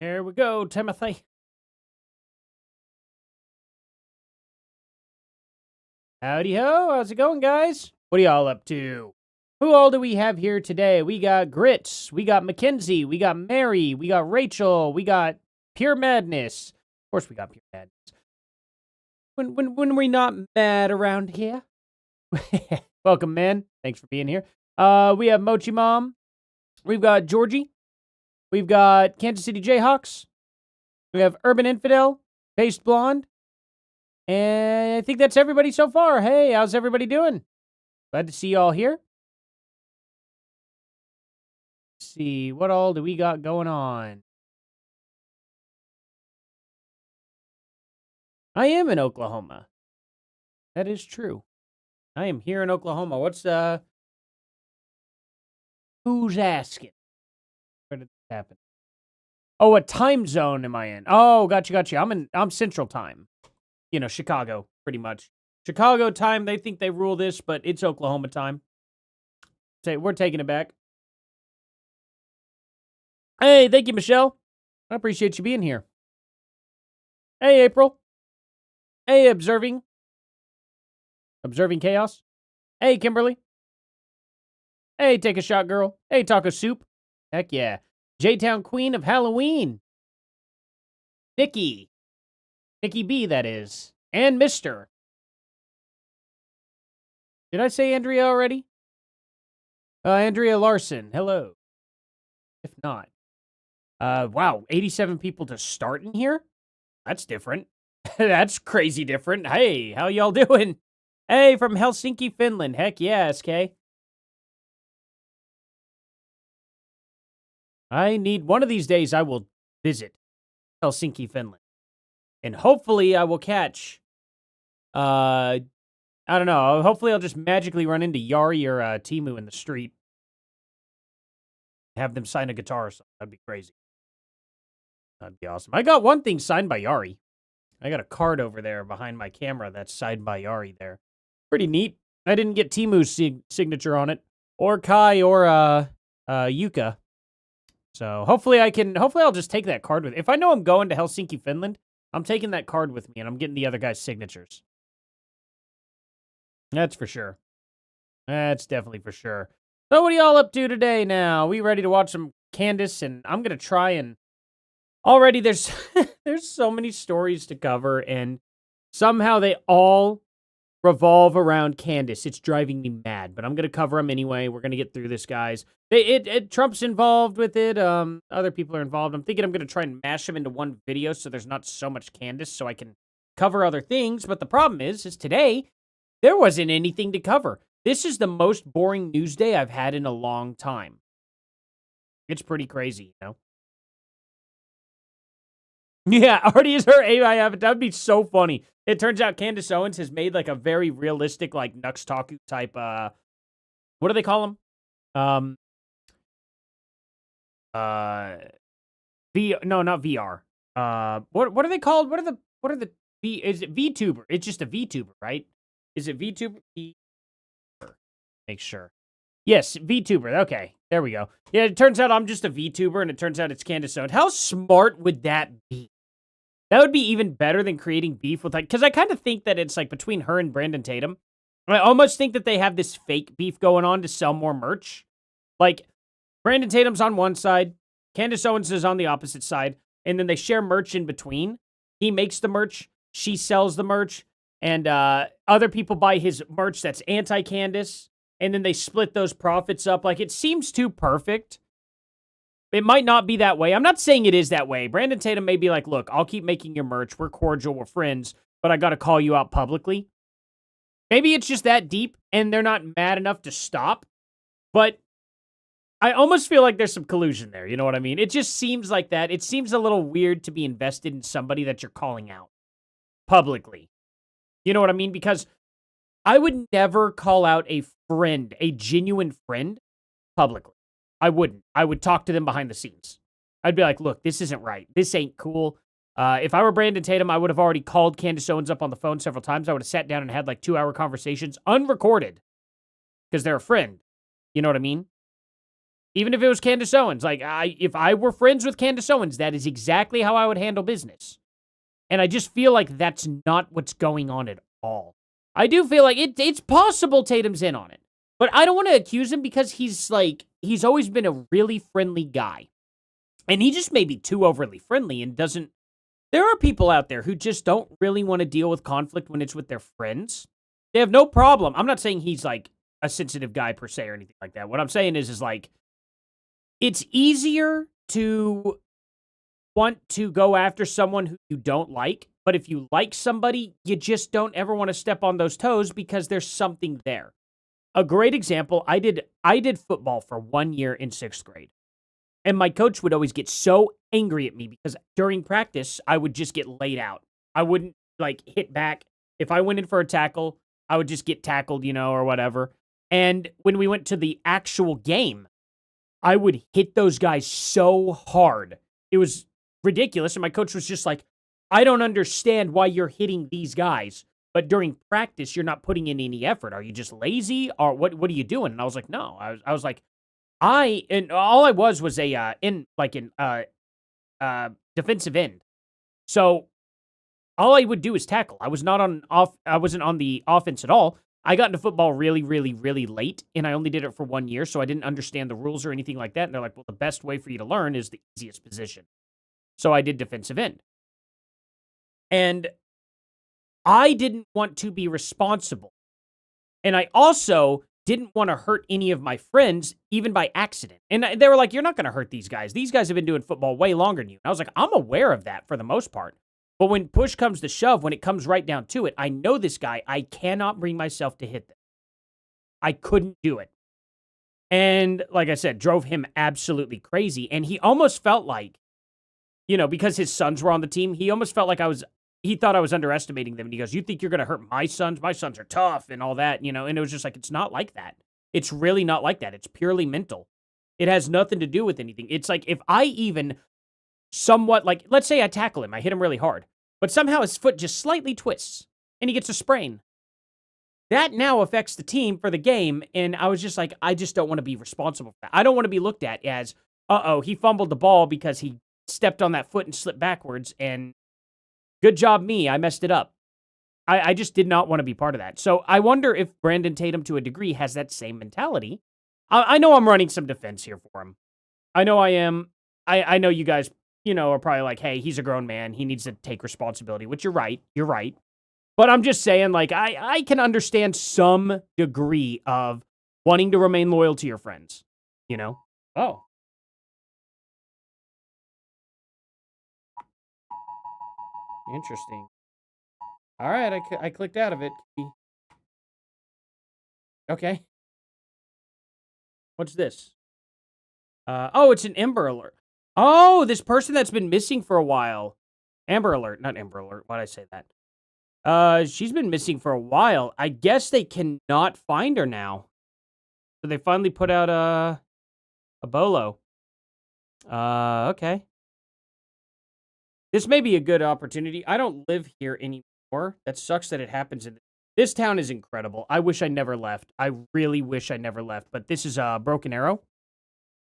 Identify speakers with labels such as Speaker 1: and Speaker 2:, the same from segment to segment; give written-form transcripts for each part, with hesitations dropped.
Speaker 1: There we go, Timothy. Howdy ho, how's it going, guys? What are y'all up to? Who all do we have here today? We got Grits, we got Mackenzie, we got Mary, we got Rachel, we got Pure Madness. Of course we got Pure Madness. When we not mad around here? Welcome, man. Thanks for being here. We have Mochi Mom. We've got Georgie. We've got Kansas City Jayhawks. We have Urban Infidel, Paste Blonde. And I think that's everybody so far. Hey, how's everybody doing? Glad to see you all here. Let's see, what all do we got going on? I am in Oklahoma. That is true. I am here in Oklahoma. Who's asking? Where did this happen? Oh, what time zone am I in? Oh, gotcha. I'm Central Time. You know, Chicago, pretty much. Chicago time, they think they rule this, but it's Oklahoma time. Say, we're taking it back. Hey, thank you, Michelle. I appreciate you being here. Hey, April. Hey, Observing Chaos. Hey, Kimberly. Hey, Take a Shot Girl. Hey, Taco Soup. Heck yeah. J-Town Queen of Halloween. Nikki B, that is. And Mr. Did I say Andrea already? Andrea Larson. Hello. If not. Wow, 87 people to start in here? That's different. That's crazy different. Hey, how y'all doing? Hey, from Helsinki, Finland. Heck yeah, SK. I need one of these days I will visit Helsinki, Finland. And hopefully I will catch, I don't know, hopefully I'll just magically run into Yari or Timu in the street. Have them sign a guitar or something. That'd be crazy. That'd be awesome. I got one thing signed by Yari. I got a card over there behind my camera that's signed by Yari there. Pretty neat. I didn't get Timu's signature on it. Or Kai or Yuka. So hopefully I'll just take that card with. If I know I'm going to Helsinki, Finland, I'm taking that card with me and I'm getting the other guy's signatures. That's for sure. That's definitely for sure. So what are y'all up to today now? We ready to watch some Candace? And I'm going to try and... Already there's so many stories to cover and somehow they all revolve around Candace. It's driving me mad, but I'm going to cover them anyway. We're going to get through this, guys. Trump's involved with it. Other people are involved. I'm thinking I'm going to try and mash them into one video so there's not so much Candace so I can cover other things. But the problem is today, there wasn't anything to cover. This is the most boring news day I've had in a long time. It's pretty crazy, you know? Yeah, already is her AI avatar. That would be so funny. It turns out Candace Owens has made like a very realistic, like Nux Taku type, what do they call them? No, not VR. What are they called? What are the is it VTuber? It's just a VTuber, right? Is it VTuber? Make sure. Yes, VTuber. Okay, there we go. Yeah, it turns out I'm just a VTuber, and it turns out it's Candace Owens. How smart would that be? That would be even better than creating beef with, like, because I kind of think that it's, like, between her and Brandon Tatum. I almost think that they have this fake beef going on to sell more merch. Like, Brandon Tatum's on one side, Candace Owens is on the opposite side, and then they share merch in between. He makes the merch, she sells the merch, and other people buy his merch that's anti-Candace, and then they split those profits up. Like, it seems too perfect. It might not be that way. I'm not saying it is that way. Brandon Tatum may be like, look, I'll keep making your merch. We're cordial. We're friends. But I got to call you out publicly. Maybe it's just that deep and they're not mad enough to stop. But I almost feel like there's some collusion there. You know what I mean? It just seems like that. It seems a little weird to be invested in somebody that you're calling out publicly. You know what I mean? Because I would never call out a friend, a genuine friend, publicly. I wouldn't. I would talk to them behind the scenes. I'd be like, look, this isn't right. This ain't cool. If I were Brandon Tatum, I would have already called Candace Owens up on the phone several times. I would have sat down and had like 2-hour conversations, unrecorded, because they're a friend. You know what I mean? Even if it was Candace Owens. Like, if I were friends with Candace Owens, that is exactly how I would handle business. And I just feel like that's not what's going on at all. I do feel like it's possible Tatum's in on it. But I don't want to accuse him because he's always been a really friendly guy. And he just may be too overly friendly and doesn't. There are people out there who just don't really want to deal with conflict when it's with their friends. They have no problem. I'm not saying he's like a sensitive guy per se or anything like that. What I'm saying is like, it's easier to want to go after someone who you don't like, but if you like somebody, you just don't ever want to step on those toes because there's something there. A great example, I did football for 1 year in 6th grade. And my coach would always get so angry at me because during practice, I would just get laid out. I wouldn't like hit back. If I went in for a tackle, I would just get tackled, or whatever. And when we went to the actual game, I would hit those guys so hard. It was ridiculous. And my coach was just like, I don't understand why you're hitting these guys. But during practice, you're not putting in any effort. Are you just lazy? Or what are you doing? And I was like, no. I was like, and all I was a defensive end. So all I would do is tackle. I wasn't on the offense at all. I got into football really, really, really late, and I only did it for 1 year, so I didn't understand the rules or anything like that. And they're like, well, the best way for you to learn is the easiest position. So I did defensive end. And I didn't want to be responsible. And I also didn't want to hurt any of my friends, even by accident. And they were like, you're not going to hurt these guys. These guys have been doing football way longer than you. And I was like, I'm aware of that for the most part. But when push comes to shove, when it comes right down to it, I know this guy. I cannot bring myself to hit them. I couldn't do it. And like I said, drove him absolutely crazy. And he almost felt like, because his sons were on the team, he almost felt like he thought I was underestimating them. And he goes, you think you're going to hurt my sons? My sons are tough and all that, and it was just like, it's not like that. It's really not like that. It's purely mental. It has nothing to do with anything. It's like, if I even somewhat, like, let's say I tackle him, I hit him really hard, but somehow his foot just slightly twists and he gets a sprain. That now affects the team for the game. And I was just like, I just don't want to be responsible for that. I don't want to be looked at as, he fumbled the ball because he stepped on that foot and slipped backwards and good job me, I messed it up. I just did not want to be part of that. So I wonder if Brandon Tatum, to a degree, has that same mentality. I know I'm running some defense here for him. I know I am. I know you guys, are probably like, hey, he's a grown man. He needs to take responsibility, which you're right. You're right. But I'm just saying, like, I can understand some degree of wanting to remain loyal to your friends, Oh. Interesting. All right, I clicked out of it. Okay. What's this? It's an Amber Alert. Oh, this person that's been missing for a while. Amber Alert, not Amber Alert. Why'd I say that? She's been missing for a while. I guess they cannot find her now. So they finally put out a bolo. Okay. This may be a good opportunity. I don't live here anymore. That sucks that it happens in this town is incredible. I wish I never left. I really wish I never left. But this is Broken Arrow,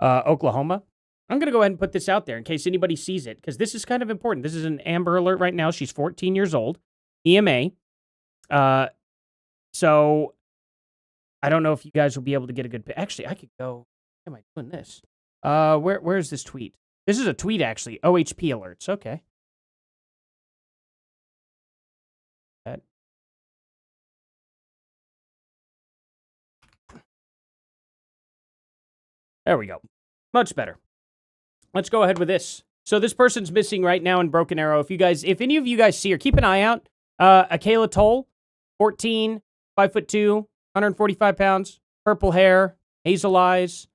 Speaker 1: Oklahoma. I'm going to go ahead and put this out there in case anybody sees it, because this is kind of important. This is an Amber Alert right now. She's 14 years old, EMA. So I don't know if you guys will be able to get a good... Actually, I could go... How am I doing this? Where's this tweet? This is a tweet, actually. OHP alerts. Okay. There we go. Much better. Let's go ahead with this. So this person's missing right now in Broken Arrow. If any of you guys see her, keep an eye out. Akayla Toll, 14, 5'2", 145 pounds, purple hair, hazel eyes.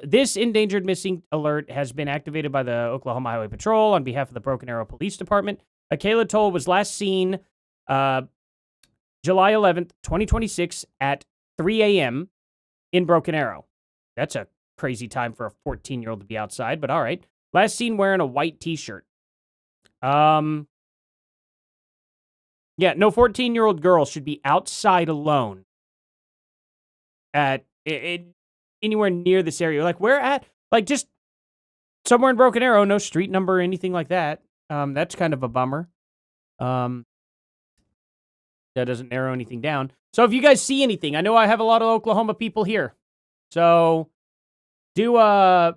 Speaker 1: This endangered missing alert has been activated by the Oklahoma Highway Patrol on behalf of the Broken Arrow Police Department. Akayla Toll was last seen July 11th, 2026 at 3 a.m. in Broken Arrow. That's a crazy time for a 14-year-old to be outside, but all right. Last seen wearing a white t-shirt. Yeah, no 14-year-old girl should be outside alone in anywhere near this area. Like, where at? Like, just somewhere in Broken Arrow, no street number or anything like that. That's kind of a bummer. That doesn't narrow anything down. So if you guys see anything, I know I have a lot of Oklahoma people here. So do have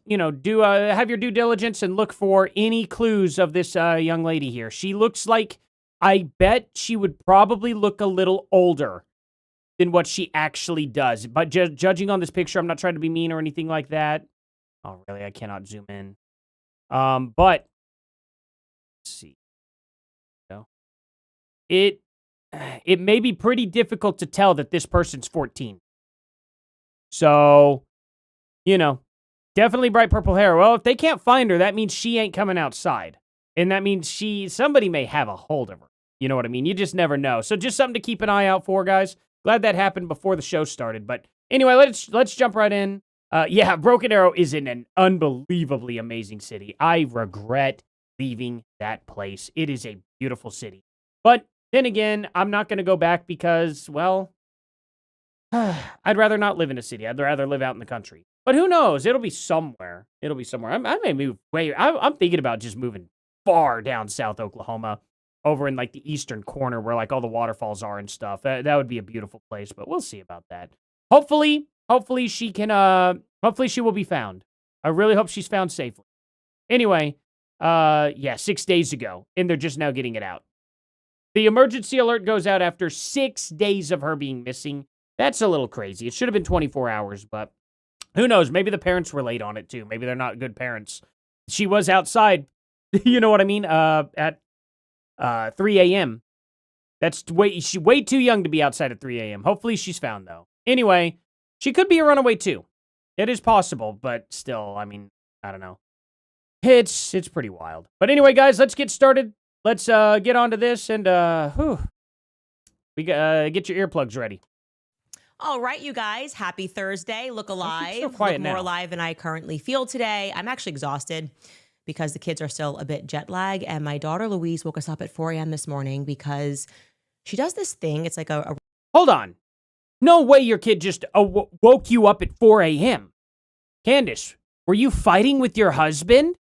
Speaker 1: your due diligence and look for any clues of this young lady here. She looks like, I bet she would probably look a little older than what she actually does. But judging on this picture, I'm not trying to be mean or anything like that. Oh, really? I cannot zoom in. But let's see. It may be pretty difficult to tell that this person's 14. So, definitely bright purple hair. Well, if they can't find her, that means she ain't coming outside. And that means somebody may have a hold of her. You know what I mean? You just never know. So just something to keep an eye out for, guys. Glad that happened before the show started. But anyway, let's jump right in. Broken Arrow is in an unbelievably amazing city. I regret leaving that place. It is a beautiful city. But then again, I'm not going to go back because, well, I'd rather not live in a city. I'd rather live out in the country. But who knows? It'll be somewhere. I may move I'm thinking about just moving far down South Oklahoma, over in like the eastern corner where like all the waterfalls are and stuff. That would be a beautiful place, but we'll see about that. Hopefully she can, hopefully she will be found. I really hope she's found safely. Anyway, 6 days ago, and they're just now getting it out. The emergency alert goes out after 6 days of her being missing. That's a little crazy. It should have been 24 hours, but who knows? Maybe the parents were late on it too. Maybe they're not good parents. She was outside, you know what I mean? At 3 a.m. She's way too young to be outside at 3 a.m. Hopefully she's found, though. Anyway, she could be a runaway, too. It is possible, but still, I mean, I don't know. It's pretty wild. But anyway, guys, let's get started. Let's get on to this and, get your earplugs ready.
Speaker 2: All right, you guys. Happy Thursday. Look alive.
Speaker 1: So quiet
Speaker 2: Look
Speaker 1: now.
Speaker 2: more alive than I currently feel today. I'm actually exhausted because the kids are still a bit jet lag. And my daughter Louise woke us up at 4 a.m. this morning because she does this thing. It's like a
Speaker 1: Hold on. No way your kid just woke you up at 4 a.m. Candace, were you fighting with your husband?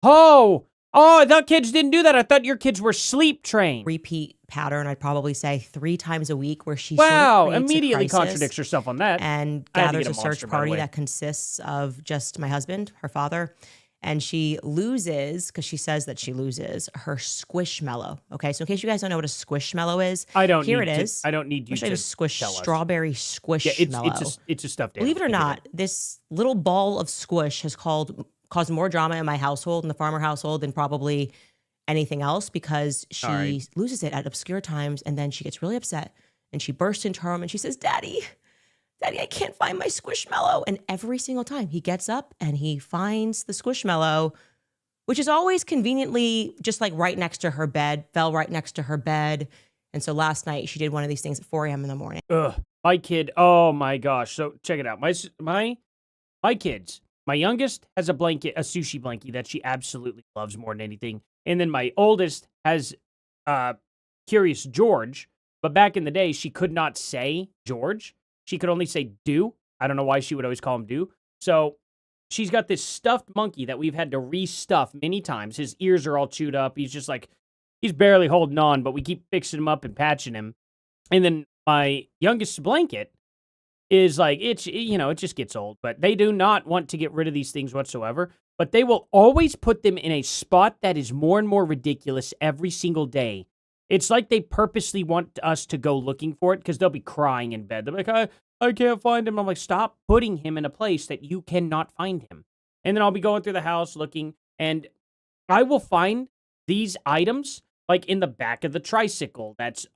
Speaker 1: Oh, I thought kids didn't do that. I thought your kids were sleep trained.
Speaker 2: repeat pattern, I'd probably say 3 times a week, where she
Speaker 1: Wow,
Speaker 2: sort of creates
Speaker 1: immediately
Speaker 2: a crisis
Speaker 1: contradicts herself on that.
Speaker 2: and
Speaker 1: I had to
Speaker 2: gathers
Speaker 1: get
Speaker 2: a
Speaker 1: a
Speaker 2: search
Speaker 1: monster, by the
Speaker 2: party
Speaker 1: way.
Speaker 2: that consists of just my husband, her father, and she loses, because she says that she loses, her squishmallow. Okay, so in case you guys don't know what a squishmallow is,
Speaker 1: I don't
Speaker 2: here
Speaker 1: need
Speaker 2: it
Speaker 1: to-
Speaker 2: is.
Speaker 1: I don't need you
Speaker 2: Wish I
Speaker 1: to
Speaker 2: had a squish
Speaker 1: tell us.
Speaker 2: strawberry
Speaker 1: Yeah,
Speaker 2: squishmallow.
Speaker 1: it's a stuffed
Speaker 2: Believe it or
Speaker 1: animal.
Speaker 2: not, this little ball of squish has caused more drama in my household, in the farmer household, than probably anything else, because she
Speaker 1: All right.
Speaker 2: loses it at obscure times, and then she gets really upset and she bursts into her room and she says, Daddy, I can't find my squishmallow. And every single time he gets up and he finds the squishmallow, which is always conveniently just like right next to her bed, fell right next to her bed. And so last night she did one of these things at 4 a.m. in the morning.
Speaker 1: Ugh, my kid. Oh my gosh. So check it out. My kids. My youngest has a sushi blankie that she absolutely loves more than anything. And then my oldest has Curious George, but back in the day she could not say George. She could only say Do. I don't know why she would always call him Do. So she's got this stuffed monkey that we've had to restuff many times. His ears are all chewed up. He's barely holding on, but we keep fixing him up and patching him. And then my youngest blanket is like, it just gets old, but they do not want to get rid of these things whatsoever, but they will always put them in a spot that is more and more ridiculous every single day. It's like they purposely want us to go looking for it, because they'll be crying in bed. They're like, I can't find him. I'm like, stop putting him in a place that you cannot find him. And then I'll be going through the house looking, and I will find these items like in the back of the tricycle that's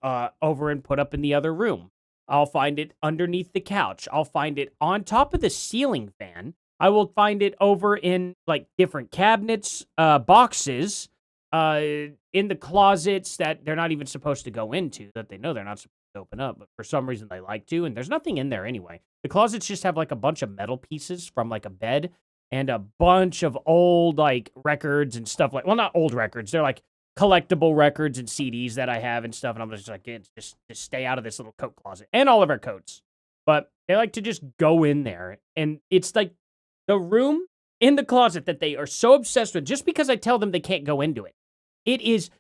Speaker 1: over and put up in the other room. I'll find it underneath the couch. I'll find it on top of the ceiling fan. I will find it over in like different cabinets, boxes, in the closets that they're not even supposed to go into, that they know they're not supposed to open up, but for some reason they like to, and there's nothing in there anyway. The closets just have like a bunch of metal pieces from like a bed and a bunch of old like records and stuff, like, well, not old records. They're like collectible records and CDs that I have and stuff, and I'm just like, just stay out of this little coat closet. And all of our coats. but they like to just go in there. And it's like the room in the closet that they are so obsessed with, just because I tell them they can't go into it. It is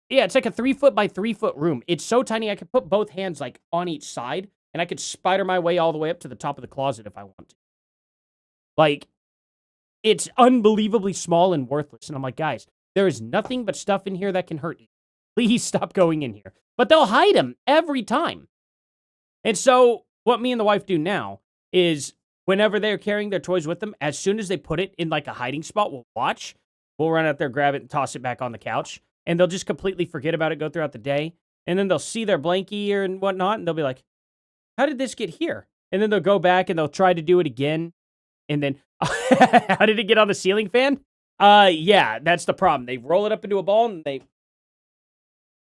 Speaker 1: yeah, it's like a 3-foot by 3-foot room. It's so tiny, I could put both hands like on each side, and I could spider my way all the way up to the top of the closet if I want to. Like, it's unbelievably small and worthless. And I'm like, guys, there is nothing but stuff in here that can hurt you. Please stop going in here. But they'll hide them every time. And so what me and the wife do now is whenever they're carrying their toys with them, as soon as they put it in like a hiding spot, we'll watch. We'll run out there, grab it, and toss it back on the couch. And they'll just completely forget about it, go throughout the day. And then they'll see their blankie and whatnot, and they'll be like, how did this get here? And then they'll go back and they'll try to do it again. And then, how did it get on the ceiling fan? Yeah, that's the problem. They roll it up into a ball and they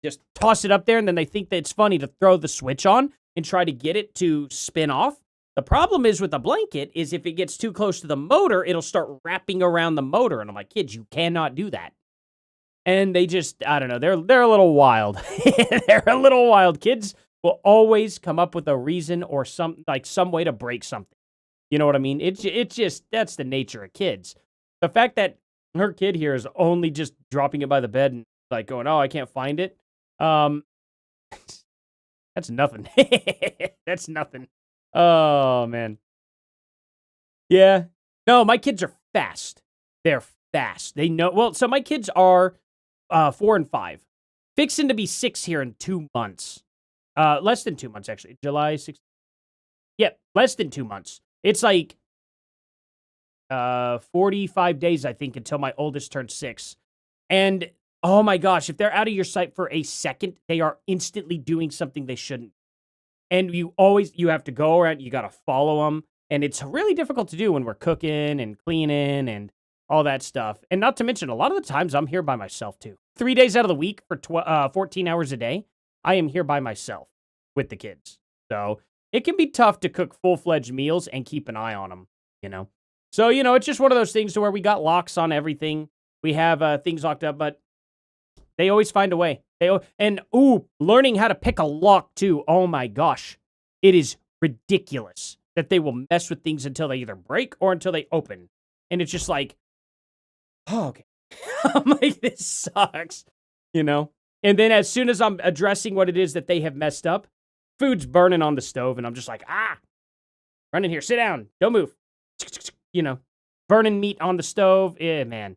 Speaker 1: just toss it up there, and then they think that it's funny to throw the switch on and try to get it to spin off. The problem is with the blanket is if it gets too close to the motor, it'll start wrapping around the motor. And I'm like, kids, you cannot do that. And they just, I don't know, they're a little wild. They're a little wild. Kids will always come up with a reason or some way to break something. You know what I mean? It's just, that's the nature of kids. The fact that her kid here is only just dropping it by the bed and like going, oh, I can't find it. That's nothing. That's nothing. Oh, man. Yeah. No, my kids are fast. They're fast. They know. Well, so my kids are 4 and 5. Fixing to be 6 here in 2 months. Less than 2 months, actually. July 6th. Yeah, less than 2 months. It's like 45 days, I think, until my oldest turns 6. And, oh my gosh, if they're out of your sight for a second, they are instantly doing something they shouldn't. And you have to go around, you got to follow them. And it's really difficult to do when we're cooking and cleaning and all that stuff. And not to mention, a lot of the times I'm here by myself too. 3 days out of the week for 14 hours a day, I am here by myself with the kids. So it can be tough to cook full-fledged meals and keep an eye on them, you know? So, you know, it's just one of those things to where we got locks on everything. We have things locked up, but they always find a way. Learning how to pick a lock too. Oh my gosh. It is ridiculous that they will mess with things until they either break or until they open. And it's just like, oh, okay. I'm like, this sucks, you know? And then as soon as I'm addressing what it is that they have messed up, food's burning on the stove, and I'm just like, run in here, sit down, don't move. You know, burning meat on the stove. Yeah, man.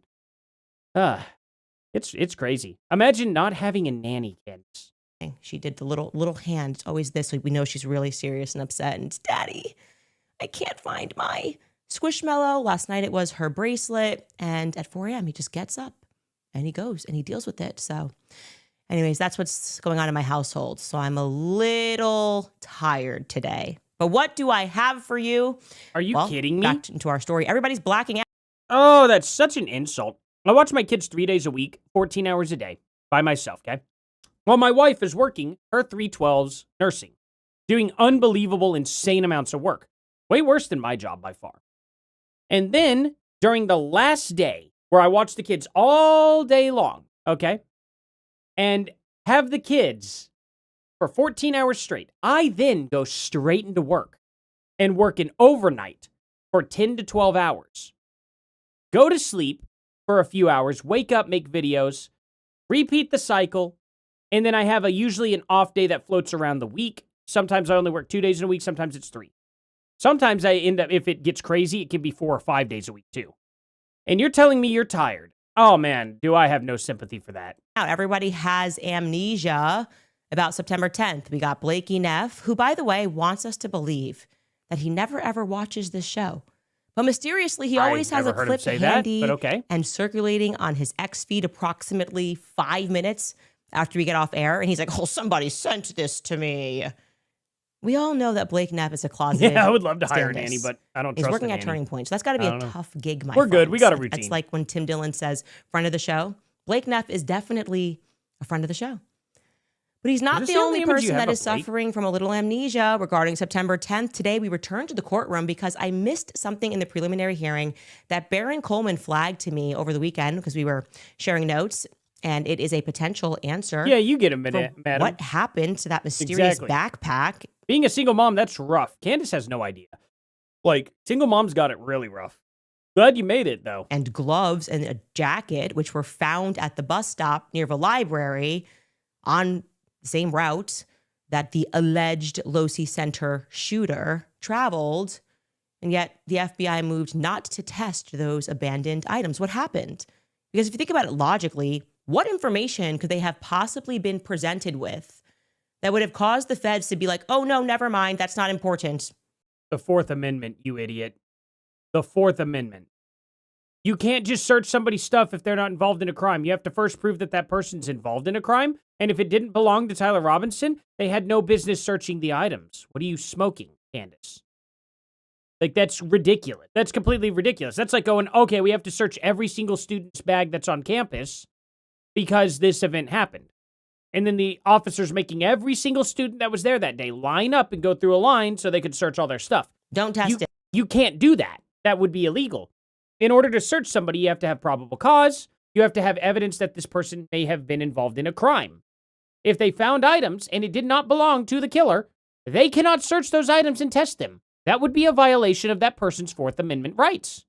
Speaker 1: It's crazy. Imagine not having a nanny, Candace.
Speaker 2: She did the little hand. It's always this. We know she's really serious and upset. And it's, Daddy, I can't find my Squishmallow. Last night it was her bracelet. And at 4 a.m. he just gets up and he goes and he deals with it. So anyways, that's what's going on in my household. So I'm a little tired today. But what do I have for you?
Speaker 1: Are you kidding me?
Speaker 2: Back into our story. Everybody's blacking out.
Speaker 1: Oh, that's such an insult. I watch my kids 3 days a week, 14 hours a day, by myself, okay? While my wife is working her 312s nursing, doing unbelievable, insane amounts of work. Way worse than my job by far. And then, during the last day, where I watch the kids all day long, okay? And have the kids for 14 hours straight, I then go straight into work and work an overnight for 10 to 12 hours. Go to sleep for a few hours, wake up, make videos, repeat the cycle, and then I have usually an off day that floats around the week. Sometimes I only work 2 days in a week, sometimes it's 3. Sometimes I end up, if it gets crazy, it can be 4 or 5 days a week too. And you're telling me you're tired. Oh man, do I have no sympathy for that.
Speaker 2: Now, everybody has amnesia about September 10th. We got Blakey Neff, who, by the way, wants us to believe that he never ever watches this show. But mysteriously, he always has a clip handy and circulating on his X feed approximately 5 minutes after we get off air. And he's like, oh, somebody sent this to me. We all know that Blake Neff is a closeted.
Speaker 1: Yeah, I would love to hire a nanny, but I don't trust
Speaker 2: He's working
Speaker 1: the
Speaker 2: at
Speaker 1: nanny.
Speaker 2: Turning Point. So that's got to be a tough gig, my
Speaker 1: We're
Speaker 2: friends.
Speaker 1: good. We got a routine.
Speaker 2: It's like when Tim Dillon says, friend of the show. Blake Neff is definitely a friend of the show. But he's not the only person that is suffering from a little amnesia regarding September 10th. Today, we returned to the courtroom because I missed something in the preliminary hearing that Baron Coleman flagged to me over the weekend because we were sharing notes, and it is a potential answer.
Speaker 1: Yeah, you get a minute, madam.
Speaker 2: What happened to that mysterious backpack
Speaker 1: Being a single mom, that's rough. Candace has no idea. Like, single moms got it really rough. Glad you made it, though.
Speaker 2: And gloves and a jacket, which were found at the bus stop near the library on the same route that the alleged Losi Center shooter traveled. And yet the FBI moved not to test those abandoned items. What happened? Because if you think about it logically, what information could they have possibly been presented with that would have caused the feds to be like, oh, no, never mind. That's not important.
Speaker 1: The Fourth Amendment, you idiot. The Fourth Amendment. You can't just search somebody's stuff if they're not involved in a crime. You have to first prove that that person's involved in a crime. And if it didn't belong to Tyler Robinson, they had no business searching the items. What are you smoking, Candace? Like, that's ridiculous. That's completely ridiculous. That's like going, okay, we have to search every single student's bag that's on campus because this event happened. And then the officers making every single student that was there that day line up and go through a line so they could search all their stuff.
Speaker 2: Don't test it.
Speaker 1: You can't do that. That would be illegal. In order to search somebody, you have to have probable cause. You have to have evidence that this person may have been involved in a crime. If they found items and it did not belong to the killer, they cannot search those items and test them. That would be a violation of that person's Fourth Amendment rights.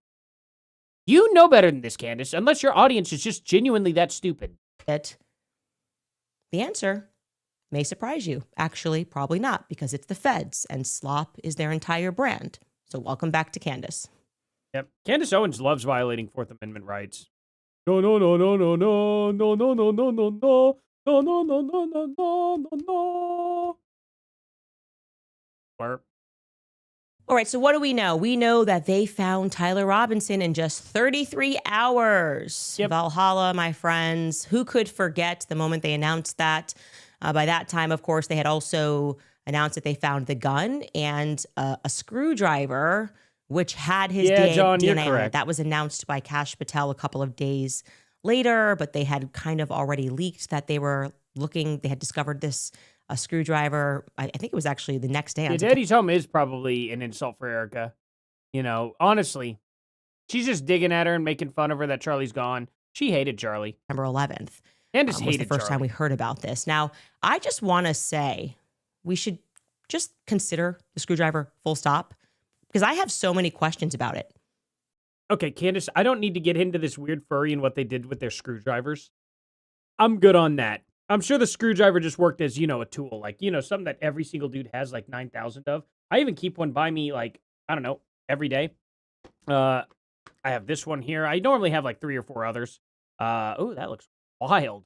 Speaker 1: You know better than this, Candace, unless your audience is just genuinely that stupid.
Speaker 2: The answer may surprise you. Actually, probably not, because it's the feds, and slop is their entire brand. So welcome back to Candace.
Speaker 1: Yep. Candace Owens loves violating Fourth Amendment rights. No, no, no, no, no, no, no, no, no, no, no, no, no, no, no, no, no, no, no. Burp.
Speaker 2: All right, so what do we know? We know that they found Tyler Robinson in just 33 hours.
Speaker 1: Yep.
Speaker 2: Valhalla, my friends. Who could forget the moment they announced that? By that time, of course, they had also announced that they found the gun and a screwdriver, which had his DNA on it. That was announced by Kash Patel a couple of days later, but they had kind of already leaked that they were looking, they had discovered this a screwdriver. I think it was actually the next day.
Speaker 1: Yeah, Daddy's home is probably an insult for Erica. You know, honestly, she's just digging at her and making fun of her that Charlie's gone. She hated Charlie.
Speaker 2: September 11th.
Speaker 1: Candace
Speaker 2: was
Speaker 1: hated
Speaker 2: the first
Speaker 1: Charlie.
Speaker 2: time we heard about this. Now, I just want to say we should just consider the screwdriver full stop, because I have so many questions about it.
Speaker 1: Okay, Candace, I don't need to get into this weird furry and what they did with their screwdrivers. I'm good on that. I'm sure the screwdriver just worked as, you know, a tool. Like, you know, something that every single dude has like 9,000 of. I even keep one by me, like, I don't know, every day. I have this one here. I normally have like 3 or 4 others. Oh, that looks wild.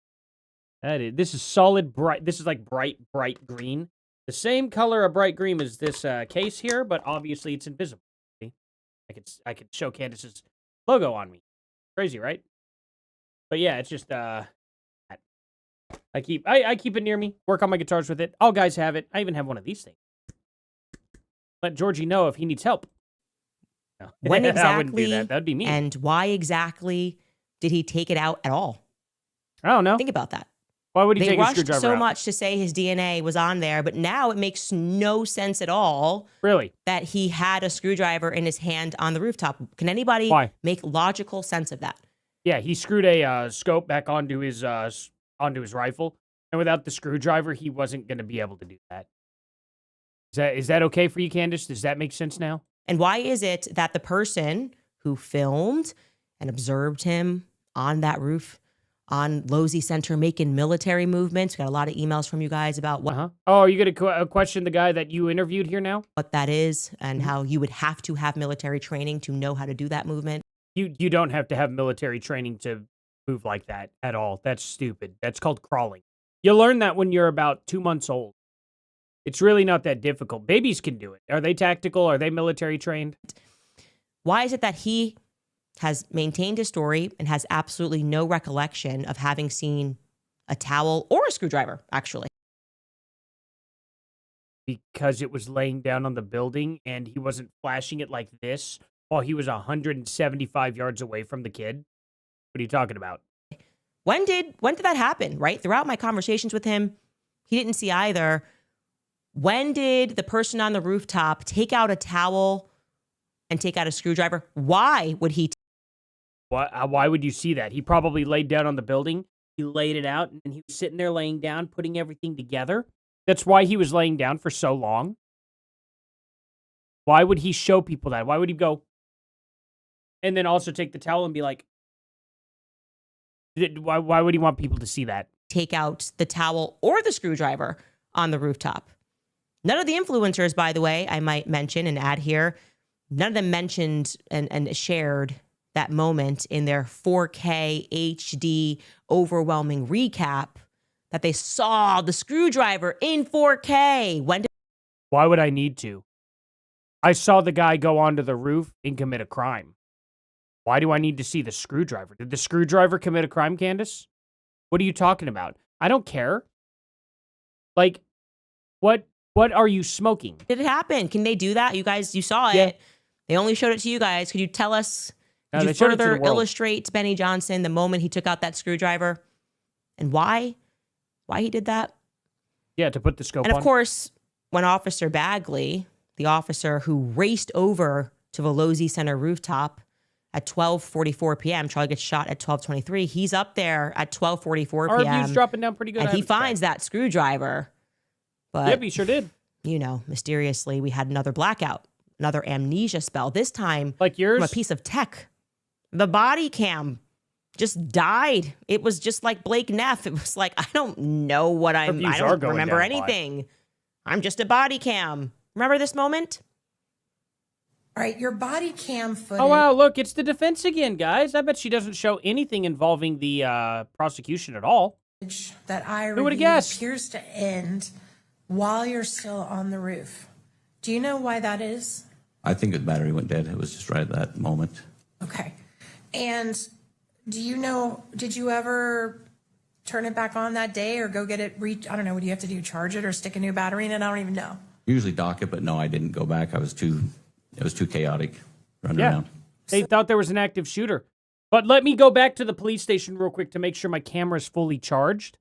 Speaker 1: This is solid bright. This is like bright green. The same color of bright green as this case here, but obviously it's invisible. See? I could show Candace's logo on me. Crazy, right? But yeah, it's just I keep it near me. Work on my guitars with it. All guys have it. I even have one of these things. Let Georgie know if he needs help. No.
Speaker 2: When exactly?
Speaker 1: I wouldn't do that. That'd be mean.
Speaker 2: And why exactly did he take it out at all?
Speaker 1: I don't know.
Speaker 2: Think about that.
Speaker 1: Why would he take a
Speaker 2: rushed
Speaker 1: screwdriver
Speaker 2: so
Speaker 1: out?
Speaker 2: much to say his DNA was on there, but now it makes no sense at all.
Speaker 1: Really?
Speaker 2: That he had a screwdriver in his hand on the rooftop. Can anybody make logical sense of that?
Speaker 1: Yeah, he screwed a scope back onto his rifle, and without the screwdriver, he wasn't going to be able to do that. Is that okay for you, Candace? Does that make sense now?
Speaker 2: And why is it that the person who filmed and observed him on that roof on Losi Center making military movements? We got a lot of emails from you guys about what.
Speaker 1: Oh, are you going to question the guy that you interviewed here now?
Speaker 2: What that is and how you would have to have military training to know how to do that movement.
Speaker 1: You don't have to have military training to move like that at all. That's stupid. That's called crawling. You learn that when you're about 2 months old. It's really not that difficult. Babies can do it. Are they tactical? Are they military trained?
Speaker 2: Why is it that he has maintained his story and has absolutely no recollection of having seen a towel or a screwdriver, actually?
Speaker 1: Because it was laying down on the building and he wasn't flashing it like this while he was 175 yards away from the kid? What are you talking about?
Speaker 2: When did that happen, right? Throughout my conversations with him, he didn't see either. When did the person on the rooftop take out a towel and take out a screwdriver? Why would he?
Speaker 1: Why would you see that? He probably laid down on the building. He laid it out, and he was sitting there laying down, putting everything together. That's why he was laying down for so long. Why would he show people that? Why would he go and then also take the towel and be like, why would he want people to see that?
Speaker 2: Take out the towel or the screwdriver on the rooftop. None of the influencers, by the way, I might mention and add here, none of them mentioned and shared that moment in their 4K HD overwhelming recap that they saw the screwdriver in 4K.
Speaker 1: Why would I need to? I saw the guy go onto the roof and commit a crime. Why do I need to see the screwdriver? Did the screwdriver commit a crime, Candace? What are you talking about? I don't care. Like, what are you smoking?
Speaker 2: Did it happen? Can they do that? You guys, you saw it.
Speaker 1: Yeah.
Speaker 2: They only showed it to you guys. Could you tell us,
Speaker 1: No,
Speaker 2: could
Speaker 1: they
Speaker 2: you
Speaker 1: showed it to the
Speaker 2: further
Speaker 1: world.
Speaker 2: illustrate to Benny Johnson the moment he took out that screwdriver and why he did that?
Speaker 1: Yeah, to put the scope on.
Speaker 2: And of course, when Officer Bagley, the officer who raced over to Velozzi Center rooftop at 12:44 p.m., Charlie gets shot at 12:23. He's up there at 12:44
Speaker 1: Our
Speaker 2: p.m.
Speaker 1: review's dropping down pretty good.
Speaker 2: and
Speaker 1: I
Speaker 2: he
Speaker 1: haven't checked.
Speaker 2: finds that screwdriver. But
Speaker 1: Yep, he sure did.
Speaker 2: you know, mysteriously, we had another blackout, another amnesia spell. This time,
Speaker 1: Like yours?
Speaker 2: from a piece of tech. The body cam just died. It was just like Blake Neff. It was like, I don't know what I
Speaker 1: views are
Speaker 2: don't
Speaker 1: going
Speaker 2: remember
Speaker 1: down,
Speaker 2: anything. I'm just a body cam. Remember this moment?
Speaker 3: All right, your body cam footage.
Speaker 1: Oh, wow, look, it's the defense again, guys. I bet she doesn't show anything involving the prosecution at all.
Speaker 3: That I
Speaker 1: Who would've
Speaker 3: reviewed
Speaker 1: guessed?
Speaker 3: appears to end while you're still on the roof. Do you know why that is?
Speaker 4: I think the battery went dead. It was just right at that moment.
Speaker 3: Okay. And do you know, did you ever turn it back on that day or go get it, I don't know, what do you have to do, charge it or stick a new battery in it? I don't even know.
Speaker 4: Usually dock it, but no, I didn't go back. It was too chaotic running
Speaker 1: Yeah.
Speaker 4: around.
Speaker 1: They thought there was an active shooter. But let me go back to the police station real quick to make sure my camera's fully charged.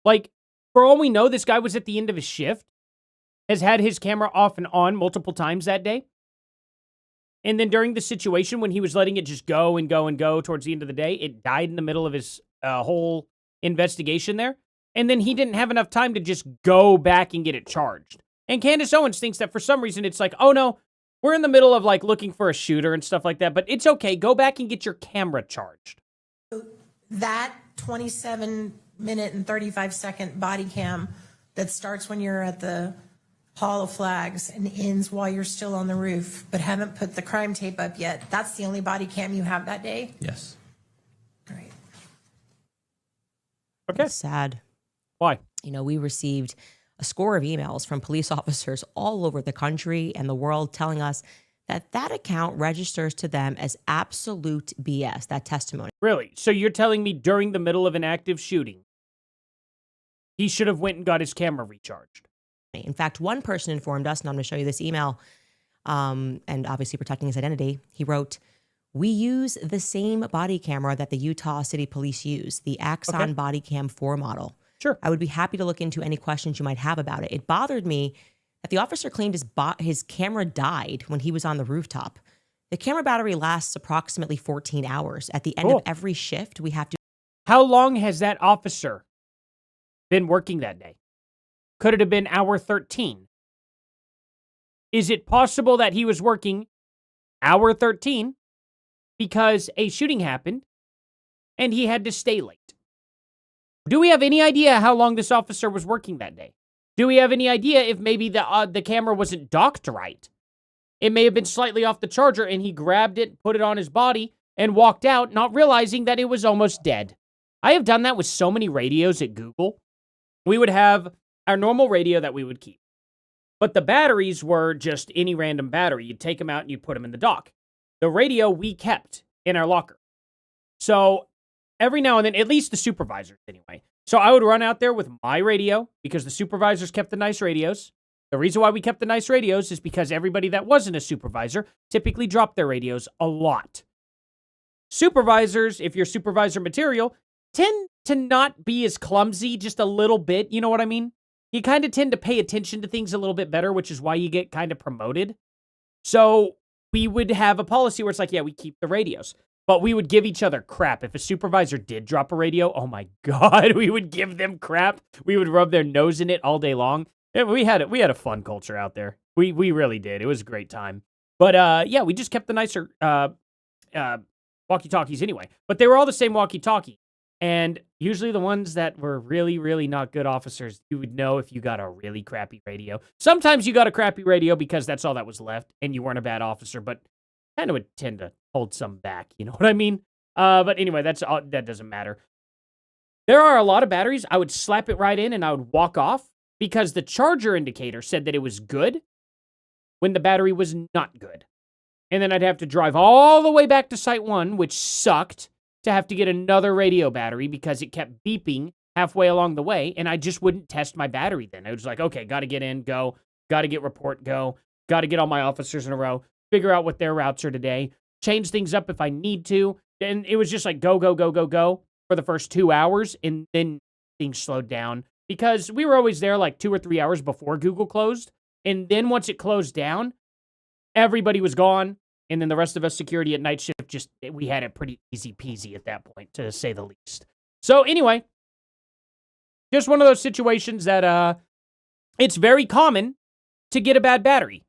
Speaker 1: Like, for all we know, this guy was at the end of his shift, has had his camera off and on multiple times that day. And then during the situation, when he was letting it just go and go and go towards the end of the day, it died in the middle of his whole investigation there. And then he didn't have enough time to just go back and get it charged. And Candace Owens thinks that for some reason it's like, oh no, we're in the middle of like looking for a shooter and stuff like that, but it's okay. Go back and get your camera charged.
Speaker 3: That 27-minute and 35-second body cam that starts when you're at the Hall of Flags and ends while you're still on the roof, but haven't put the crime tape up yet. That's the only body cam you have that day?
Speaker 4: Yes.
Speaker 3: Great.
Speaker 1: Okay.
Speaker 2: It's sad.
Speaker 1: Why?
Speaker 2: You know, we received a score of emails from police officers all over the country and the world telling us that that account registers to them as absolute BS, that testimony.
Speaker 1: Really? So you're telling me during the middle of an active shooting, he should have went and got his camera recharged?
Speaker 2: In fact, one person informed us, and I'm going to show you this email, and obviously protecting his identity. He wrote, "We use the same body camera that the Utah City Police use, the Axon Body Cam 4 model.
Speaker 1: Sure.
Speaker 2: I would be happy to look into any questions you might have about it. It bothered me that the officer claimed his camera died when he was on the rooftop. The camera battery lasts approximately 14 hours. At the end of every shift, we have to..."
Speaker 1: How long has that officer been working that day? Could it have been hour 13? Is it possible that he was working hour 13 because a shooting happened and he had to stay late? Do we have any idea how long this officer was working that day? Do we have any idea if maybe the camera wasn't docked right? It may have been slightly off the charger and he grabbed it, put it on his body, and walked out, not realizing that it was almost dead. I have done that with so many radios at Google. We would have our normal radio that we would keep, but the batteries were just any random battery. You'd take them out and you'd put them in the dock. The radio we kept in our locker. So every now and then, at least the supervisors anyway. So I would run out there with my radio because the supervisors kept the nice radios. The reason why we kept the nice radios is because everybody that wasn't a supervisor typically dropped their radios a lot. Supervisors, if you're supervisor material, tend to not be as clumsy, just a little bit. You know what I mean? You kind of tend to pay attention to things a little bit better, which is why you get kind of promoted. So we would have a policy where it's like, yeah, we keep the radios. But we would give each other crap. If a supervisor did drop a radio, oh my God, we would give them crap. We would rub their nose in it all day long. Yeah, we had a fun culture out there. We really did. It was a great time. But yeah, we just kept the nicer walkie-talkies anyway. But they were all the same walkie-talkie. And usually the ones that were really, really not good officers, you would know if you got a really crappy radio. Sometimes you got a crappy radio because that's all that was left and you weren't a bad officer, but kind of would tend to hold some back. You know what I mean? But anyway, that doesn't matter. There are a lot of batteries. I would slap it right in and I would walk off because the charger indicator said that it was good when the battery was not good. And then I'd have to drive all the way back to Site 1, which sucked, to have to get another radio battery because it kept beeping halfway along the way, and I just wouldn't test my battery then. I was like, okay, got to get in, go, got to get report, go, got to get all my officers in a row, figure out what their routes are today, change things up if I need to. And it was just like go, go, go, go, go for the first 2 hours, and then things slowed down because we were always there like 2 or 3 hours before Google closed, and then once it closed down, everybody was gone. And then the rest of us security at night shift, we had it pretty easy peasy at that point, to say the least. So anyway, just one of those situations that it's very common to get a bad battery.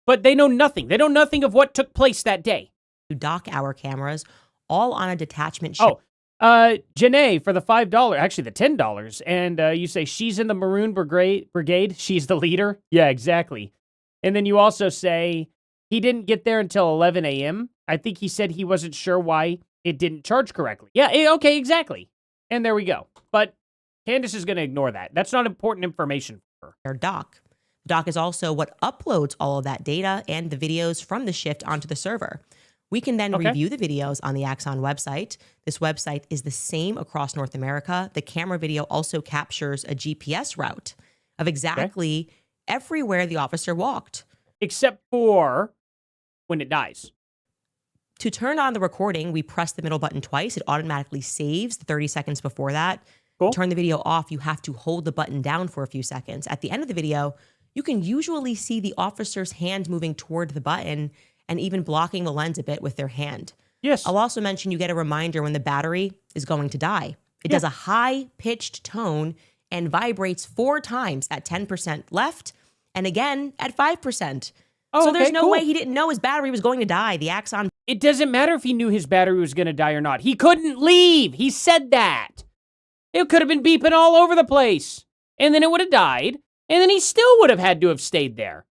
Speaker 1: But they know nothing. They know nothing of what took place that day.
Speaker 2: Dock our cameras, all on a detachment ship.
Speaker 1: Janae for the $5, actually the $10. And you say she's in the Maroon Brigade. She's the leader. Yeah, exactly. And then you also say he didn't get there until 11 a.m. I think he said he wasn't sure why it didn't charge correctly. Yeah, okay, exactly. And there we go. But Candace is going to ignore that. That's not important information for her.
Speaker 2: Their dock. Dock is also what uploads all of that data and the videos from the shift onto the server. We can then review the videos on the Axon website. This website is the same across North America. The camera video also captures a GPS route of exactly everywhere the officer walked.
Speaker 1: Except for when it dies.
Speaker 2: To turn on the recording, we press the middle button twice. It automatically saves the 30 seconds before that.
Speaker 1: Cool.
Speaker 2: To turn the video off, you have to hold the button down for a few seconds. At the end of the video, you can usually see the officer's hand moving toward the button and even blocking the lens a bit with their hand.
Speaker 1: Yes.
Speaker 2: I'll also mention you get a reminder when the battery is going to die. It does a high-pitched tone and vibrates 4 times at 10% left and again at 5%. So there's no way he didn't know his battery was going to die. The Axon.
Speaker 1: It doesn't matter if he knew his battery was going to die or not. He couldn't leave. He said that. It could have been beeping all over the place. And then it would have died. And then he still would have had to have stayed there.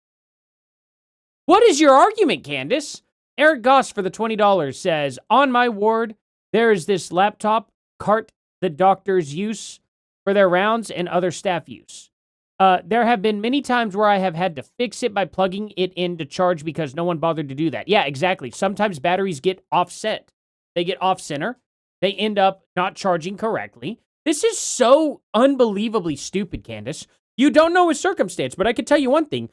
Speaker 1: What is your argument, Candace? Eric Goss for the $20 says, on my ward, there is this laptop cart the doctors use for their rounds and other staff use. There have been many times where I have had to fix it by plugging it in to charge because no one bothered to do that. Yeah, exactly. Sometimes batteries get offset. They get off center. They end up not charging correctly. This is so unbelievably stupid, Candace. You don't know his circumstance, but I can tell you one thing.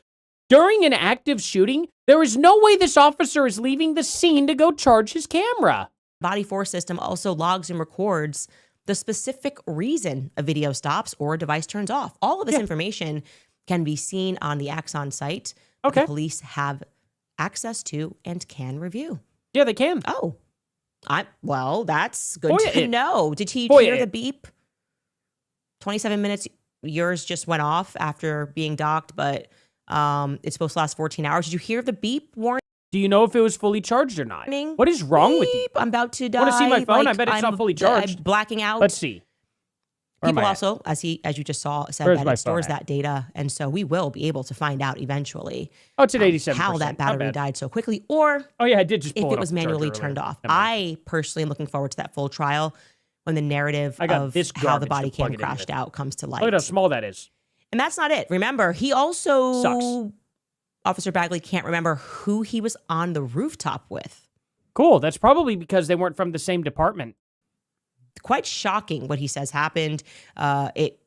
Speaker 1: During an active shooting, there is no way this officer is leaving the scene to go charge his camera.
Speaker 2: Body 4 system also logs and records the specific reason a video stops or a device turns off. All of this information can be seen on the Axon site.
Speaker 1: Okay.
Speaker 2: The police have access to and can review.
Speaker 1: Yeah, they can.
Speaker 2: Oh, well, that's good to know. Did he
Speaker 1: Boy,
Speaker 2: hear the beep? 27 minutes. Yours just went off after being docked, but it's supposed to last 14 hours. Did you hear the beep warning?
Speaker 1: Do you know if it was fully charged or not? What is wrong with you?
Speaker 2: I'm about to die.
Speaker 1: Want to see my phone? I bet it's not fully charged.
Speaker 2: I'm blacking out.
Speaker 1: Let's see.
Speaker 2: People also, as you just saw, said that it stores that data, and so we will be able to find out eventually.
Speaker 1: Oh, it's at 87%.
Speaker 2: How that battery died so quickly, or
Speaker 1: I did just pull
Speaker 2: if it was manually turned off. I personally am looking forward to that full trial when the narrative of how the body cam crashed out comes to light.
Speaker 1: Look at how small that is.
Speaker 2: And that's not it. Remember, he also
Speaker 1: sucks.
Speaker 2: Officer Bagley can't remember who he was on the rooftop with.
Speaker 1: Cool. That's probably because they weren't from the same department.
Speaker 2: Quite shocking what he says happened. It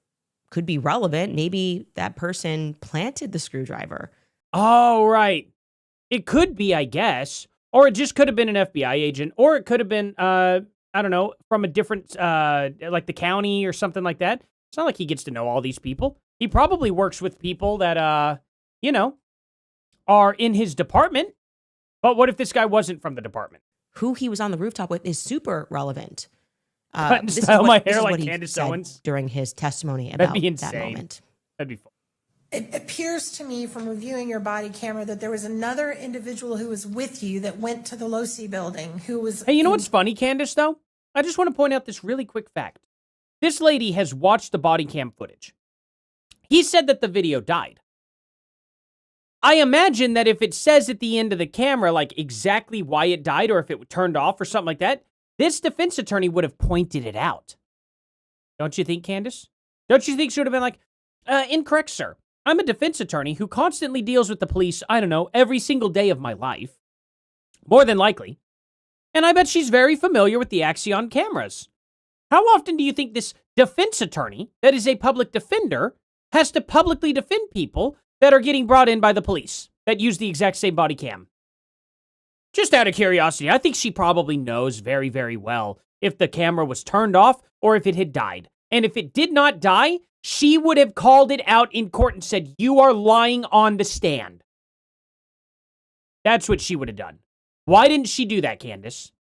Speaker 2: could be relevant. Maybe that person planted the screwdriver.
Speaker 1: Oh, right. It could be, I guess. Or it just could have been an FBI agent. Or it could have been, I don't know, from a different, like the county or something like that. It's not like he gets to know all these people. He probably works with people that, you know, are in his department. But what if this guy wasn't from the department?
Speaker 2: Who he was on the rooftop with is super relevant.
Speaker 1: Cut and style my hair like Candace Owens
Speaker 2: during his testimony about that moment.
Speaker 1: That'd be fun.
Speaker 3: It appears to me from reviewing your body camera that there was another individual who was with you that went to the Losi building who was...
Speaker 1: Hey, you know what's funny, Candace, though? I just want to point out this really quick fact. This lady has watched the body cam footage. He said that the video died. I imagine that if it says at the end of the camera, like, exactly why it died or if it turned off or something like that, this defense attorney would have pointed it out. Don't you think, Candace? Don't you think she would have been like, incorrect, sir. I'm a defense attorney who constantly deals with the police, I don't know, every single day of my life. More than likely. And I bet she's very familiar with the Axion cameras. How often do you think this defense attorney, that is a public defender, has to publicly defend people that are getting brought in by the police that use the exact same body cam? Just out of curiosity, I think she probably knows very, very well if the camera was turned off or if it had died. And if it did not die, she would have called it out in court and said, you are lying on the stand. That's what she would have done. Why didn't she do that, Candace?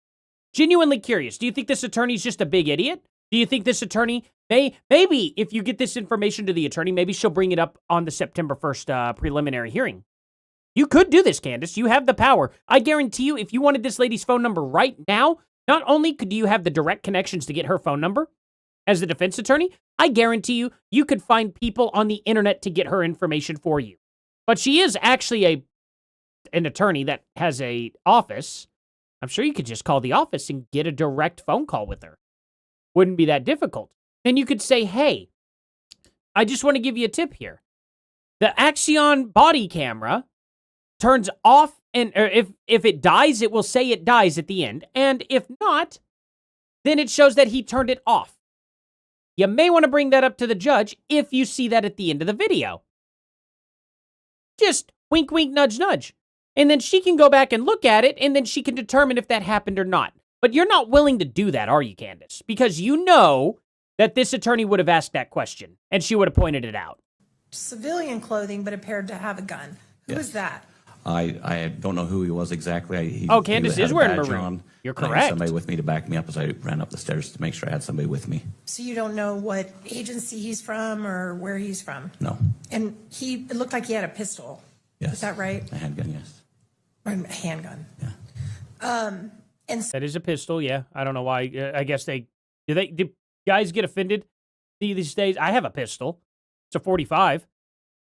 Speaker 1: Genuinely curious. Do you think this attorney's just a big idiot? Do you think this attorney, maybe if you get this information to the attorney, maybe she'll bring it up on the September 1st preliminary hearing. You could do this, Candace. You have the power. I guarantee you, if you wanted this lady's phone number right now, not only could you have the direct connections to get her phone number as the defense attorney, I guarantee you, you could find people on the internet to get her information for you. But she is actually an attorney that has a office. I'm sure you could just call the office and get a direct phone call with her. Wouldn't be that difficult. And you could say, hey, I just want to give you a tip here. The Axion body camera turns off, and if it dies, it will say it dies at the end. And if not, then it shows that he turned it off. You may want to bring that up to the judge if you see that at the end of the video. Just wink, wink, nudge, nudge. And then she can go back and look at it, and then she can determine if that happened or not. But you're not willing to do that, are you, Candace? Because you know that this attorney would have asked that question, and she would have pointed it out.
Speaker 3: Civilian clothing, but appeared to have a gun. Who was that?
Speaker 4: I don't know who he was exactly.
Speaker 1: Candace is wearing maroon. You're correct.
Speaker 4: I had somebody with me to back me up as I ran up the stairs to make sure I had somebody with me.
Speaker 3: So you don't know what agency he's from or where he's from?
Speaker 4: No.
Speaker 3: And it looked like he had a pistol.
Speaker 4: Yes.
Speaker 3: Is that right?
Speaker 4: A handgun, yes.
Speaker 3: Or a handgun.
Speaker 4: Yeah.
Speaker 3: And
Speaker 1: That is a pistol, yeah. I don't know why. I guess do guys get offended these days? I have a pistol. It's a 45.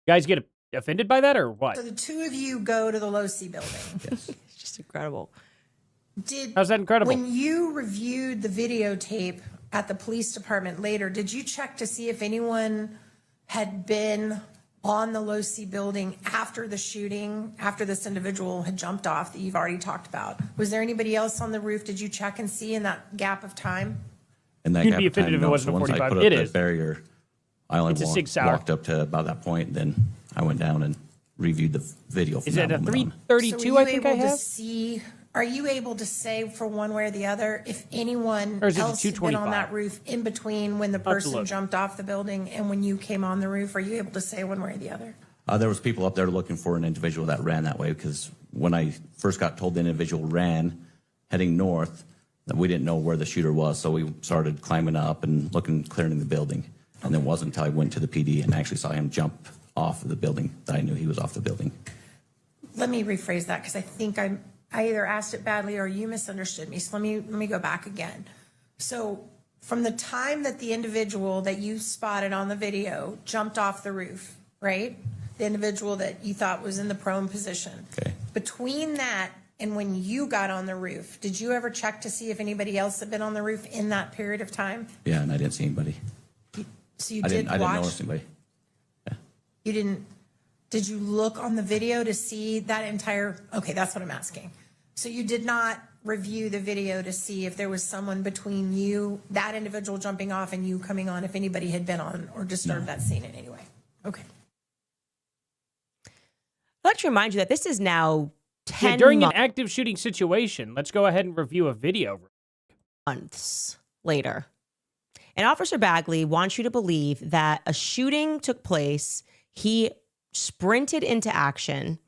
Speaker 1: Guys get offended by that or what?
Speaker 3: so the two of you go to the Losi building.
Speaker 4: Yes.
Speaker 2: It's just incredible.
Speaker 1: How's that incredible?
Speaker 3: When you reviewed the videotape at the police department later, did you check to see if anyone had been on the Losi building after the shooting, after this individual had jumped off that you've already talked about? Was there anybody else on the roof? Did you check and see in that gap of time?
Speaker 4: And that
Speaker 1: You'd
Speaker 4: gap
Speaker 1: be
Speaker 4: of time,
Speaker 1: offended if it
Speaker 4: no.
Speaker 1: wasn't a
Speaker 4: Once
Speaker 1: 45.
Speaker 4: I put up
Speaker 1: It
Speaker 4: that
Speaker 1: is.
Speaker 4: barrier, I only
Speaker 1: It's a 6 hour.
Speaker 4: walked up to about that point, then I went down and reviewed the video. From
Speaker 1: Is it
Speaker 4: that
Speaker 1: a
Speaker 4: moment on.
Speaker 1: 332,
Speaker 3: So were
Speaker 1: I
Speaker 3: you
Speaker 1: think I
Speaker 3: able to
Speaker 1: have?
Speaker 3: see, are you able to say for one way or the other if anyone
Speaker 1: Or is it the
Speaker 3: else had been on
Speaker 1: 225?
Speaker 3: that roof in between when the
Speaker 1: have to
Speaker 3: person
Speaker 1: look.
Speaker 3: jumped off the building and when you came on the roof? Are you able to say one way or the other?
Speaker 4: There was people up there looking for an individual that ran that way because when I first got told the individual ran heading north, that we didn't know where the shooter was, so we started climbing up and looking, clearing the building. And then it wasn't until I went to the PD and actually saw him jump off of the building that I knew he was off the building.
Speaker 3: Let me rephrase that because I think I either asked it badly or you misunderstood me. So let me go back again. So from the time that the individual that you spotted on the video jumped off the roof, right? The individual that you thought was in the prone position.
Speaker 4: Okay.
Speaker 3: Between that and when you got on the roof, did you ever check to see if anybody else had been on the roof in that period of time?
Speaker 4: Yeah, and I didn't see anybody.
Speaker 3: So you
Speaker 4: I
Speaker 3: did
Speaker 4: didn't
Speaker 3: watch?
Speaker 4: notice anybody.
Speaker 3: You didn't, did you look on the video to see that entire, okay, that's what I'm asking. So you did not review the video to see if there was someone between you, that individual jumping off and you coming on, if anybody had been on or disturbed that scene in any way? Okay.
Speaker 2: I'd like to remind you that this is now 10
Speaker 1: During an active shooting situation, let's go ahead and review a video.
Speaker 2: months later. And Officer Bagley wants you to believe that a shooting took place. He sprinted into action.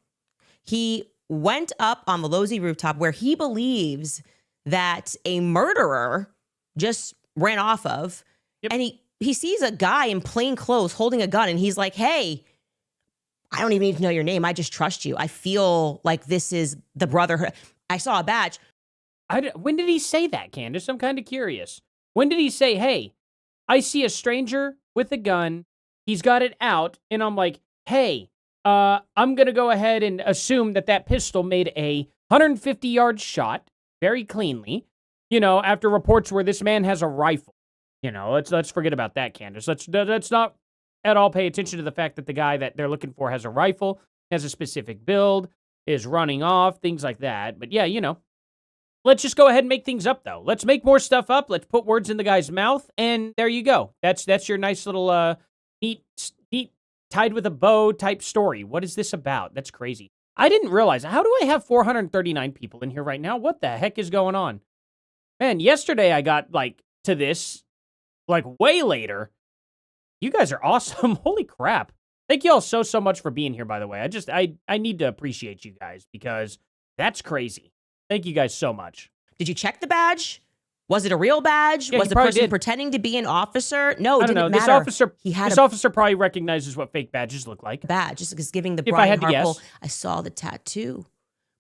Speaker 2: He went up on the Losi rooftop where he believes that a murderer just ran off of.
Speaker 1: Yep.
Speaker 2: And he sees a guy in plain clothes holding a gun, and he's like, hey, I don't even need to know your name. I just trust you. I feel like this is the brotherhood. I saw a badge.
Speaker 1: When did he say that, Candace? I'm kind of curious. When did he say, hey, I see a stranger with a gun. He's got it out. And I'm like, hey, I'm going to go ahead and assume that pistol made a 150-yard shot very cleanly, after reports where this man has a rifle. Let's forget about that, Candace. Let's not at all pay attention to the fact that the guy that they're looking for has a rifle, has a specific build, is running off, things like that. But yeah, let's just go ahead and make things up, though. Let's make more stuff up. Let's put words in the guy's mouth, and there you go. That's your nice little neat tied with a bow type story. What is this about? That's crazy. I didn't realize. How do I have 439 people in here right now? What the heck is going on? Man, yesterday I got, to this, way later. You guys are awesome. Holy crap. Thank you all so much for being here, by the way. I need to appreciate you guys because that's crazy. Thank you guys so much.
Speaker 2: Did you check the badge? Was it a real badge?
Speaker 1: Yeah,
Speaker 2: was the person pretending to be an officer? No, it didn't matter.
Speaker 1: This officer probably recognizes what fake badges look like.
Speaker 2: Badge, just because giving the
Speaker 1: If
Speaker 2: Brian
Speaker 1: I had to
Speaker 2: Harple,
Speaker 1: guess.
Speaker 2: I saw the tattoo.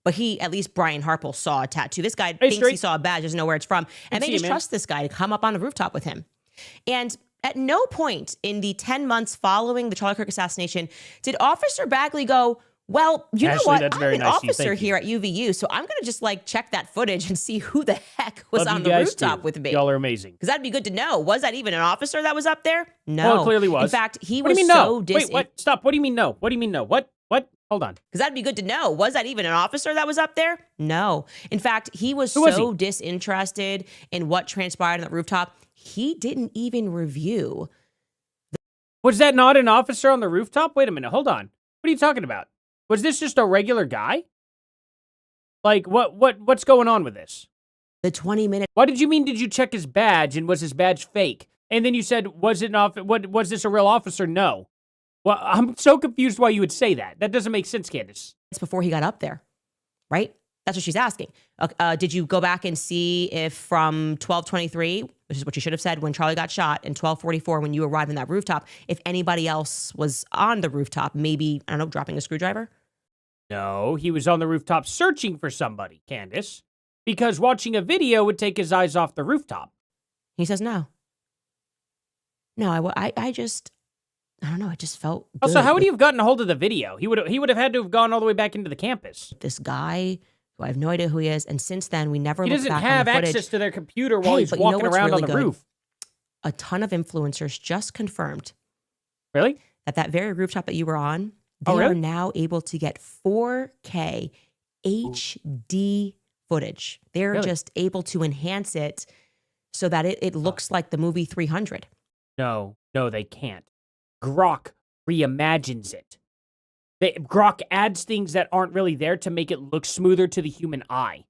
Speaker 2: But at least Brian Harple saw a tattoo. This guy
Speaker 1: Hey,
Speaker 2: thinks he saw a badge, doesn't know where it's from. And they just trust this guy to come up on the rooftop with him. And at no point in the 10 months following the Charlie Kirk assassination did Officer Bagley go, well, you know what?
Speaker 1: That's
Speaker 2: I'm
Speaker 1: very
Speaker 2: an
Speaker 1: nice of you.
Speaker 2: officer
Speaker 1: Thank you.
Speaker 2: here at UVU, so I'm going to just check that footage and see who the heck was
Speaker 1: Love
Speaker 2: on
Speaker 1: you
Speaker 2: the
Speaker 1: guys,
Speaker 2: rooftop
Speaker 1: too.
Speaker 2: with me.
Speaker 1: Y'all are amazing.
Speaker 2: Because that'd be good to know. Was that even an officer that was up there? No.
Speaker 1: Well, it clearly was.
Speaker 2: In fact, he
Speaker 1: What
Speaker 2: was
Speaker 1: do you mean
Speaker 2: so
Speaker 1: no? Wait, what? Stop. What do you mean no? What do you mean no? What? Hold on.
Speaker 2: Because that'd be good to know. Was that even an officer that was up there? No. In fact, he was
Speaker 1: Who was
Speaker 2: so
Speaker 1: he?
Speaker 2: disinterested in what transpired on the rooftop, he didn't even review.
Speaker 1: Was that not an officer on the rooftop? Wait a minute. Hold on. What are you talking about? Was this just a regular guy? What's going on with this?
Speaker 2: The 20-minute.
Speaker 1: What did you mean? Did you check his badge and was his badge fake? And then you said, was this a real officer? No. Well, I'm so confused why you would say that. That doesn't make sense, Candace.
Speaker 2: It's before he got up there, right? That's what she's asking. Did you go back and see if from 12:23, which is what you should have said when Charlie got shot, and 12:44 when you arrived on that rooftop, if anybody else was on the rooftop, maybe, I don't know, dropping a screwdriver?
Speaker 1: No, he was on the rooftop searching for somebody, Candace, because watching a video would take his eyes off the rooftop.
Speaker 2: He says no. No, I don't know. It just felt good.
Speaker 1: Also, how would he have gotten a hold of the video? He would have had to have gone all the way back into the campus.
Speaker 2: This guy, who I have no idea who he is, and since then we never
Speaker 1: He
Speaker 2: looked
Speaker 1: doesn't
Speaker 2: back
Speaker 1: have
Speaker 2: on the footage.
Speaker 1: access to their computer while
Speaker 2: Hey,
Speaker 1: he's
Speaker 2: but you know
Speaker 1: walking
Speaker 2: what's
Speaker 1: around
Speaker 2: really
Speaker 1: on the
Speaker 2: good?
Speaker 1: roof.
Speaker 2: A ton of influencers just confirmed
Speaker 1: Really?
Speaker 2: that very rooftop that you were on, they
Speaker 1: Oh, really?
Speaker 2: are now able to get 4K HD footage. They're
Speaker 1: Really?
Speaker 2: just able to enhance it so that it looks like the movie 300.
Speaker 1: No, they can't. Grok reimagines it. Grok adds things that aren't really there to make it look smoother to the human eye,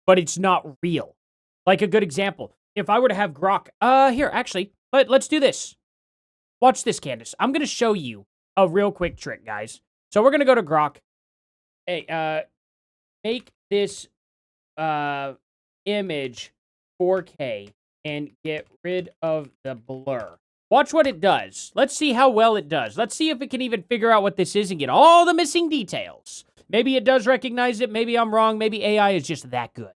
Speaker 1: but it's not real. Like a good example, if I were to have Grok, here, actually, let's do this. Watch this, Candace. I'm going to show you a real quick trick, guys. So we're going to go to Grok. Hey, make this image 4K and get rid of the blur. Watch what it does. Let's see how well it does. Let's see if it can even figure out what this is and get all the missing details. Maybe it does recognize it. Maybe I'm wrong. Maybe AI is just that good.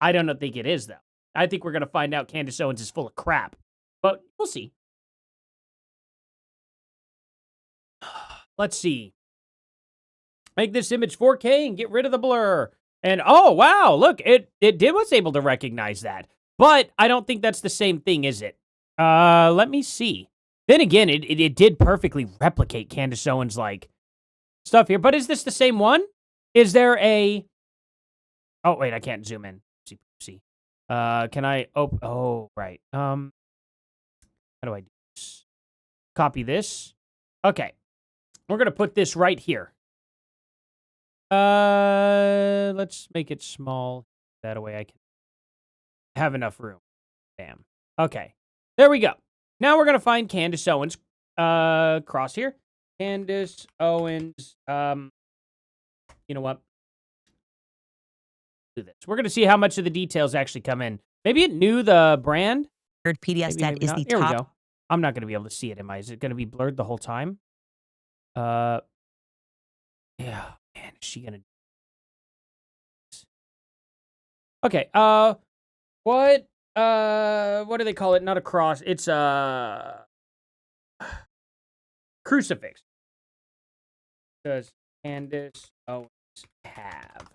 Speaker 1: I don't think it is, though. I think we're going to find out Candace Owens is full of crap. But we'll see. Let's see. Make this image 4K and get rid of the blur. And oh, wow, look, it was able to recognize that. But I don't think that's the same thing, is it? Let me see. Then again, it did perfectly replicate Candace Owens' stuff here. But is this the same one? Is there a... Oh, wait, I can't zoom in. See. Can I... Oh, right. How do I do this? Copy this. Okay. We're going to put this right here. Let's make it small. That way I can have enough room. Bam. Okay. There we go. Now we're going to find Candace Owens. Cross here. Candace Owens. You know what? Do this. We're going to see how much of the details actually come in. Maybe it knew the brand.
Speaker 2: PDS Dad
Speaker 1: Maybe
Speaker 2: is
Speaker 1: not.
Speaker 2: the
Speaker 1: Here we
Speaker 2: top.
Speaker 1: go. I'm not going to be able to see it, am I? Is it going to be blurred the whole time? Yeah, man, is she gonna... Okay, what do they call it? Not a cross, it's a crucifix. Does Candace Owens have?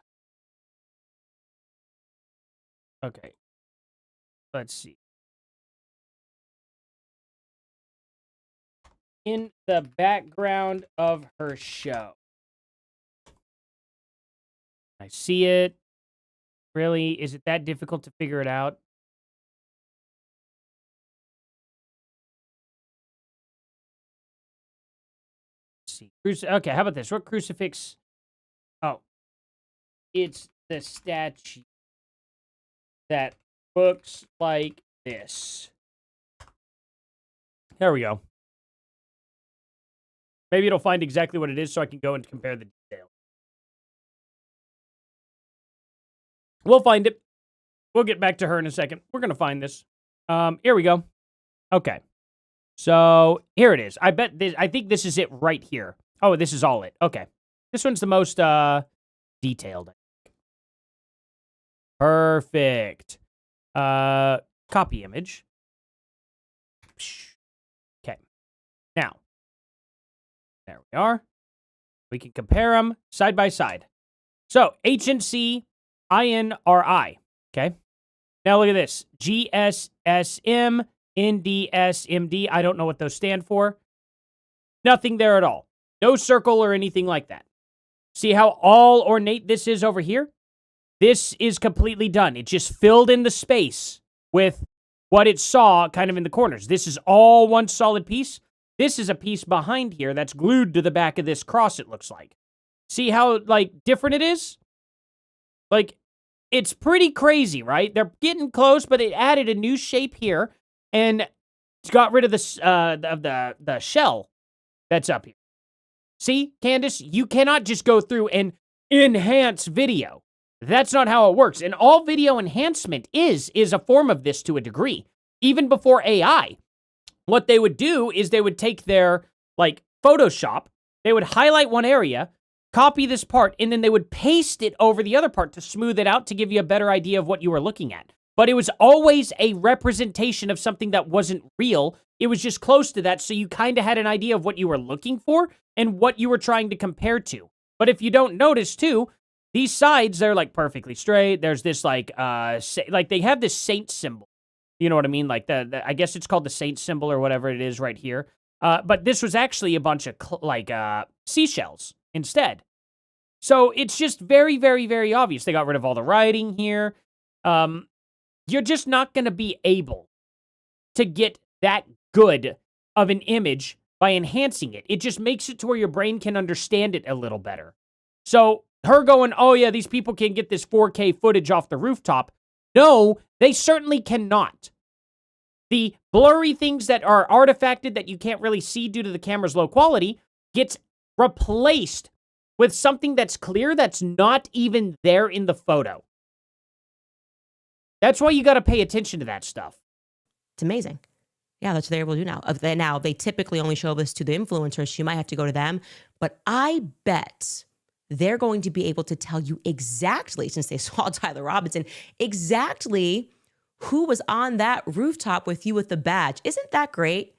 Speaker 1: Okay, let's see. In the background of her show. I see it. Really? Is it that difficult to figure it out? Let's see. Okay, how about this? What crucifix? Oh, it's the statue that looks like this. There we go. Maybe it'll find exactly what it is so I can go and compare the detail. We'll find it. We'll get back to her in a second. We're going to find this. Here we go. Okay. So here it is. I think this is it right here. Oh, this is all it. Okay. This one's the most detailed. Perfect. Copy image. Okay. Now, there we are. We can compare them side by side. So, HNC, INRI. Okay. Now look at this. GSSM, NDSMD. I don't know what those stand for. Nothing there at all. No circle or anything like that. See how all ornate this is over here? This is completely done. It just filled in the space with what it saw kind of in the corners. This is all one solid piece. This is a piece behind here that's glued to the back of this cross, it looks like. See how, like, different it is? Like, it's pretty crazy, right? They're getting close, but they added a new shape here and got rid of the shell that's up here. See, Candace, you cannot just go through and enhance video. That's not how it works. And all video enhancement is a form of this to a degree. Even before AI, what they would do is they would take their, like, Photoshop, they would highlight one area, copy this part, and then they would paste it over the other part to smooth it out to give you a better idea of what you were looking at. But it was always a representation of something that wasn't real. It was just close to that, so you kind of had an idea of what you were looking for and what you were trying to compare to. But if you don't notice, too, these sides, they're, like, perfectly straight. There's this, like they have this saint symbol. You know what I mean? Like, I guess it's called the saint symbol or whatever it is right here. But this was actually a bunch of, seashells instead. So it's just very, very, very obvious. They got rid of all the writing here. You're just not going to be able to get that good of an image by enhancing it. It just makes it to where your brain can understand it a little better. So her going, oh yeah, these people can get this 4K footage off the rooftop. No, they certainly cannot. The blurry things that are artifacted that you can't really see due to the camera's low quality gets replaced with something that's clear that's not even there in the photo. That's why you got to pay attention to that stuff.
Speaker 2: It's amazing. Yeah, that's what they're able to do now. Now, they typically only show this to the influencers. So you might have to go to them. But I bet they're going to be able to tell you exactly, since they saw Tyler Robinson, exactly who was on that rooftop with you with the badge. Isn't that great?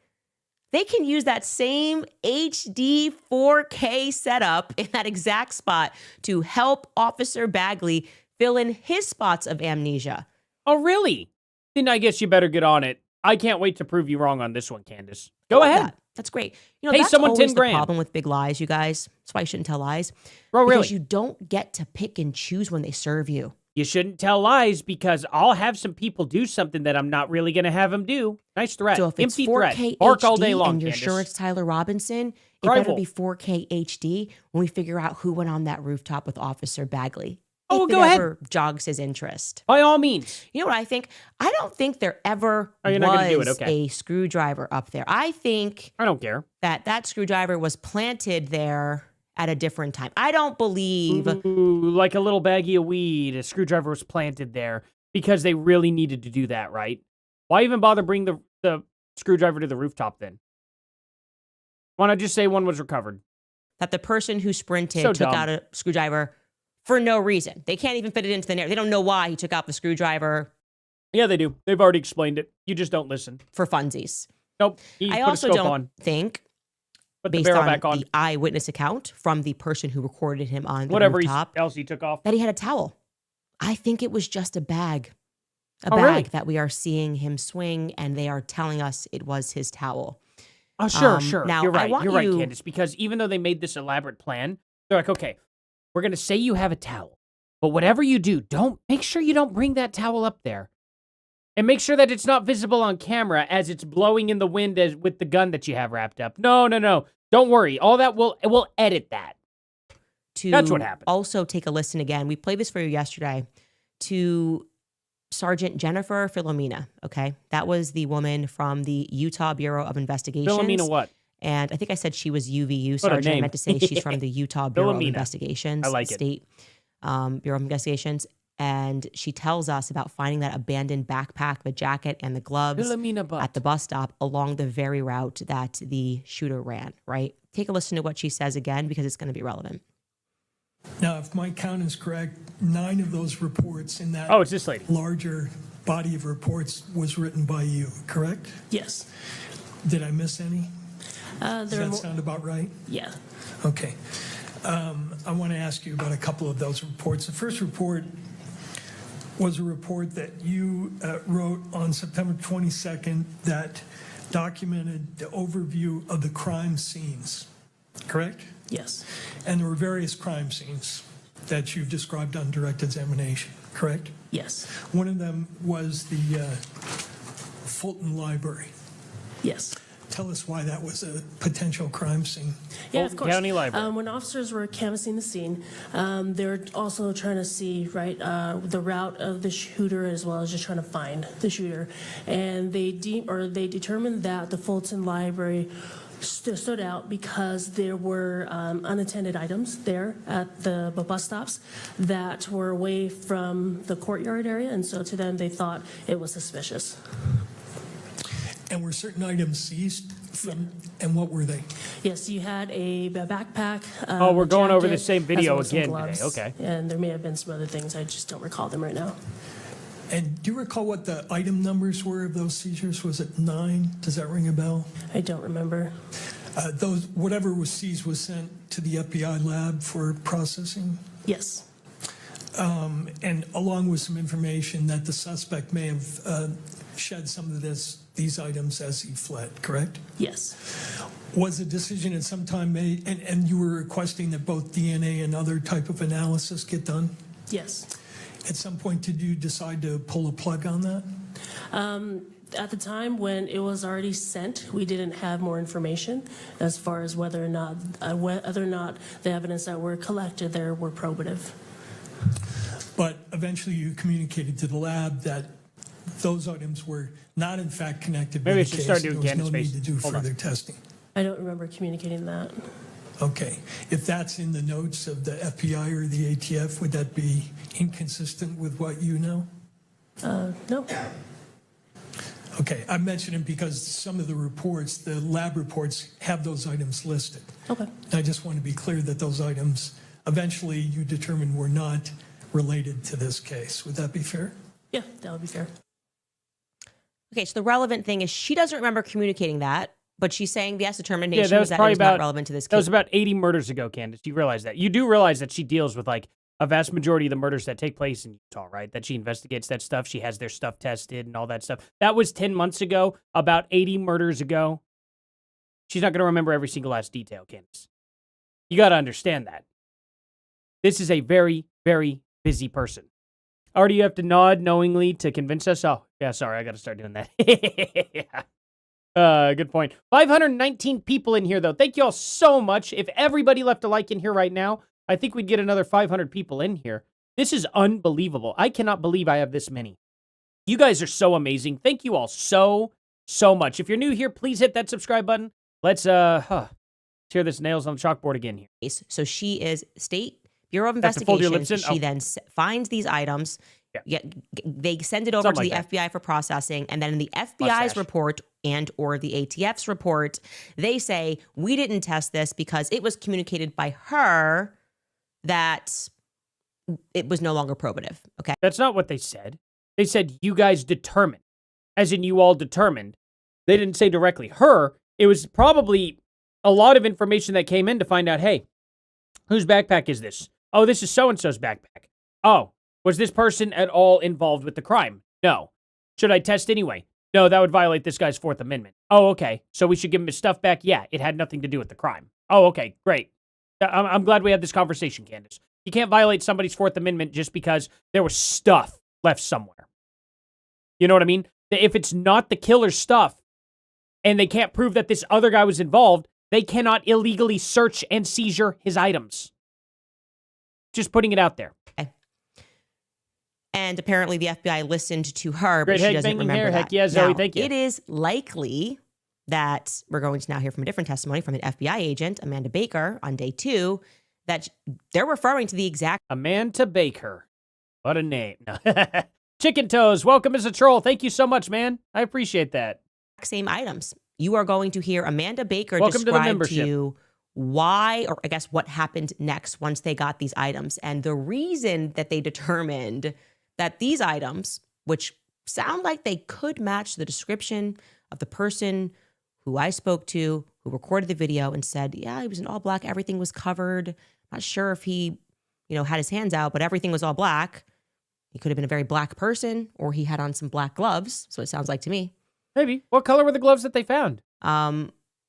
Speaker 2: They can use that same HD 4K setup in that exact spot to help Officer Bagley fill in his spots of amnesia.
Speaker 1: Oh, really? Then I guess you better get on it. I can't wait to prove you wrong on this one, Candace. Go ahead.
Speaker 2: That's great. You know,
Speaker 1: Pay
Speaker 2: that's
Speaker 1: someone
Speaker 2: always
Speaker 1: 10 grand.
Speaker 2: The problem with big lies, you guys. That's why you shouldn't tell lies.
Speaker 1: Bro, really?
Speaker 2: Because you don't get to pick and choose when they serve you.
Speaker 1: You shouldn't tell lies because I'll have some people do something that I'm not really going to have them do. Nice threat.
Speaker 2: So if it's
Speaker 1: Empty
Speaker 2: 4K
Speaker 1: threat. Bark all day
Speaker 2: HD
Speaker 1: long,
Speaker 2: and you're
Speaker 1: Candace.
Speaker 2: sure it's Tyler Robinson, it
Speaker 1: Rival.
Speaker 2: better be 4K HD when we figure out who went on that rooftop with Officer Bagley.
Speaker 1: Oh,
Speaker 2: if
Speaker 1: go
Speaker 2: it
Speaker 1: ahead.
Speaker 2: ever jogs his interest.
Speaker 1: By all means.
Speaker 2: You know what I think? I don't think there ever
Speaker 1: you're not gonna do it,
Speaker 2: was
Speaker 1: okay.
Speaker 2: a screwdriver up there. I think
Speaker 1: I don't care.
Speaker 2: that screwdriver was planted there at a different time. I don't believe.
Speaker 1: Ooh, like a little baggie of weed. A screwdriver was planted there because they really needed to do that, right? Why even bother bring the screwdriver to the rooftop then? Why not just say one was recovered?
Speaker 2: that the person who sprinted
Speaker 1: So
Speaker 2: took
Speaker 1: dumb.
Speaker 2: out a screwdriver for no reason. They can't even fit it into the narrative. They don't know why he took out the screwdriver
Speaker 1: Yeah, they do. They've already explained it. You just don't listen.
Speaker 2: for funsies.
Speaker 1: Nope. He
Speaker 2: I
Speaker 1: put
Speaker 2: also
Speaker 1: a scope
Speaker 2: don't
Speaker 1: on.
Speaker 2: think,
Speaker 1: Put the
Speaker 2: based
Speaker 1: barrel
Speaker 2: on
Speaker 1: back on.
Speaker 2: the eyewitness account from the person who recorded him on the
Speaker 1: Whatever
Speaker 2: rooftop,
Speaker 1: else he took off.
Speaker 2: that he had a towel. I think it was just a bag. A
Speaker 1: Oh,
Speaker 2: bag
Speaker 1: really?
Speaker 2: that we are seeing him swing, and they are telling us it was his towel.
Speaker 1: Oh, sure, sure.
Speaker 2: Now,
Speaker 1: You're
Speaker 2: I
Speaker 1: right.
Speaker 2: want
Speaker 1: You're right,
Speaker 2: you-
Speaker 1: Candace. Because even though they made this elaborate plan, they're like, okay, we're going to say you have a towel. But whatever you do, make sure you don't bring that towel up there. And make sure that it's not visible on camera as it's blowing in the wind with the gun that you have wrapped up. No. Don't worry. All that we'll edit that.
Speaker 2: To
Speaker 1: That's what happened.
Speaker 2: also take a listen again. We played this for you yesterday to Sergeant Jennifer Filomena. Okay. That was the woman from the Utah Bureau of Investigations.
Speaker 1: Philomena what?
Speaker 2: And I think I said she was UVU
Speaker 1: What a
Speaker 2: sergeant. I
Speaker 1: name.
Speaker 2: meant to say she's from the Utah Bureau of
Speaker 1: Philomena.
Speaker 2: Investigations.
Speaker 1: I like it.
Speaker 2: State Bureau of Investigations. And she tells us about finding that abandoned backpack, the jacket, and the gloves
Speaker 1: Philomena Butt.
Speaker 2: at the bus stop along the very route that the shooter ran, right? Take a listen to what she says again because it's going to be relevant.
Speaker 5: Now, if my count is correct, 9 of those reports in that
Speaker 1: Oh, it's this lady.
Speaker 5: larger body of reports was written by you, correct?
Speaker 6: Yes.
Speaker 5: Did I miss any? Does
Speaker 6: There are
Speaker 5: that
Speaker 6: more,
Speaker 5: sound about right?
Speaker 6: yeah.
Speaker 5: Okay. I want to ask you about a couple of those reports. The first report was a report that you wrote on September 22nd that documented the overview of the crime scenes, correct?
Speaker 6: Yes.
Speaker 5: And there were various crime scenes that you've described on direct examination, correct?
Speaker 6: Yes.
Speaker 5: One of them was the Fulton Library.
Speaker 6: Yes.
Speaker 5: Tell us why that was a potential crime scene.
Speaker 6: Yeah,
Speaker 1: Fulton
Speaker 6: of course.
Speaker 1: County Library.
Speaker 6: When officers were canvassing the scene, they're also trying to see the route of the shooter as well as just trying to find the shooter. And they determined that the Fulton Library stood out because there were unattended items there at the bus stops that were away from the courtyard area, and so to them they thought it was suspicious.
Speaker 5: And were certain items seized from, and what were they?
Speaker 6: Yes, you had a backpack.
Speaker 1: Oh, we're
Speaker 6: a
Speaker 1: going over the
Speaker 6: jacket,
Speaker 1: same
Speaker 6: as
Speaker 1: video
Speaker 6: well as some
Speaker 1: again
Speaker 6: gloves.
Speaker 1: today. Okay.
Speaker 6: And there may have been some other things. I just don't recall them right now.
Speaker 5: And do you recall what the item numbers were of those seizures? Was it 9? Does that ring a bell?
Speaker 6: I don't remember.
Speaker 5: Whatever was seized was sent to the FBI lab for processing,
Speaker 6: Yes.
Speaker 5: and along with some information that the suspect may have shed some of these items as he fled, correct?
Speaker 6: Yes.
Speaker 5: Was a decision at some time made, and you were requesting that both DNA and other type of analysis get done?
Speaker 6: Yes.
Speaker 5: At some point, did you decide to pull a plug on that?
Speaker 6: At the time when it was already sent, we didn't have more information as far as whether or not the evidence that were collected there were probative.
Speaker 5: But eventually you communicated to the lab that those items were not in fact connected
Speaker 1: Maybe I
Speaker 5: with the
Speaker 1: should
Speaker 5: case.
Speaker 1: start
Speaker 5: There
Speaker 1: doing
Speaker 5: was no
Speaker 1: Candace
Speaker 5: need
Speaker 1: face.
Speaker 5: to do
Speaker 1: Hold on.
Speaker 5: further testing.
Speaker 6: I don't remember communicating that.
Speaker 5: Okay. If that's in the notes of the FBI or the ATF, would that be inconsistent with what you know?
Speaker 6: No.
Speaker 5: Okay. I'm mentioning because some of the reports, the lab reports, have those items listed.
Speaker 6: Okay.
Speaker 5: I just want to be clear that those items eventually you determined were not related to this case. Would that be fair?
Speaker 6: Yeah, that would be fair.
Speaker 2: Okay, so the relevant thing is she doesn't remember communicating that, but she's saying yes, determination
Speaker 1: Yeah, that was
Speaker 2: that
Speaker 1: probably
Speaker 2: it was not
Speaker 1: about
Speaker 2: relevant to this
Speaker 1: That
Speaker 2: case.
Speaker 1: was about 80 murders ago, Candace. You realize that. You do realize that she deals with like a vast majority of the murders that take place in Utah, right? That she investigates that stuff. She has their stuff tested and all that stuff. That was 10 months ago, about 80 murders ago. She's not going to remember every single last detail, Candace. You got to understand that. This is a very, very busy person. Or do you have to nod knowingly to convince us? Oh, yeah, sorry, I got to start doing that. Yeah. Good point. 519 people in here, though. Thank you all so much. If everybody left a like in here right now, I think we'd get another 500 people in here. This is unbelievable. I cannot believe I have this many. You guys are so amazing. Thank you all so much. If you're new here, please hit that subscribe button. Let's tear this nails on the chalkboard again here.
Speaker 2: So she is State Bureau of
Speaker 1: Have to fold your
Speaker 2: Investigations.
Speaker 1: lips in?
Speaker 2: She
Speaker 1: Oh.
Speaker 2: then finds these items They send it over
Speaker 1: Something
Speaker 2: to
Speaker 1: like
Speaker 2: the FBI for processing, and then in the FBI's report and or the ATF's report, they say, we didn't test this because it was communicated by her that it was no longer probative. Okay.
Speaker 1: That's not what they said. They said, you guys determined, as in you all determined. They didn't say directly her. It was probably a lot of information that came in to find out, hey, whose backpack is this? Oh, this is so-and-so's backpack. Oh, was this person at all involved with the crime? No. Should I test anyway? No, that would violate this guy's Fourth Amendment. Oh, okay. So we should give him his stuff back? Yeah, it had nothing to do with the crime. Oh, okay, great. I'm glad we had this conversation, Candace. You can't violate somebody's Fourth Amendment just because there was stuff left somewhere. You know what I mean? If it's not the killer's stuff and they can't prove that this other guy was involved, they cannot illegally search and seizure his items. Just putting it out there.
Speaker 2: Okay. And apparently the FBI listened to her,
Speaker 1: Great
Speaker 2: but she doesn't remember
Speaker 1: hair.
Speaker 2: that.
Speaker 1: Heck yeah, Zoe,
Speaker 2: now,
Speaker 1: thank you.
Speaker 2: It is likely that we're going to now hear from a different testimony from an FBI agent, Amanda Baker, on day 2, that they're referring to the exact
Speaker 1: Amanda Baker. What a name. Chicken Toes, welcome as a troll. Thank you so much, man. I appreciate that.
Speaker 2: same items. You are going to hear Amanda Baker
Speaker 1: Welcome to the
Speaker 2: describe to
Speaker 1: membership.
Speaker 2: you why, or I guess what happened next once they got these items. And the reason that they determined that these items, which sound like they could match the description of the person who I spoke to, who recorded the video and said, yeah, he was in all black, everything was covered. Not sure if he, had his hands out, but everything was all black. He could have been a very black person, or he had on some black gloves. So it sounds like to me.
Speaker 1: Maybe. What color were the gloves that they found?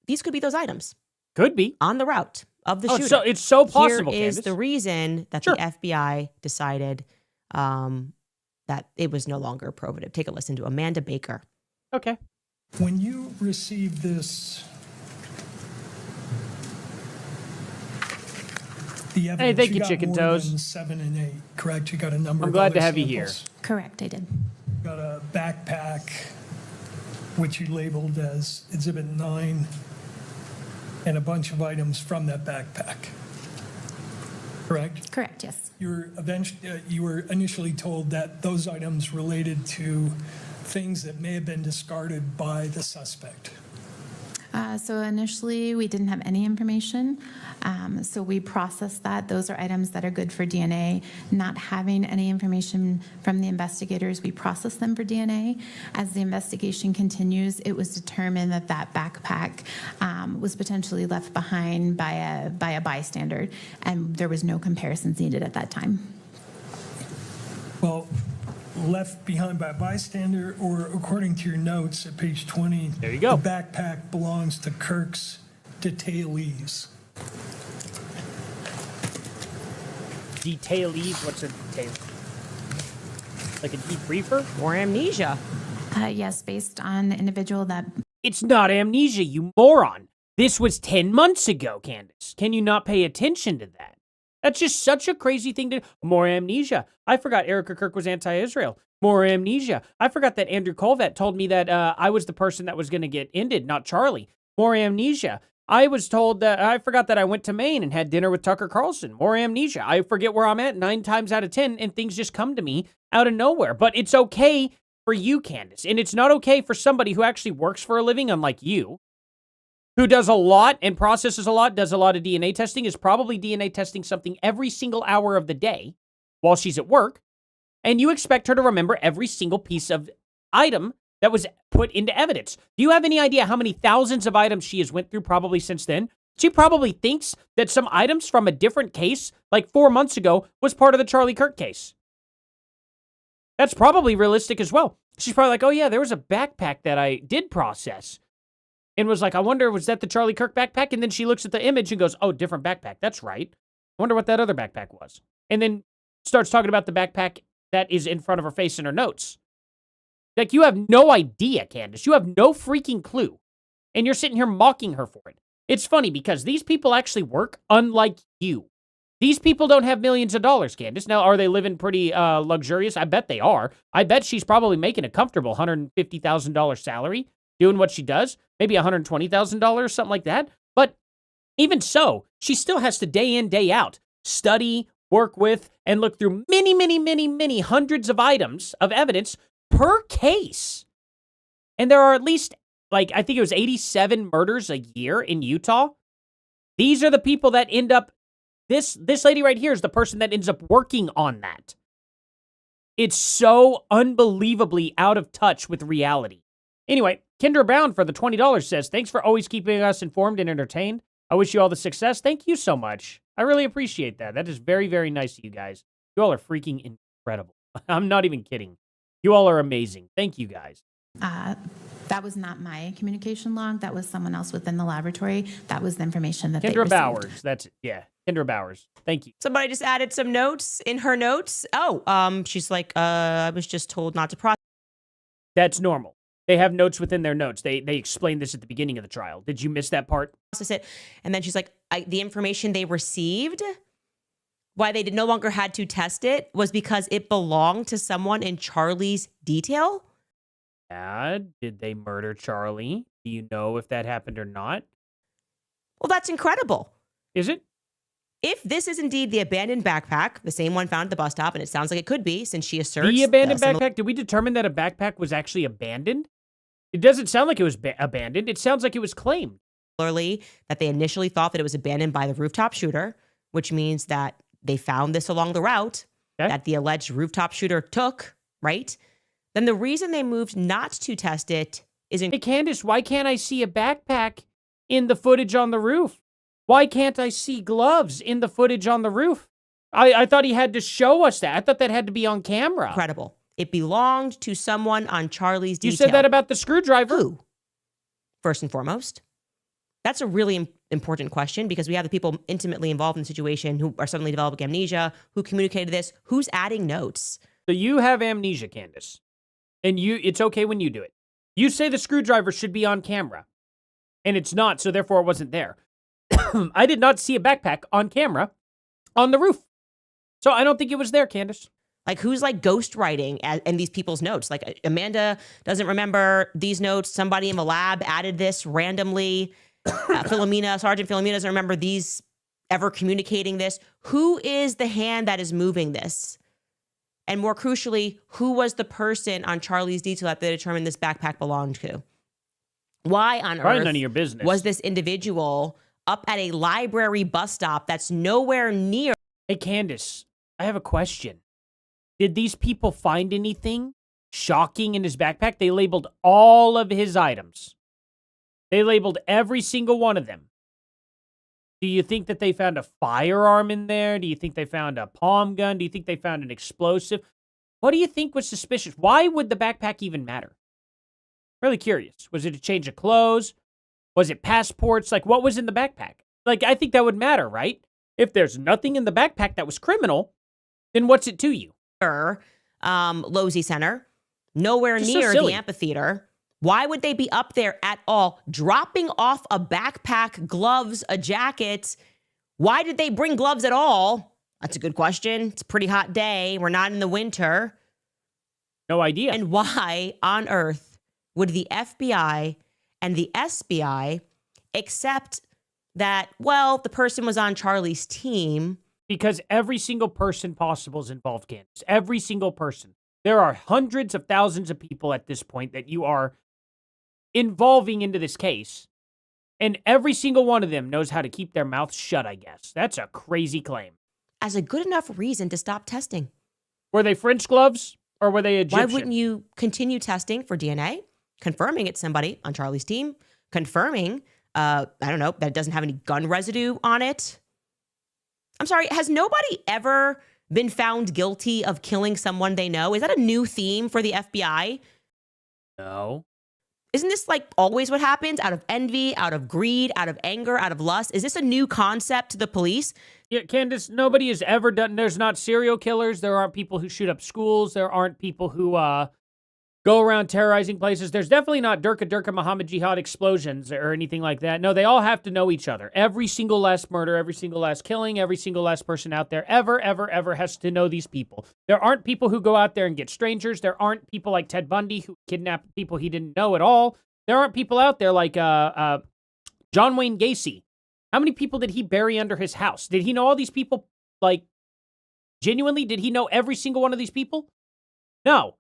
Speaker 2: These could be those items
Speaker 1: Could be.
Speaker 2: on the route of the shooter.
Speaker 1: It's so possible,
Speaker 2: Here is
Speaker 1: Candace.
Speaker 2: the reason that
Speaker 1: Sure.
Speaker 2: the FBI decided that it was no longer probative. Take a listen to Amanda Baker.
Speaker 1: Okay.
Speaker 5: When you received this, the evidence,
Speaker 1: thank you,
Speaker 5: got
Speaker 1: Chicken
Speaker 5: more
Speaker 1: Toes.
Speaker 5: than 7 and 8, correct? You got a number
Speaker 1: I'm
Speaker 5: of
Speaker 1: glad
Speaker 5: other
Speaker 1: to have you here.
Speaker 5: samples.
Speaker 7: Correct, I did.
Speaker 5: You got a backpack, which you labeled as Exhibit 9, and a bunch of items from that backpack, correct?
Speaker 7: Correct, yes.
Speaker 5: You were initially told that those items related to things that may have been discarded by the suspect.
Speaker 7: So initially, we didn't have any information. So we processed that. Those are items that are good for DNA. Not having any information from the investigators, we processed them for DNA. As the investigation continues, it was determined that that backpack was potentially left behind by a bystander, and there was no comparisons needed at that time.
Speaker 5: Well, left behind by a bystander, or according to your notes at page 20,
Speaker 1: There you go.
Speaker 5: the backpack belongs to Kirk's detailees.
Speaker 1: Detailees? What's a detail? Like a debriefer?
Speaker 2: More amnesia.
Speaker 7: Yes, based on the individual that
Speaker 1: It's not amnesia, you moron. This was 10 months ago, Candace. Can you not pay attention to that? That's just such a crazy thing to... More amnesia. I forgot Erica Kirk was anti-Israel. More amnesia. I forgot that Andrew Colvett told me that I was the person that was going to get ended, not Charlie. More amnesia. I was told that... I forgot that I went to Maine and had dinner with Tucker Carlson. More amnesia. I forget where I'm at 9 times out of 10, and things just come to me out of nowhere. But it's okay for you, Candace. And it's not okay for somebody who actually works for a living, unlike you, who does a lot and processes a lot, does a lot of DNA testing, is probably DNA testing something every single hour of the day while she's at work, and you expect her to remember every single piece of item that was put into evidence. Do you have any idea how many thousands of items she has went through probably since then? She probably thinks that some items from a different case, like 4 months ago, was part of the Charlie Kirk case. That's probably realistic as well. She's probably like, oh yeah, there was a backpack that I did process. And was like, I wonder, was that the Charlie Kirk backpack? And then she looks at the image and goes, oh, different backpack. That's right. I wonder what that other backpack was. And then starts talking about the backpack that is in front of her face in her notes. Like, you have no idea, Candace. You have no freaking clue. And you're sitting here mocking her for it. It's funny because these people actually work unlike you. These people don't have millions of dollars, Candace. Now, are they living pretty luxurious? I bet they are. I bet she's probably making a comfortable $150,000 salary doing what she does. Maybe $120,000, something like that. But even so, she still has to day in, day out, study, work with and look through many, many, many, many hundreds of items of evidence per case. And there are at least, like, I think it was 87 murders a year in Utah. These are the people that end up, this lady right here is the person that ends up working on that. It's so unbelievably out of touch with reality. Anyway, Kendra Brown for the $20 says, thanks for always keeping us informed and entertained. I wish you all the success. Thank you so much. I really appreciate that. That is very, very nice of you guys. You all are freaking incredible. I'm not even kidding. You all are amazing. Thank you guys.
Speaker 7: That was not my communication log. That was someone else within the laboratory. That was the information that they
Speaker 1: Kendra
Speaker 7: received.
Speaker 1: Bowers. That's it. Yeah. Kendra Bowers. Thank you.
Speaker 2: Somebody just added some notes in her notes. Oh, she's like, I was just told not to process.
Speaker 1: That's normal. They have notes within their notes. They explained this at the beginning of the trial. Did you miss that part?
Speaker 2: It. And then she's like, the information they received, why they no longer had to test it, was because it belonged to someone in Charlie's detail.
Speaker 1: Yeah. Did they murder Charlie? Do you know if that happened or not?
Speaker 2: Well, that's incredible.
Speaker 1: Is it?
Speaker 2: If this is indeed the abandoned backpack, the same one found at the bus stop, and it sounds like it could be, since she asserts
Speaker 1: The abandoned backpack? Did we determine that a backpack was actually abandoned? It doesn't sound like it was abandoned. It sounds like it was claimed.
Speaker 2: Similarly, that they initially thought that it was abandoned by the rooftop shooter, which means that they found this along the route that the alleged rooftop shooter took, right? Then the reason they moved not to test it is
Speaker 1: Hey, Candace, why can't I see a backpack in the footage on the roof? Why can't I see gloves in the footage on the roof? I thought he had to show us that. I thought that had to be on camera.
Speaker 2: incredible. It belonged to someone on Charlie's detail.
Speaker 1: You said that about the screwdriver.
Speaker 2: Who? First and foremost. That's a really important question because we have the people intimately involved in the situation who are suddenly developing amnesia, who communicated this, who's adding notes.
Speaker 1: So you have amnesia, Candace. And it's okay when you do it. You say the screwdriver should be on camera. And it's not, so therefore it wasn't there. I did not see a backpack on camera on the roof. So I don't think it was there, Candace.
Speaker 2: Like, who's like ghostwriting in these people's notes? Like, Amanda doesn't remember these notes. Somebody in the lab added this randomly. Sergeant Philomena doesn't remember these ever communicating this. Who is the hand that is moving this? And more crucially, who was the person on Charlie's detail that they determined this backpack belonged to? Why on
Speaker 1: Probably
Speaker 2: earth
Speaker 1: none of your business.
Speaker 2: was this individual up at a library bus stop that's nowhere near?
Speaker 1: Hey, Candace, I have a question. Did these people find anything shocking in his backpack? They labeled all of his items. They labeled every single one of them. Do you think that they found a firearm in there? Do you think they found a palm gun? Do you think they found an explosive? What do you think was suspicious? Why would the backpack even matter? Really curious. Was it a change of clothes? Was it passports? Like, what was in the backpack? Like, I think that would matter, right? If there's nothing in the backpack that was criminal, then what's it to you?
Speaker 2: Losey Center, nowhere
Speaker 1: Just so
Speaker 2: near
Speaker 1: silly.
Speaker 2: the amphitheater. Why would they be up there at all? Dropping off a backpack, gloves, a jacket. Why did they bring gloves at all? That's a good question. It's a pretty hot day. We're not in the winter.
Speaker 1: No idea.
Speaker 2: And why on earth would the FBI and the SBI accept that, well, the person was on Charlie's team?
Speaker 1: Because every single person possible is involved, Candace. Every single person. There are hundreds of thousands of people at this point that you are involving into this case. And every single one of them knows how to keep their mouth shut, I guess. That's a crazy claim.
Speaker 2: As a good enough reason to stop testing.
Speaker 1: Were they French gloves or were they Egyptian?
Speaker 2: Why wouldn't you continue testing for DNA, confirming it's somebody on Charlie's team, confirming, I don't know, that it doesn't have any gun residue on it? I'm sorry, has nobody ever been found guilty of killing someone they know? Is that a new theme for the FBI?
Speaker 1: No.
Speaker 2: Isn't this like always what happens? Out of envy, out of greed, out of anger, out of lust? Is this a new concept to the police?
Speaker 1: Yeah, Candace, nobody has ever done, there's not serial killers. There aren't people who shoot up schools. There aren't people who go around terrorizing places. There's definitely not Durka Muhammad Jihad explosions or anything like that. No, they all have to know each other. Every single last murder, every single last killing, every single last person out there ever has to know these people. There aren't people who go out there and get strangers. There aren't people like Ted Bundy who kidnapped people he didn't know at all. There aren't people out there like John Wayne Gacy. How many people did he bury under his house? Did he know all these people like Genuinely, did he know every single one of these people? No.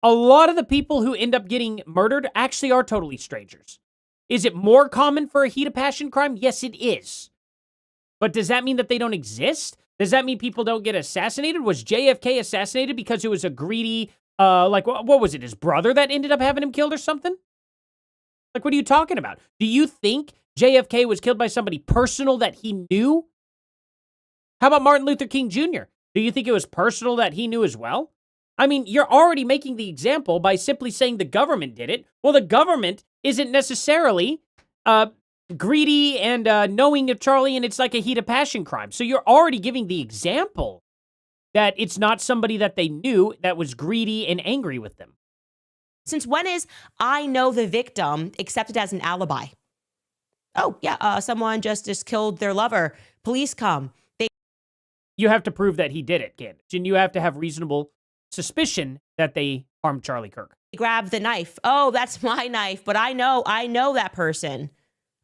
Speaker 1: A lot of the people who end up getting murdered actually are totally strangers. Is it more common for a heat of passion crime? Yes, it is. But does that mean that they don't exist? Does that mean people don't get assassinated? Was JFK assassinated because it was a greedy, what was it, his brother that ended up having him killed or something? Like, what are you talking about? Do you think JFK was killed by somebody personal that he knew? How about Martin Luther King Jr.? Do you think it was personal that he knew as well? I mean, you're already making the example by simply saying the government did it. Well, the government isn't necessarily greedy and knowing of Charlie, and it's like a heat of passion crime. So you're already giving the example that it's not somebody that they knew that was greedy and angry with them.
Speaker 2: Since when is I know the victim accepted as an alibi? Oh, yeah, someone just killed their lover. Police come.
Speaker 1: You have to prove that he did it, Candace, and you have to have reasonable suspicion that they harmed Charlie Kirk.
Speaker 2: They grab the knife. Oh, that's my knife, but I know that person.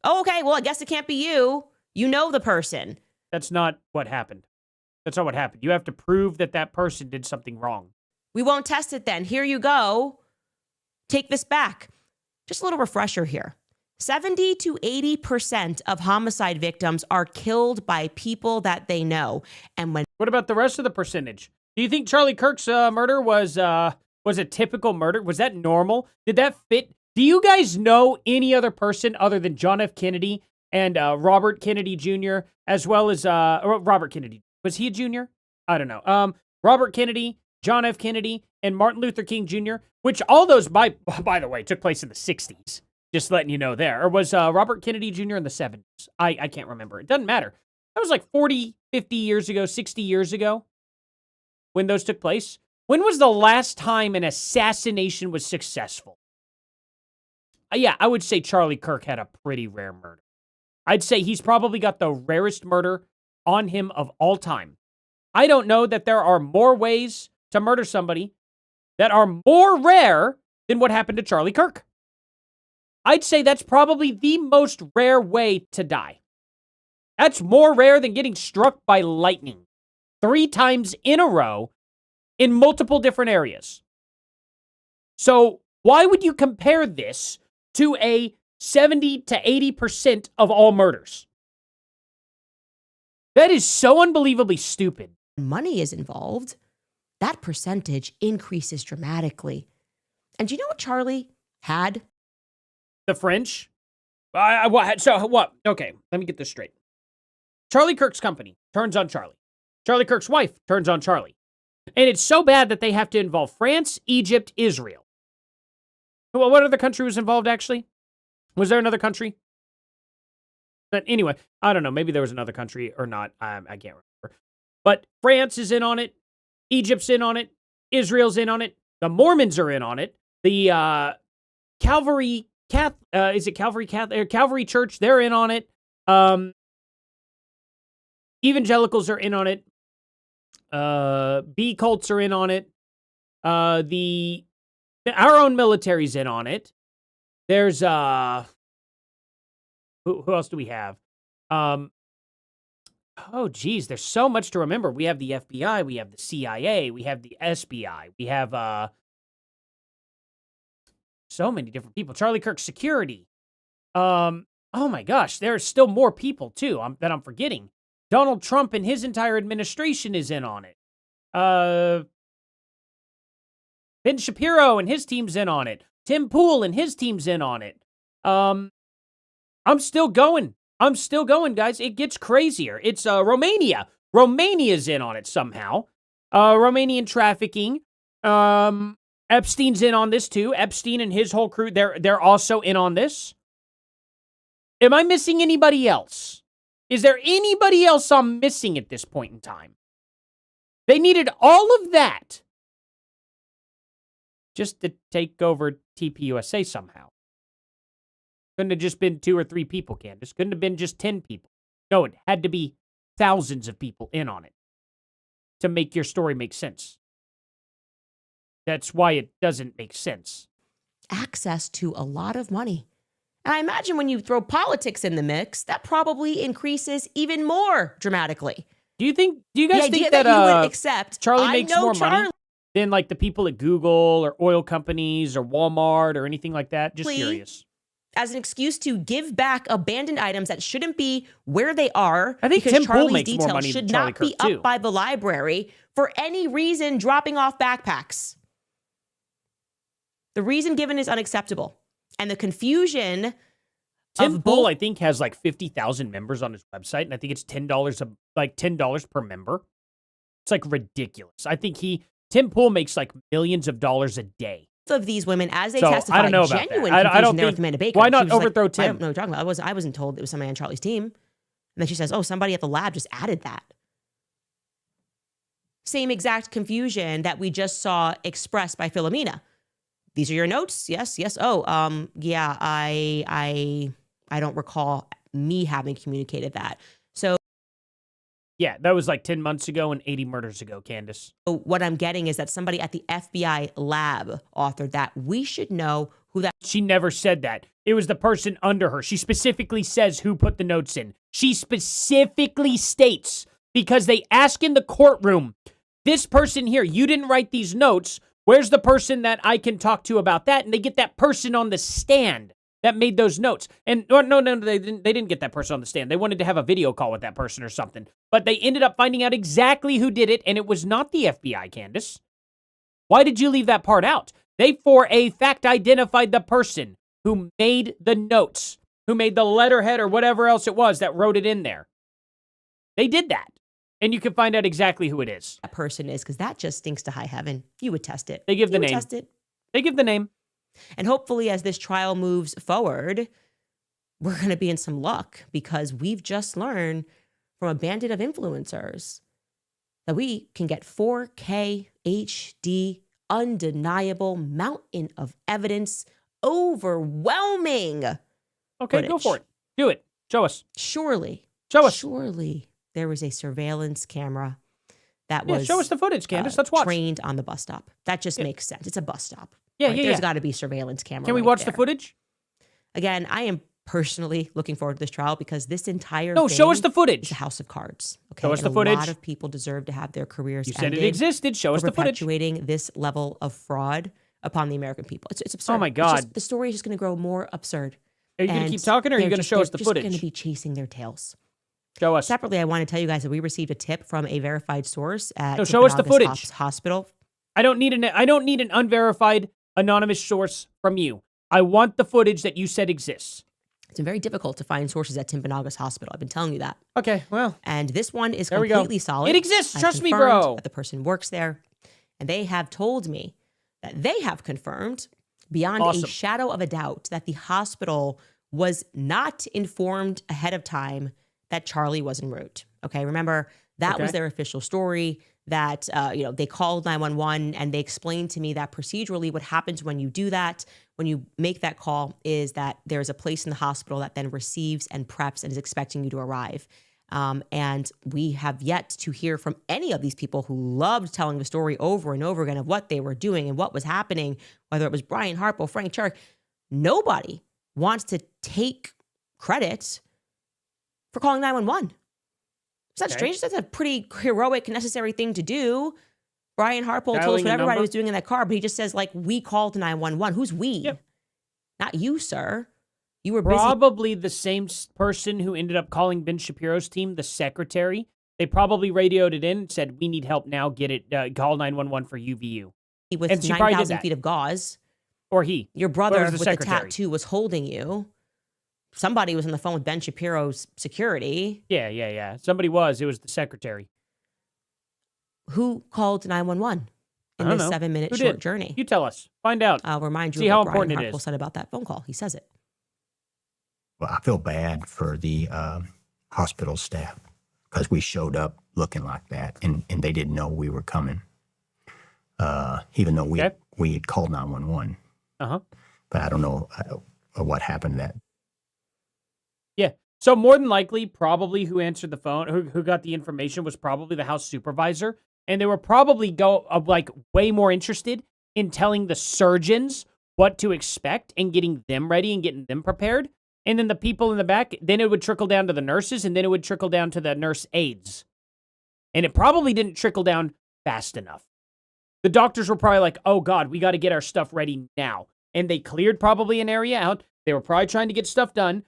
Speaker 2: Oh, okay, well, I guess it can't be you. You know the person.
Speaker 1: That's not what happened. That's not what happened. You have to prove that that person did something wrong.
Speaker 2: We won't test it then. Here you go. Take this back. Just a little refresher here. 70 to 80% of homicide victims are killed by people that they know. And
Speaker 1: what about the rest of the percentage? Do you think Charlie Kirk's murder was a typical murder? Was that normal? Did that fit? Do you guys know any other person other than John F. Kennedy and Robert Kennedy Jr., as well as Robert Kennedy? Was he a junior? I don't know. Robert Kennedy, John F. Kennedy, and Martin Luther King Jr., which all those, by the way, took place in the 60s. Just letting you know there. Or was Robert Kennedy Jr. in the 70s? I can't remember. It doesn't matter. That was like 40, 50 years ago, 60 years ago when those took place. When was the last time an assassination was successful? Yeah, I would say Charlie Kirk had a pretty rare murder. I'd say he's probably got the rarest murder on him of all time. I don't know that there are more ways to murder somebody that are more rare than what happened to Charlie Kirk. I'd say that's probably the most rare way to die. That's more rare than getting struck by lightning 3 times in a row in multiple different areas. So why would you compare this to a 70 to 80% of all murders? That is so unbelievably stupid.
Speaker 2: Money is involved, that percentage increases dramatically. And do you know what Charlie had?
Speaker 1: The French? So what? Okay, let me get this straight. Charlie Kirk's company turns on Charlie. Charlie Kirk's wife turns on Charlie. And it's so bad that they have to involve France, Egypt, Israel. Well, what other country was involved, actually? Was there another country? But anyway, I don't know. Maybe there was another country or not. I can't remember. But France is in on it. Egypt's in on it. Israel's in on it. The Mormons are in on it. The Calvary Calvary Church, they're in on it. Evangelicals are in on it. B cults are in on it. Our own military's in on it. There's who else do we have? Oh geez, there's so much to remember. We have the FBI, we have the CIA, we have the SBI, we have so many different people. Charlie Kirk's security. Oh my gosh, there's still more people too that I'm forgetting. Donald Trump and his entire administration is in on it. Ben Shapiro and his team's in on it. Tim Pool and his team's in on it. I'm still going. Guys. It gets crazier. It's Romania. Romania's in on it somehow. Romanian trafficking. Epstein's in on this too. Epstein and his whole crew, they're also in on this. Am I missing anybody else? Is there anybody else I'm missing at this point in time? They needed all of that just to take over TPUSA somehow. Couldn't have just been 2 or 3 people, Candace. Couldn't have been just 10 people. No, it had to be thousands of people in on it to make your story make sense. That's why it doesn't make sense.
Speaker 2: Access to a lot of money. And I imagine when you throw politics in the mix, that probably increases even more dramatically.
Speaker 1: Do you guys
Speaker 2: the idea
Speaker 1: think
Speaker 2: that,
Speaker 1: that,
Speaker 2: you would accept,
Speaker 1: Charlie
Speaker 2: I
Speaker 1: makes
Speaker 2: know
Speaker 1: more
Speaker 2: Charlie
Speaker 1: money than like the people at Google or oil companies or Walmart or anything like that? Just curious.
Speaker 2: as an excuse to give back abandoned items that shouldn't be where they are.
Speaker 1: I think
Speaker 2: because
Speaker 1: Tim Pool
Speaker 2: Charlie's
Speaker 1: makes more
Speaker 2: details
Speaker 1: money
Speaker 2: should
Speaker 1: than Charlie
Speaker 2: not be
Speaker 1: Kirk, too.
Speaker 2: up by the library for any reason dropping off backpacks. The reason given is unacceptable. And the confusion
Speaker 1: Tim
Speaker 2: of
Speaker 1: Pool,
Speaker 2: both
Speaker 1: I think, has like 50,000 members on his website, and I think it's $10 per member. It's like ridiculous. I think Tim Pool makes like millions of dollars a day.
Speaker 2: of these women, as they
Speaker 1: So,
Speaker 2: testified,
Speaker 1: I don't know about that.
Speaker 2: genuine
Speaker 1: I
Speaker 2: confusion
Speaker 1: don't
Speaker 2: there
Speaker 1: think-
Speaker 2: with Amanda Baker.
Speaker 1: why not
Speaker 2: She was like,
Speaker 1: overthrow
Speaker 2: I
Speaker 1: Tim?
Speaker 2: don't know what you're talking about. I wasn't told it was somebody on Charlie's team. And then she says, oh, somebody at the lab just added that. Same exact confusion that we just saw expressed by Philomena. These are your notes? Yes, yes. Oh, yeah, I don't recall me having communicated that. So
Speaker 1: Yeah, that was like 10 months ago and 80 murders ago, Candace.
Speaker 2: what I'm getting is that somebody at the FBI lab authored that. We should know who that
Speaker 1: She never said that. It was the person under her. She specifically says who put the notes in. She specifically states, because they ask in the courtroom, this person here, you didn't write these notes. Where's the person that I can talk to about that? And they get that person on the stand that made those notes. And no, they didn't get that person on the stand. They wanted to have a video call with that person or something. But they ended up finding out exactly who did it, and it was not the FBI, Candace. Why did you leave that part out? They, for a fact, identified the person who made the notes, who made the letterhead or whatever else it was that wrote it in there. They did that. And you can find out exactly who it is.
Speaker 2: person is, because that just stinks to high heaven. You would test it.
Speaker 1: They give the
Speaker 2: You would
Speaker 1: name.
Speaker 2: Test it.
Speaker 1: They give the name.
Speaker 2: And hopefully, as this trial moves forward, we're going to be in some luck, because we've just learned from a bandit of influencers that we can get 4K HD, undeniable mountain of evidence, overwhelming.
Speaker 1: Okay, go
Speaker 2: footage.
Speaker 1: for it. Do it. Show us.
Speaker 2: Surely,
Speaker 1: Show us.
Speaker 2: surely there was a surveillance camera that
Speaker 1: Yeah,
Speaker 2: was
Speaker 1: show us the footage, Candace. Let's watch.
Speaker 2: trained on the bus stop. That just makes sense. It's a bus stop.
Speaker 1: Yeah,
Speaker 2: right?
Speaker 1: yeah,
Speaker 2: There's
Speaker 1: yeah.
Speaker 2: got to be surveillance camera.
Speaker 1: Can we
Speaker 2: right
Speaker 1: watch the
Speaker 2: there.
Speaker 1: footage?
Speaker 2: Again, I am personally looking forward to this trial, because this entire
Speaker 1: No,
Speaker 2: thing
Speaker 1: show us the
Speaker 2: is
Speaker 1: footage.
Speaker 2: a house of cards. Okay,
Speaker 1: Show us
Speaker 2: And
Speaker 1: the footage.
Speaker 2: A lot of people deserve to have their careers
Speaker 1: You said it
Speaker 2: ended
Speaker 1: existed. Show us
Speaker 2: for
Speaker 1: the footage.
Speaker 2: perpetuating this level of fraud upon the American people. It's absurd.
Speaker 1: Oh my
Speaker 2: It's just-
Speaker 1: God.
Speaker 2: the story is just going to grow more absurd.
Speaker 1: Are you going to
Speaker 2: And
Speaker 1: keep talking, or are you
Speaker 2: they're
Speaker 1: going to
Speaker 2: just-
Speaker 1: show us the
Speaker 2: they're just going to
Speaker 1: footage?
Speaker 2: be chasing their tails.
Speaker 1: Show us.
Speaker 2: Separately, I want to tell you guys that we received a tip from a verified source at
Speaker 1: No, show us the
Speaker 2: Timpanogos
Speaker 1: footage.
Speaker 2: Hospital.
Speaker 1: I don't need an unverified anonymous source from you. I want the footage that you said exists.
Speaker 2: It's been very difficult to find sources at Timpanogos Hospital. I've been telling you that.
Speaker 1: Okay, well,
Speaker 2: And this one is
Speaker 1: There we go.
Speaker 2: completely solid.
Speaker 1: It exists.
Speaker 2: I've
Speaker 1: Trust me,
Speaker 2: confirmed
Speaker 1: bro.
Speaker 2: That the person works there. And they have told me that they have confirmed beyond
Speaker 1: Awesome.
Speaker 2: a shadow of a doubt that the hospital was not informed ahead of time that Charlie was en route. Okay, remember, that was
Speaker 1: Okay.
Speaker 2: their official story, that they called 911, and they explained to me that procedurally what happens when you do that, when you make that call, is that there's a place in the hospital that then receives and preps and is expecting you to arrive. And we have yet to hear from any of these people who loved telling the story over and over again of what they were doing and what was happening, whether it was Brian Harpo, Frank Chark. Nobody wants to take credit for calling 911. Is that
Speaker 1: Okay.
Speaker 2: strange? That's a pretty heroic, necessary thing to do. Brian Harpole told us
Speaker 1: Dialing
Speaker 2: what
Speaker 1: a
Speaker 2: everybody
Speaker 1: number?
Speaker 2: was doing in that car, but he just says, like, we called 911. Who's we?
Speaker 1: Yep.
Speaker 2: Not you, sir. You were busy.
Speaker 1: Probably the same person who ended up calling Ben Shapiro's team, the secretary. They probably radioed it in and said, we need help now. Get it. Call 911 for UVU.
Speaker 2: with
Speaker 1: and she probably did
Speaker 2: 9,000
Speaker 1: that.
Speaker 2: feet of gauze.
Speaker 1: Or he.
Speaker 2: Your brother
Speaker 1: Whoever's
Speaker 2: with
Speaker 1: the
Speaker 2: the
Speaker 1: secretary.
Speaker 2: tattoo was holding you. Somebody was on the phone with Ben Shapiro's security.
Speaker 1: Yeah. Somebody was. It was the secretary.
Speaker 2: Who called 911
Speaker 1: I
Speaker 2: in
Speaker 1: don't
Speaker 2: this
Speaker 1: know.
Speaker 2: 7-minute
Speaker 1: Who
Speaker 2: short
Speaker 1: did?
Speaker 2: journey?
Speaker 1: You tell us. Find out.
Speaker 2: I'll remind you
Speaker 1: See
Speaker 2: of
Speaker 1: how
Speaker 2: what Brian
Speaker 1: important it
Speaker 2: Harpole
Speaker 1: is.
Speaker 2: said about that phone call. He says it.
Speaker 8: Well, I feel bad for the hospital staff because we showed up looking like that, and they didn't know we were coming, even though
Speaker 1: Okay.
Speaker 8: we had called 911.
Speaker 1: Uh-huh.
Speaker 8: But I don't know what happened to that.
Speaker 1: Yeah. So more than likely, probably who answered the phone, who got the information was probably the house supervisor. And they were probably way more interested in telling the surgeons what to expect and getting them ready and getting them prepared. And then the people in the back, then it would trickle down to the nurses, and then it would trickle down to the nurse aides. And it probably didn't trickle down fast enough. The doctors were probably like, oh God, we got to get our stuff ready now. And they cleared probably an area out. They were probably trying to get stuff done.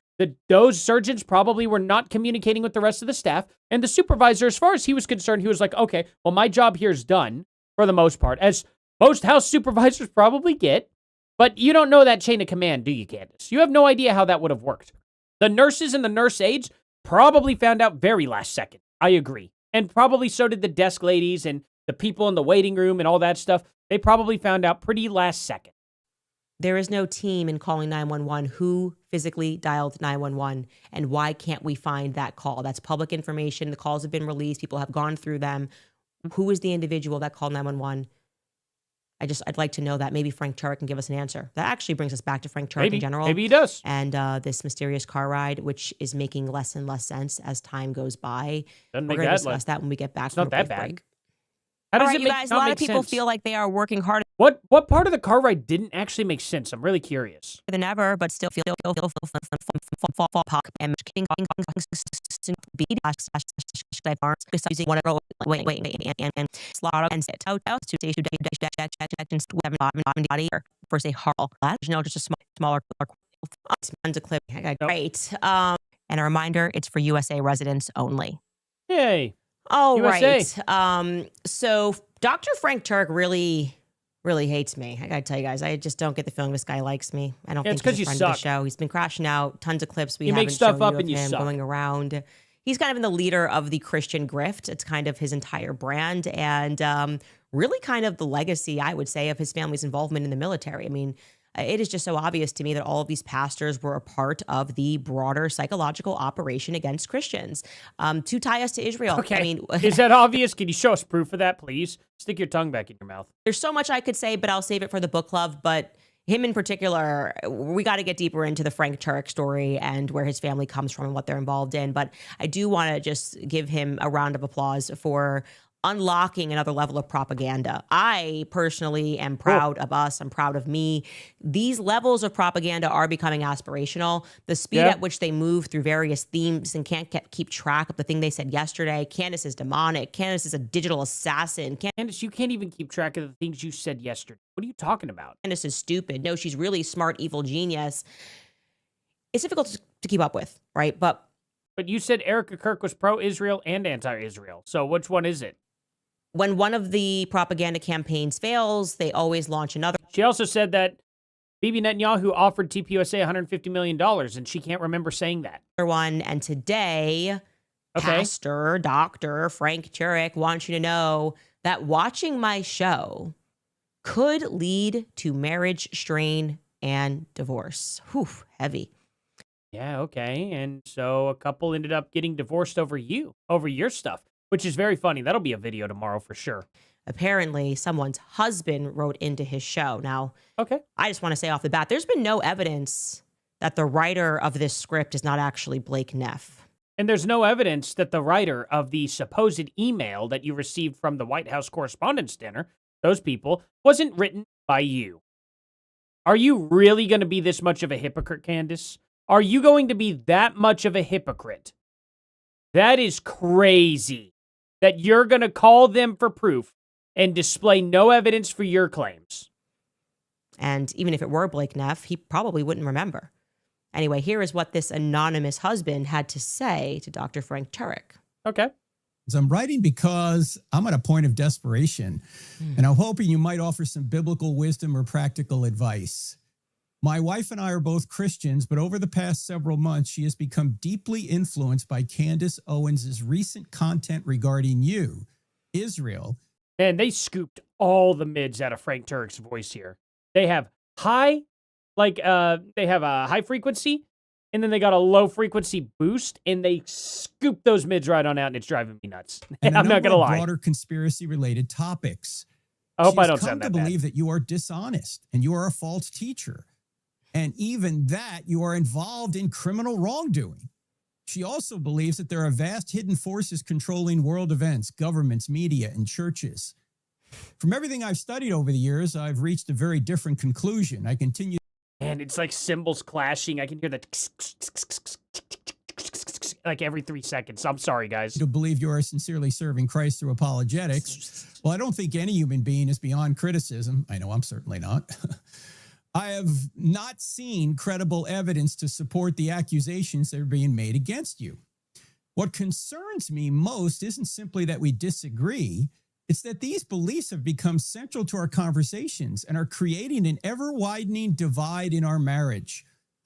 Speaker 1: Those surgeons probably were not communicating with the rest of the staff. And the supervisor, as far as he was concerned, he was like, okay, well, my job here is done for the most part, as most house supervisors probably get. But you don't know that chain of command, do you, Candace? You have no idea how that would have worked. The nurses and the nurse aides probably found out very last second. I agree. And probably so did the desk ladies and the people in the waiting room and all that stuff. They probably found out pretty last second.
Speaker 2: There is no team in calling 911. Who physically dialed 911, and why can't we find that call? That's public information. The calls have been released. People have gone through them. Who is the individual that called 911? I'd like to know that. Maybe Frank Turek can give us an answer. That actually brings us back to Frank Turek in general.
Speaker 1: Maybe he does.
Speaker 2: And this mysterious car ride, which is making less and less sense as time goes by.
Speaker 1: Doesn't
Speaker 2: We're
Speaker 1: make
Speaker 2: going to
Speaker 1: that
Speaker 2: discuss that when we get back
Speaker 1: It's
Speaker 2: from
Speaker 1: not
Speaker 2: the
Speaker 1: that
Speaker 2: brief
Speaker 1: bad.
Speaker 2: break.
Speaker 1: How does
Speaker 2: All right,
Speaker 1: it
Speaker 2: you
Speaker 1: make,
Speaker 2: guys, a
Speaker 1: not
Speaker 2: lot
Speaker 1: make
Speaker 2: of people
Speaker 1: sense?
Speaker 2: feel like they are working harder
Speaker 1: What part of the car ride didn't actually make sense? I'm really curious.
Speaker 2: than ever, but still feel and using one and slaughter and sit out to for say Harl. No, just a smaller tons of clip. Great. And a reminder, it's for USA residents only.
Speaker 1: Yay.
Speaker 2: Oh,
Speaker 1: USA.
Speaker 2: right. So Dr. Frank Turek really hates me. I gotta tell you guys, I just don't get the feeling this guy likes me. I don't
Speaker 1: Yeah,
Speaker 2: think
Speaker 1: it's 'cause
Speaker 2: he's a
Speaker 1: you
Speaker 2: friend of the
Speaker 1: suck.
Speaker 2: show. He's been crashing out tons of clips we
Speaker 1: You
Speaker 2: haven't
Speaker 1: make stuff
Speaker 2: shown
Speaker 1: up
Speaker 2: you of
Speaker 1: and you
Speaker 2: him
Speaker 1: suck.
Speaker 2: going around. He's kind of been the leader of the Christian grift. It's kind of his entire brand and really kind of the legacy, I would say, of his family's involvement in the military. I mean, it is just so obvious to me that all of these pastors were a part of the broader psychological operation against Christians to tie us to Israel.
Speaker 1: Okay.
Speaker 2: I mean,
Speaker 1: Is that obvious? Can you show us proof of that, please? Stick your tongue back in your mouth.
Speaker 2: there's so much I could say, but I'll save it for the book club. But him in particular, we got to get deeper into the Frank Turek story and where his family comes from and what they're involved in. But I do want to just give him a round of applause for unlocking another level of propaganda. I personally am proud of us. I'm proud of me. These levels of propaganda are becoming aspirational. The speed at which they move through various themes and can't keep track of the thing they said yesterday. Candace is demonic. Candace is a digital assassin.
Speaker 1: Candace, you can't even keep track of the things you said yesterday. What are you talking about?
Speaker 2: Candace is stupid. No, she's really smart, evil genius. It's difficult to keep up with, right? But
Speaker 1: you said Erica Kirk was pro-Israel and anti-Israel. So which one is it?
Speaker 2: when one of the propaganda campaigns fails, they always launch another
Speaker 1: She also said that Bibi Netanyahu offered TPUSA $150 million, and she can't remember saying that.
Speaker 2: one. And today,
Speaker 1: Okay.
Speaker 2: Pastor Dr. Frank Turek wants you to know that watching my show could lead to marriage strain and divorce. Whew, heavy.
Speaker 1: Yeah, okay. And so a couple ended up getting divorced over your stuff, which is very funny. That'll be a video tomorrow for sure.
Speaker 2: Apparently, someone's husband wrote into his show. Now,
Speaker 1: Okay.
Speaker 2: I just want to say off the bat, there's been no evidence that the writer of this script is not actually Blake Neff.
Speaker 1: And there's no evidence that the writer of the supposed email that you received from the White House Correspondents' Dinner, those people, wasn't written by you. Are you really going to be this much of a hypocrite, Candace? Are you going to be that much of a hypocrite? That is crazy that you're going to call them for proof and display no evidence for your claims.
Speaker 2: And even if it were Blake Neff, he probably wouldn't remember. Anyway, here is what this anonymous husband had to say to Dr. Frank Turek.
Speaker 1: Okay.
Speaker 9: So I'm writing because I'm at a point of desperation, and I'm hoping you might offer some biblical wisdom or practical advice. My wife and I are both Christians, but over the past several months, she has become deeply influenced by Candace Owens' recent content regarding you, Israel.
Speaker 1: And they scooped all the mids out of Frank Turek's voice here. They have high, they have a high frequency, and then they got a low frequency boost, and they scoop those mids right on out, and it's driving me nuts.
Speaker 9: And
Speaker 1: I'm not going to lie.
Speaker 9: Broader conspiracy-related topics.
Speaker 1: I hope
Speaker 9: She
Speaker 1: I
Speaker 9: has
Speaker 1: don't
Speaker 9: come
Speaker 1: sound
Speaker 9: to
Speaker 1: that bad.
Speaker 9: believe that you are dishonest and you are a false teacher. And even that, you are involved in criminal wrongdoing. She also believes that there are vast hidden forces controlling world events, governments, media, and churches. From everything I've studied over the years, I've reached a very different conclusion. I continue.
Speaker 1: And it's like cymbals clashing. I can hear the like every 3 seconds. I'm sorry, guys.
Speaker 9: To believe you are sincerely serving Christ through apologetics. Well, I don't think any human being is beyond criticism. I know I'm certainly not. I have not seen credible evidence to support the accusations that are being made against you. What concerns me most isn't simply that we disagree. It's that these beliefs have become central to our conversations and are creating an ever-widening divide in our marriage.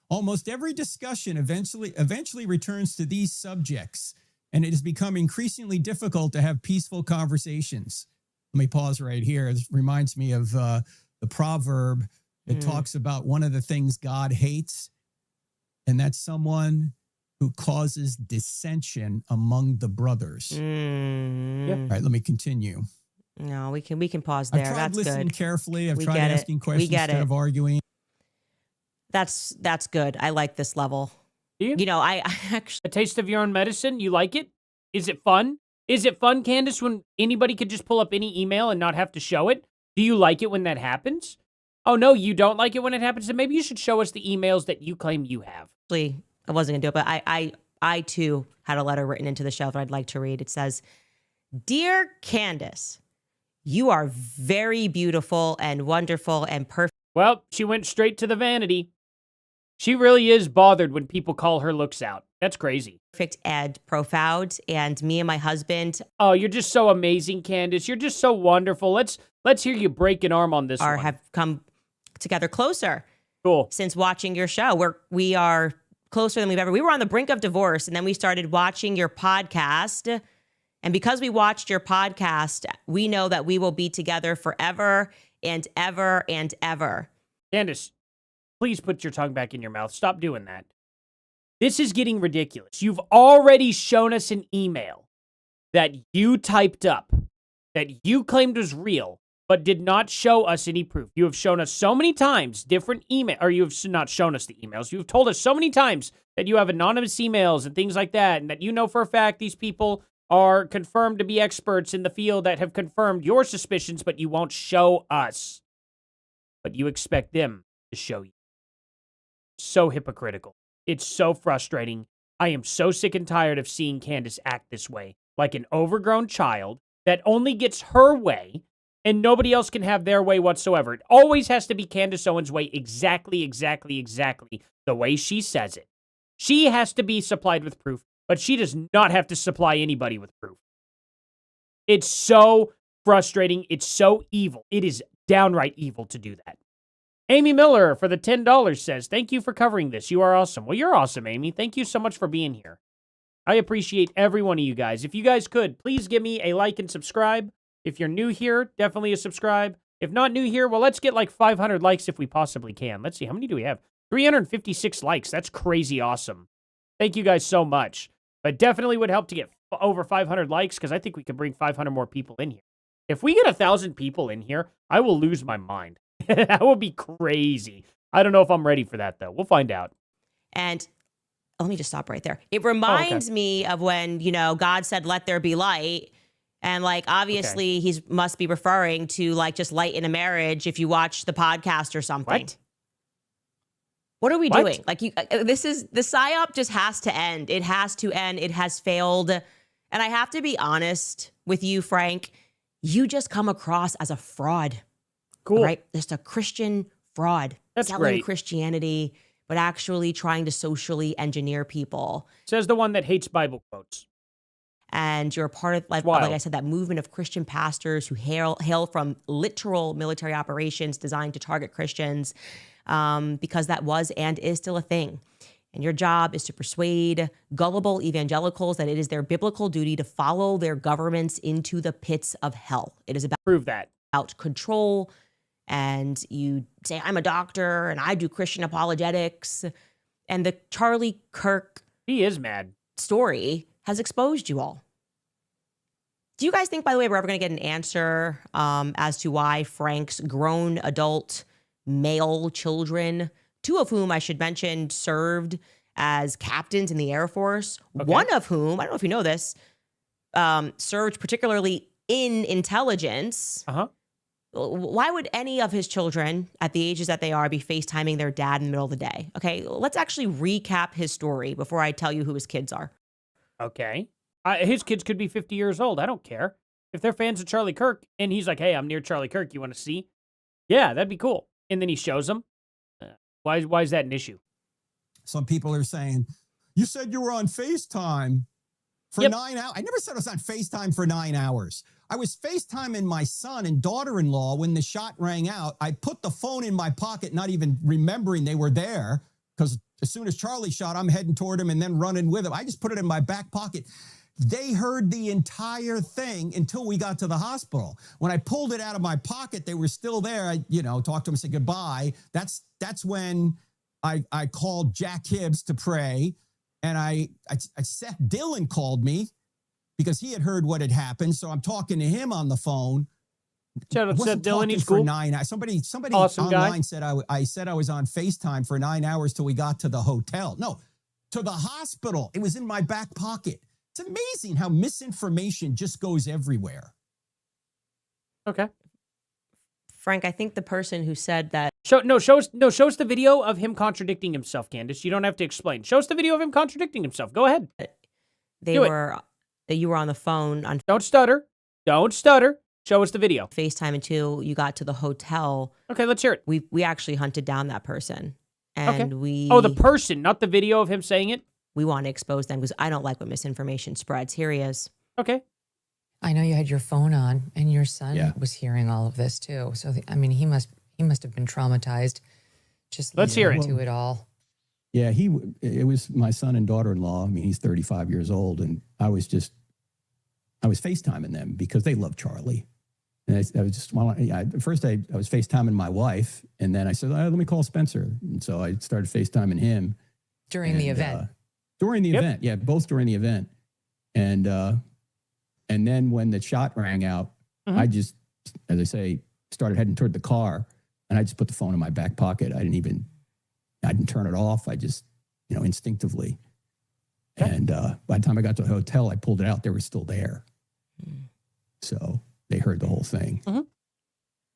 Speaker 9: Almost every discussion eventually returns to these subjects, and it has become increasingly difficult to have peaceful conversations. Let me pause right here. This reminds me of the proverb that talks about one of the things God hates, and that's someone who causes dissension among the brothers. All right, let me continue.
Speaker 2: No, we can pause there.
Speaker 9: I've tried
Speaker 2: That's
Speaker 9: listening
Speaker 2: good.
Speaker 9: carefully. I've
Speaker 2: We
Speaker 9: tried
Speaker 2: get it.
Speaker 9: asking
Speaker 2: We
Speaker 9: questions
Speaker 2: get
Speaker 9: instead
Speaker 2: it.
Speaker 9: of arguing.
Speaker 2: That's good. I like this level.
Speaker 1: Do you?
Speaker 2: You know, I actually
Speaker 1: A taste of your own medicine? You like it? Is it fun? Is it fun, Candace, when anybody could just pull up any email and not have to show it? Do you like it when that happens? Oh, no, you don't like it when it happens? Then maybe you should show us the emails that you claim you have.
Speaker 2: I wasn't gonna do it, but I too had a letter written into the shelf that I'd like to read. It says, "Dear Candace, you are very beautiful and wonderful and
Speaker 1: Well, she went straight to the vanity. She really is bothered when people call her looks out. That's crazy.
Speaker 2: perfect and profound. And me and my husband
Speaker 1: Oh, you're just so amazing, Candace. You're just so wonderful. Let's hear you break an arm on this one.
Speaker 2: have come together closer
Speaker 1: Cool.
Speaker 2: since watching your show. We are closer than we've ever. We were on the brink of divorce, and then we started watching your podcast. And because we watched your podcast, we know that we will be together forever and ever and ever.
Speaker 1: Candace, please put your tongue back in your mouth. Stop doing that. This is getting ridiculous. You've already shown us an email that you typed up, that you claimed was real, but did not show us any proof. You have shown us so many times different email, or you have not shown us the emails. You've told us so many times that you have anonymous emails and things like that, and that you know for a fact these people are confirmed to be experts in the field that have confirmed your suspicions, but you won't show us. But you expect them to show you. So hypocritical. It's so frustrating. I am so sick and tired of seeing Candace act this way, like an overgrown child that only gets her way and nobody else can have their way whatsoever. It always has to be Candace Owens' way exactly the way she says it. She has to be supplied with proof, but she does not have to supply anybody with proof. It's so frustrating. It's so evil. It is downright evil to do that. Amy Miller for the $10 says, "Thank you for covering this. You are awesome." Well, you're awesome, Amy. Thank you so much for being here. I appreciate every one of you guys. If you guys could, please give me a like and subscribe. If you're new here, definitely a subscribe. If not new here, well, let's get like 500 likes if we possibly can. Let's see, how many do we have? 356 likes. That's crazy awesome. Thank you guys so much. But definitely would help to get over 500 likes because I think we could bring 500 more people in here. If we get 1,000 people in here, I will lose my mind. That would be crazy. I don't know if I'm ready for that, though. We'll find out.
Speaker 2: And let me just stop right there. It reminds me of when, God said, "Let there be light." And obviously he must be referring to just light in a marriage if you watch the podcast or something. What are we doing? The psyop just has to end. It has to end. It has failed. And I have to be honest with you, Frank. You just come across as a fraud.
Speaker 1: Cool.
Speaker 2: Right? Just a Christian fraud.
Speaker 1: That's
Speaker 2: selling
Speaker 1: great.
Speaker 2: Christianity, but actually trying to socially engineer people.
Speaker 1: Says the one that hates Bible quotes.
Speaker 2: And you're a part of, like I said, that movement of Christian pastors who hail from literal military operations designed to target Christians, because that was and is still a thing. And your job is to persuade gullible evangelicals that it is their biblical duty to follow their governments into the pits of hell. It is
Speaker 1: Prove that.
Speaker 2: about control. And you say, "I'm a doctor and I do Christian apologetics." And the Charlie Kirk
Speaker 1: He is mad.
Speaker 2: story has exposed you all. Do you guys think, by the way, we're ever going to get an answer as to why Frank's grown adult male children, 2 of whom I should mention served as captains in the Air Force, one of whom, I don't know if you know this, served particularly in intelligence. Why would any of his children at the ages that they are be FaceTiming their dad in the middle of the day? Okay, let's actually recap his story before I tell you who his kids are.
Speaker 1: Okay. His kids could be 50 years old. I don't care. If they're fans of Charlie Kirk and he's like, hey, I'm near Charlie Kirk. You want to see? Yeah, that'd be cool. And then he shows them. Why is that an issue?
Speaker 9: Some people are saying, you said you were on FaceTime for 9 hours. I never said I was on FaceTime for 9 hours. I was FaceTiming my son and daughter-in-law when the shot rang out. I put the phone in my pocket, not even remembering they were there, because as soon as Charlie shot, I'm heading toward him and then running with him. I just put it in my back pocket. They heard the entire thing until we got to the hospital. When I pulled it out of my pocket, they were still there. I, talked to them, said goodbye. That's when I called Jack Hibbs to pray. And I Seth Dillon called me because he had heard what had happened. So I'm talking to him on the phone.
Speaker 1: Shout out to Seth Dillon. He's
Speaker 9: for
Speaker 1: cool.
Speaker 9: 9 hours. Somebody
Speaker 1: Awesome
Speaker 9: online
Speaker 1: guy.
Speaker 9: said I said I was on FaceTime for 9 hours till we got to the hotel. No, to the hospital. It was in my back pocket. It's amazing how misinformation just goes everywhere.
Speaker 1: Okay.
Speaker 2: Frank, I think the person who said that
Speaker 1: Show us the video of him contradicting himself, Candace. You don't have to explain. Show us the video of him contradicting himself. Go ahead.
Speaker 2: you were on the phone on
Speaker 1: Don't stutter. Don't stutter. Show us the video.
Speaker 2: FaceTime until you got to the hotel.
Speaker 1: Okay, let's hear it.
Speaker 2: We actually hunted down that person. And
Speaker 1: the person, not the video of him saying it?
Speaker 2: We want to expose them because I don't like when misinformation spreads. Here he is.
Speaker 1: Okay.
Speaker 10: I know you had your phone on, and your son was hearing all of this too. So he must have been traumatized. Just
Speaker 1: let's hear it.
Speaker 10: To it all.
Speaker 9: Yeah, it was my son and daughter-in-law. I mean, he's 35 years old, and I was FaceTiming them because they love Charlie. And I was just, first I was FaceTiming my wife, and then I said, let me call Spencer. And so I started FaceTiming him.
Speaker 10: During the event.
Speaker 9: During the event, yeah, both during the event. And then when the shot rang out, I just, as I say, started heading toward the car, and I just put the phone in my back pocket. I didn't turn it off. I just, instinctively. And by the time I got to the hotel, I pulled it out. They were still there. So they heard the whole thing.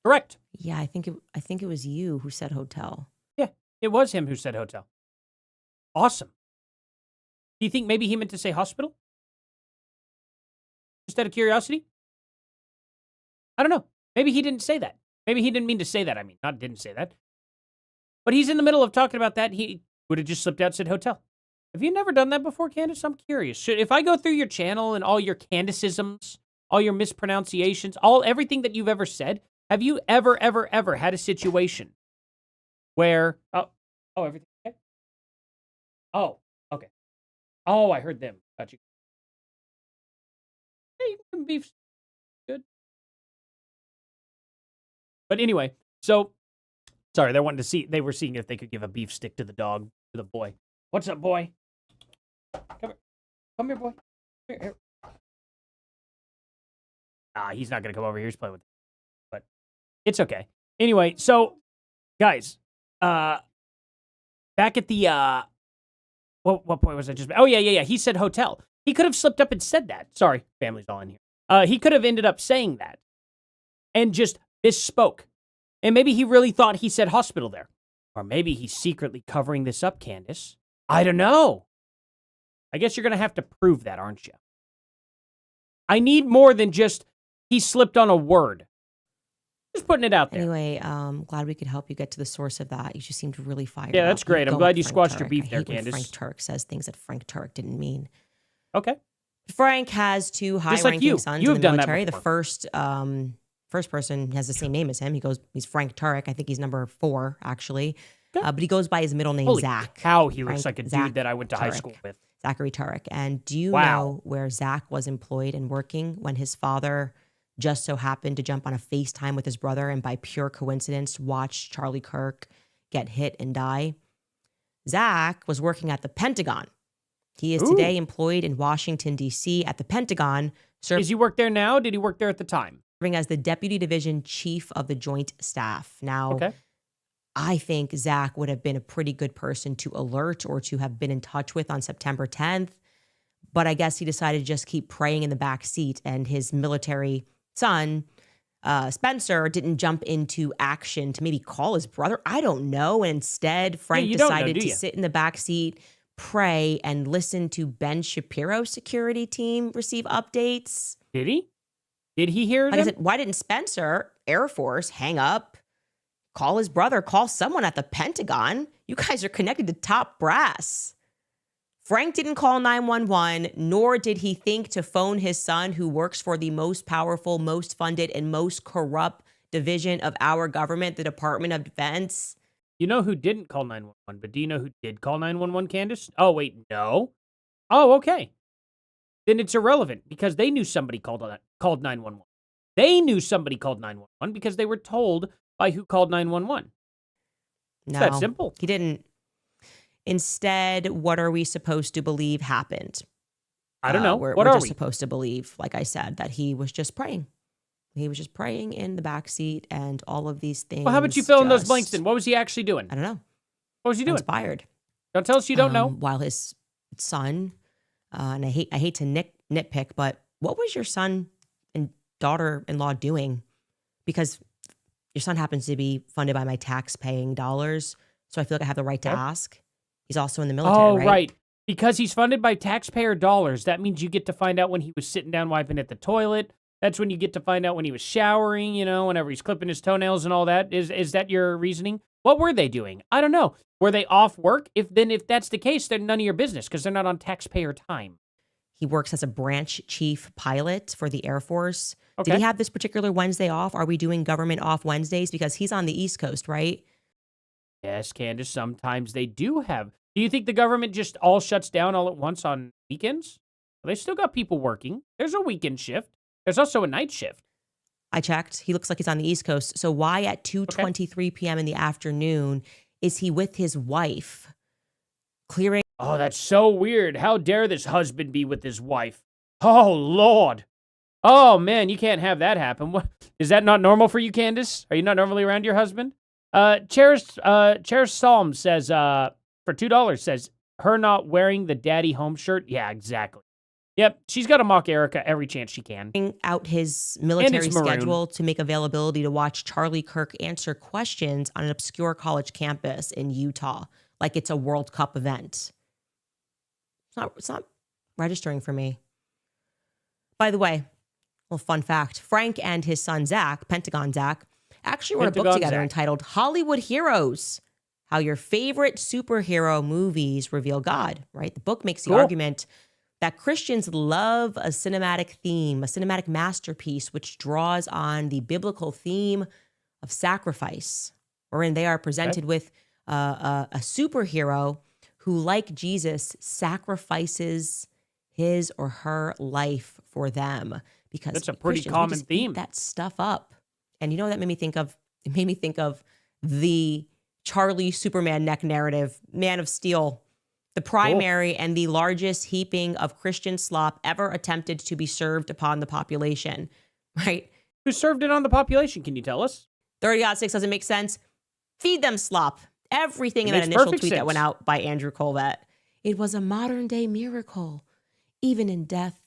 Speaker 1: Correct.
Speaker 2: Yeah, I think it was you who said hotel.
Speaker 1: Yeah, it was him who said hotel. Awesome. Do you think maybe he meant to say hospital? Just out of curiosity? I don't know. Maybe he didn't say that. Maybe he didn't mean to say that. I mean, not didn't say that. But he's in the middle of talking about that. He would have just slipped out and said hotel. Have you never done that before, Candace? I'm curious. If I go through your channel and all your Candaceisms, all your mispronunciations, everything that you've ever said, have you ever had a situation where everything okay? Oh, okay. Oh, I heard them. Got you. Hey, you can beef. Good. But anyway, so sorry, they were seeing if they could give a beef stick to the dog, to the boy. What's up, boy? Come here, boy. Here. He's not gonna come over here. He's playing with, but it's okay. Anyway, so guys, back at the what point was I just? Oh yeah. He said hotel. He could have slipped up and said that. Sorry, family's all in here. He could have ended up saying that, and just misspoke. And maybe he really thought he said hospital there, or maybe he's secretly covering this up, Candace. I don't know. I guess you're gonna have to prove that, aren't you? I need more than just he slipped on a word. Just putting it out there.
Speaker 2: Anyway, glad we could help you get to the source of that. You just seemed really fired
Speaker 1: Yeah,
Speaker 2: up.
Speaker 1: that's great. I'm glad you squashed your beef
Speaker 2: I
Speaker 1: there,
Speaker 2: hate when
Speaker 1: Candace.
Speaker 2: Frank Turk says things that Frank Turk didn't mean.
Speaker 1: Okay.
Speaker 2: Frank has two
Speaker 1: Just like
Speaker 2: high-ranking
Speaker 1: you.
Speaker 2: sons
Speaker 1: You
Speaker 2: in
Speaker 1: have
Speaker 2: the
Speaker 1: done that
Speaker 2: military. The
Speaker 1: before.
Speaker 2: first person has the same name as him. He's Frank Turek. I think he's number 4, actually. But he goes by his middle name,
Speaker 1: Holy
Speaker 2: Zach.
Speaker 1: cow, he looks
Speaker 2: Frank
Speaker 1: like a
Speaker 2: Zach
Speaker 1: dude that I went to high
Speaker 2: Turek.
Speaker 1: school with.
Speaker 2: Zachary Turek. And do you
Speaker 1: Wow.
Speaker 2: know where Zach was employed and working when his father just so happened to jump on a FaceTime with his brother and by pure coincidence watch Charlie Kirk get hit and die? Zach was working at the Pentagon. He is today employed in Washington, D.C. at the Pentagon.
Speaker 1: Does he work there now? Did he work there at the time?
Speaker 2: Serving as the Deputy Division Chief of the Joint Staff. Now,
Speaker 1: Okay.
Speaker 2: I think Zach would have been a pretty good person to alert or to have been in touch with on September 10th. But I guess he decided to just keep praying in the back seat, and his military son, Spencer, didn't jump into action to maybe call his brother. I don't know. And instead, Frank
Speaker 1: you don't know,
Speaker 2: decided
Speaker 1: do
Speaker 2: to
Speaker 1: you?
Speaker 2: sit in the back seat, pray and listen to Ben Shapiro's security team receive updates.
Speaker 1: Did he? Did he hear
Speaker 2: Like I
Speaker 1: them?
Speaker 2: said, why didn't Spencer, Air Force, hang up, call his brother, call someone at the Pentagon? You guys are connected to top brass. Frank didn't call 911, nor did he think to phone his son, who works for the most powerful, most funded, and most corrupt division of our government, the Department of Defense.
Speaker 1: You know who didn't call 911, but do you know who did call 911, Candace? Oh, wait, no. Oh, okay. Then it's irrelevant because they knew somebody called 911. They knew somebody called 911 because they were told by who called 911. It's
Speaker 2: No,
Speaker 1: that simple.
Speaker 2: he didn't. Instead, what are we supposed to believe happened?
Speaker 1: I don't know.
Speaker 2: We're
Speaker 1: What are
Speaker 2: just
Speaker 1: we?
Speaker 2: supposed to believe, like I said, that he was just praying. He was just praying in the backseat and all of these things.
Speaker 1: Well, how about you fill in those blanks then? What was he actually doing?
Speaker 2: I don't know.
Speaker 1: What was he doing?
Speaker 2: Inspired.
Speaker 1: Don't tell us you don't know.
Speaker 2: While his son, and I hate to nitpick, but what was your son and daughter-in-law doing? Because your son happens to be funded by my tax-paying dollars, so I feel like I have the right to ask. He's also in the military,
Speaker 1: Oh,
Speaker 2: right?
Speaker 1: right. Because he's funded by taxpayer dollars, that means you get to find out when he was sitting down wiping at the toilet. That's when you get to find out when he was showering, whenever he's clipping his toenails and all that. Is that your reasoning? What were they doing? I don't know. Were they off work? If that's the case, they're none of your business because they're not on taxpayer time.
Speaker 2: He works as a branch chief pilot for the Air Force.
Speaker 1: Okay.
Speaker 2: Did he have this particular Wednesday off? Are we doing government off Wednesdays? Because he's on the East Coast, right?
Speaker 1: Yes, Candace, sometimes they do have. Do you think the government just all shuts down all at once on weekends? Well, they still got people working. There's a weekend shift. There's also a night shift.
Speaker 2: I checked. He looks like he's on the East Coast. So why at 2:23 p.m. in the afternoon is he with his wife clearing?
Speaker 1: Oh, that's so weird. How dare this husband be with his wife? Oh, Lord. Oh, man, you can't have that happen. What, is that not normal for you, Candace? Are you not normally around your husband? Cherish Psalm says, for $2, says, her not wearing the daddy home shirt. Yeah, exactly. Yep, she's got to mock Erica every chance she can.
Speaker 2: Out his military
Speaker 1: it's maroon.
Speaker 2: schedule to make availability to watch Charlie Kirk answer questions on an obscure college campus in Utah, like it's a World Cup event. It's not registering for me. By the way, well, fun fact: Frank and his son Zach, Pentagon Zach, actually wrote a book
Speaker 1: Pentagon
Speaker 2: together
Speaker 1: Zach.
Speaker 2: entitled "Hollywood Heroes: How Your Favorite Superhero Movies Reveal God." Right? The book makes the argument that Christians love a cinematic theme, a cinematic masterpiece, which draws on the biblical theme of sacrifice, wherein they are presented with a superhero who, like Jesus, sacrifices his or her life for them. Because
Speaker 1: That's a pretty
Speaker 2: Christians,
Speaker 1: common
Speaker 2: we just
Speaker 1: theme.
Speaker 2: eat that stuff up. And you know what that made me think of? It made me think of the Charlie Superman neck narrative, Man of Steel. The primary and the largest heaping of Christian slop ever attempted to be served upon the population, right?
Speaker 1: Who served it on the population? Can you tell us?
Speaker 2: 30-6 doesn't make sense. Feed them slop. Everything
Speaker 1: It
Speaker 2: in that
Speaker 1: makes
Speaker 2: initial
Speaker 1: perfect
Speaker 2: tweet that
Speaker 1: sense.
Speaker 2: went out by Andrew Colvett. It was a modern day miracle. Even in death,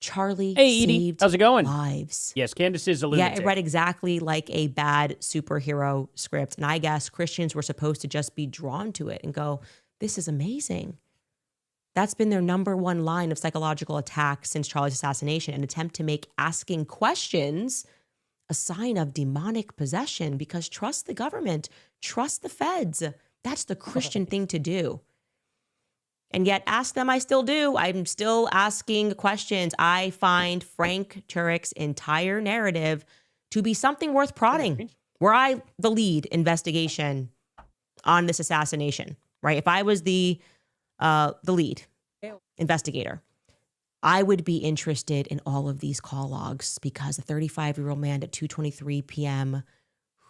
Speaker 2: Charlie
Speaker 1: Hey, Edie,
Speaker 2: saved
Speaker 1: how's it going?
Speaker 2: lives.
Speaker 1: Yes, Candace is a
Speaker 2: Yeah,
Speaker 1: lunatic.
Speaker 2: it read exactly like a bad superhero script. And I guess Christians were supposed to just be drawn to it and go, this is amazing. That's been their number one line of psychological attack since Charlie's assassination, an attempt to make asking questions a sign of demonic possession, because trust the government, trust the feds. That's the Christian thing to do. And yet, ask them, I still do. I'm still asking questions. I find Frank Turek's entire narrative to be something worth prodding. Were I the lead investigation on this assassination, right? If I was the lead investigator, I would be interested in all of these call logs, because a 35-year-old man at 2:23 p.m.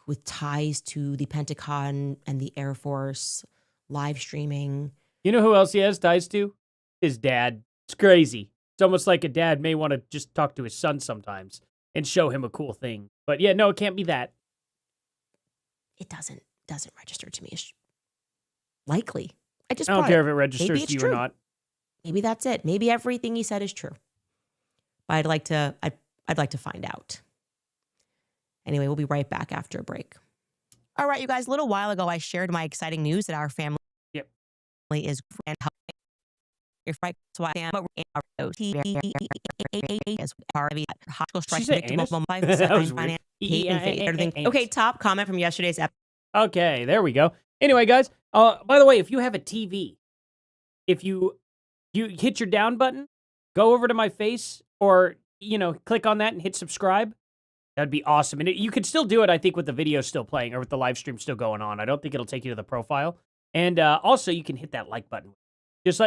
Speaker 2: with ties to the Pentagon and the Air Force, live streaming.
Speaker 1: You know who else he has ties to? His dad. It's crazy. It's almost like a dad may want to just talk to his son sometimes and show him a cool thing. But yeah, no, it can't be that.
Speaker 2: It doesn't register to me as likely. I
Speaker 1: I don't care if it registers to you or not.
Speaker 2: Maybe that's it. Maybe everything he said is true. But I'd like to find out. Anyway, we'll be right back after a break. All right, you guys, a little while ago I shared my exciting news that our family is Your fight swat as part of the hospital strike.
Speaker 1: That was weird.
Speaker 2: Okay, top comment from yesterday's episode.
Speaker 1: Okay, there we go. Anyway, guys, by the way, if you have a TV, if you hit your down button, go over to my face, or, click on that and hit subscribe. That'd be awesome. And you could still do it, I think, with the video still playing or with the live stream still going on. I don't think it'll take you to the profile. And also, you can hit that like button.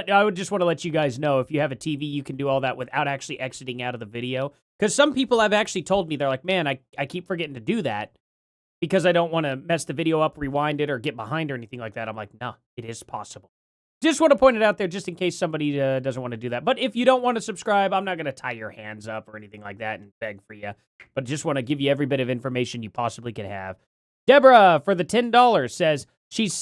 Speaker 1: I would just want to let you guys know, if you have a TV, you can do all that without actually exiting out of the video. Because some people have actually told me, they're like, man, I keep forgetting to do that because I don't want to mess the video up, rewind it, or get behind or anything like that. I'm like, no, it is possible. Just want to point it out there just in case somebody doesn't want to do that. But if you don't want to subscribe, I'm not going to tie your hands up or anything like that and beg for you. But just want to give you every bit of information you possibly could have. Deborah, for the $10, says she's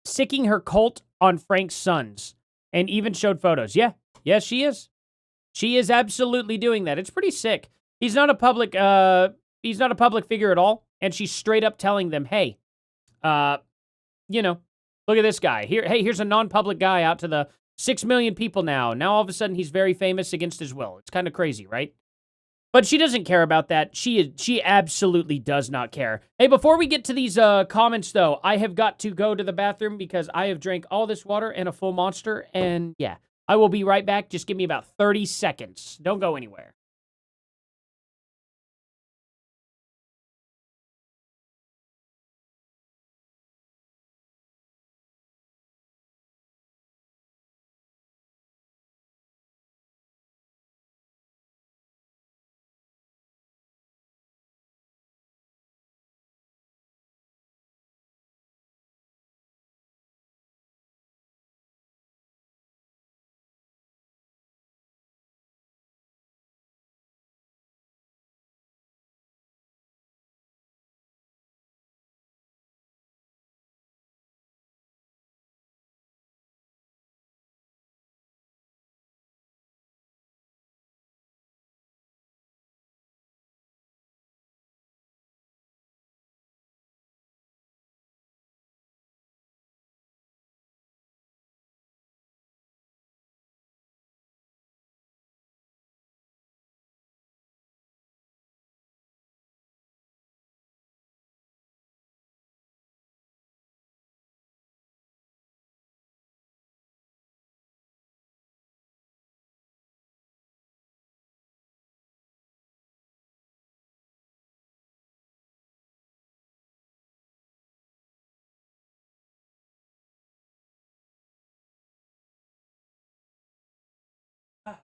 Speaker 1: sicking her colt on Frank's sons and even showed photos. Yeah, yes, she is. She is absolutely doing that. It's pretty sick. He's not a public figure at all. And she's straight up telling them, hey, look at this guy. Here's a non-public guy out to the 6 million people now. Now all of a sudden he's very famous against his will. It's kind of crazy, right? But she doesn't care about that. She absolutely does not care. Hey, before we get to these comments, though, I have got to go to the bathroom because I have drank all this water and a full Monster. And yeah, I will be right back. Just give me about 30 seconds. Don't go anywhere.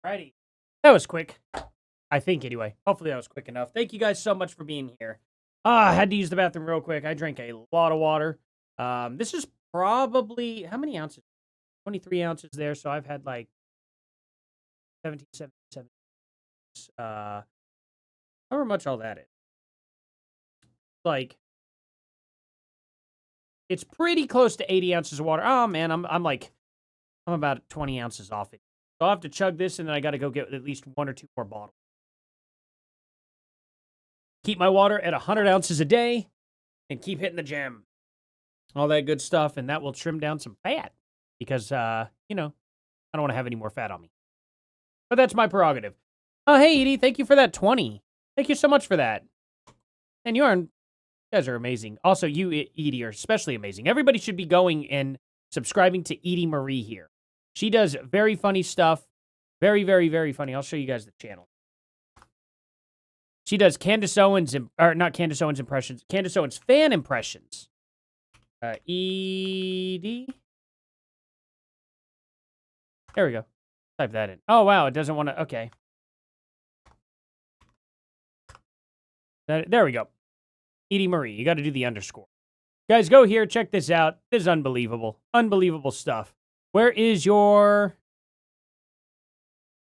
Speaker 1: Alrighty. That was quick. I think, anyway. Hopefully that was quick enough. Thank you guys so much for being here. I had to use the bathroom real quick. I drank a lot of water. This is probably, how many ounces? 23 ounces there, so I've had like 77. However much all that is. Like, it's pretty close to 80 ounces of water. Oh man, I'm about 20 ounces off it. So I'll have to chug this, and then I got to go get at least 1 or 2 more bottles. Keep my water at 100 ounces a day, and keep hitting the gym. All that good stuff, and that will trim down some fat. Because, I don't want to have any more fat on me. But that's my prerogative. Oh, hey, Edie, thank you for that 20. Thank you so much for that. And you guys are amazing. Also, you, Edie, are especially amazing. Everybody should be going and subscribing to Edie Marie here. She does very funny stuff. Very, very, very funny. I'll show you guys the channel. She does Candace Owens, not Candace Owens impressions, Candace Owens fan impressions. Edie. There we go. Type that in. Oh, wow. It doesn't want to. Okay. There we go. Edie Marie. You got to do the underscore. Guys, go here. Check this out. This is unbelievable. Unbelievable stuff. Where's your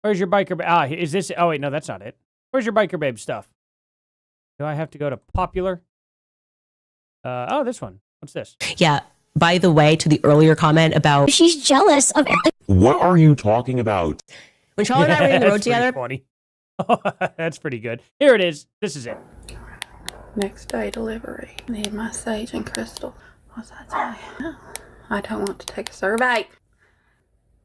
Speaker 1: biker babe? Is this? Oh, wait. No, that's not it. Where's your biker babe stuff? Do I have to go to popular? Oh, this one. What's this?
Speaker 2: Yeah. By the way, to the earlier comment about she's jealous of.
Speaker 11: What are you talking about?
Speaker 2: When Charlotte and I were in the road together.
Speaker 1: Funny. That's pretty good. Here it is. This is it.
Speaker 12: Next day delivery. Need my sage and crystal. What's that say? I don't want to take a survey.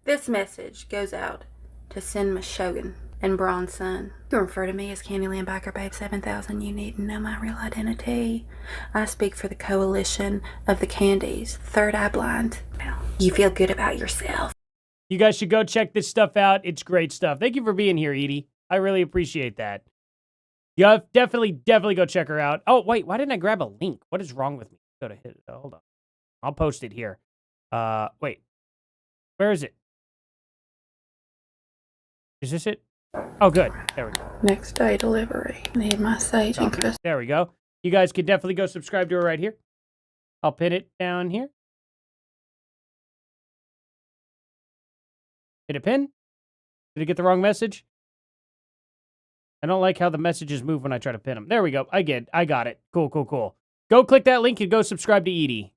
Speaker 12: This message goes out to Sin Meshogan and Braun's son. You refer to me as Candyland Biker Babe 7000. You need to know my real identity. I speak for the coalition of the Candies, Third Eye Blind. You feel good about yourself.
Speaker 1: You guys should go check this stuff out. It's great stuff. Thank you for being here, Edie. I really appreciate that. Yeah, definitely go check her out. Oh, wait, why didn't I grab a link? What is wrong with me? Go to hit. Hold on. I'll post it here. Wait. Where is it? Is this it? Oh, good. There we go.
Speaker 12: Next day delivery. Need my sage and crystal.
Speaker 1: There we go. You guys can definitely go subscribe to her right here. I'll pin it down here. Hit a pin. Did it get the wrong message? I don't like how the messages move when I try to pin them. There we go. I got it. Cool. Go click that link and go subscribe to Edie.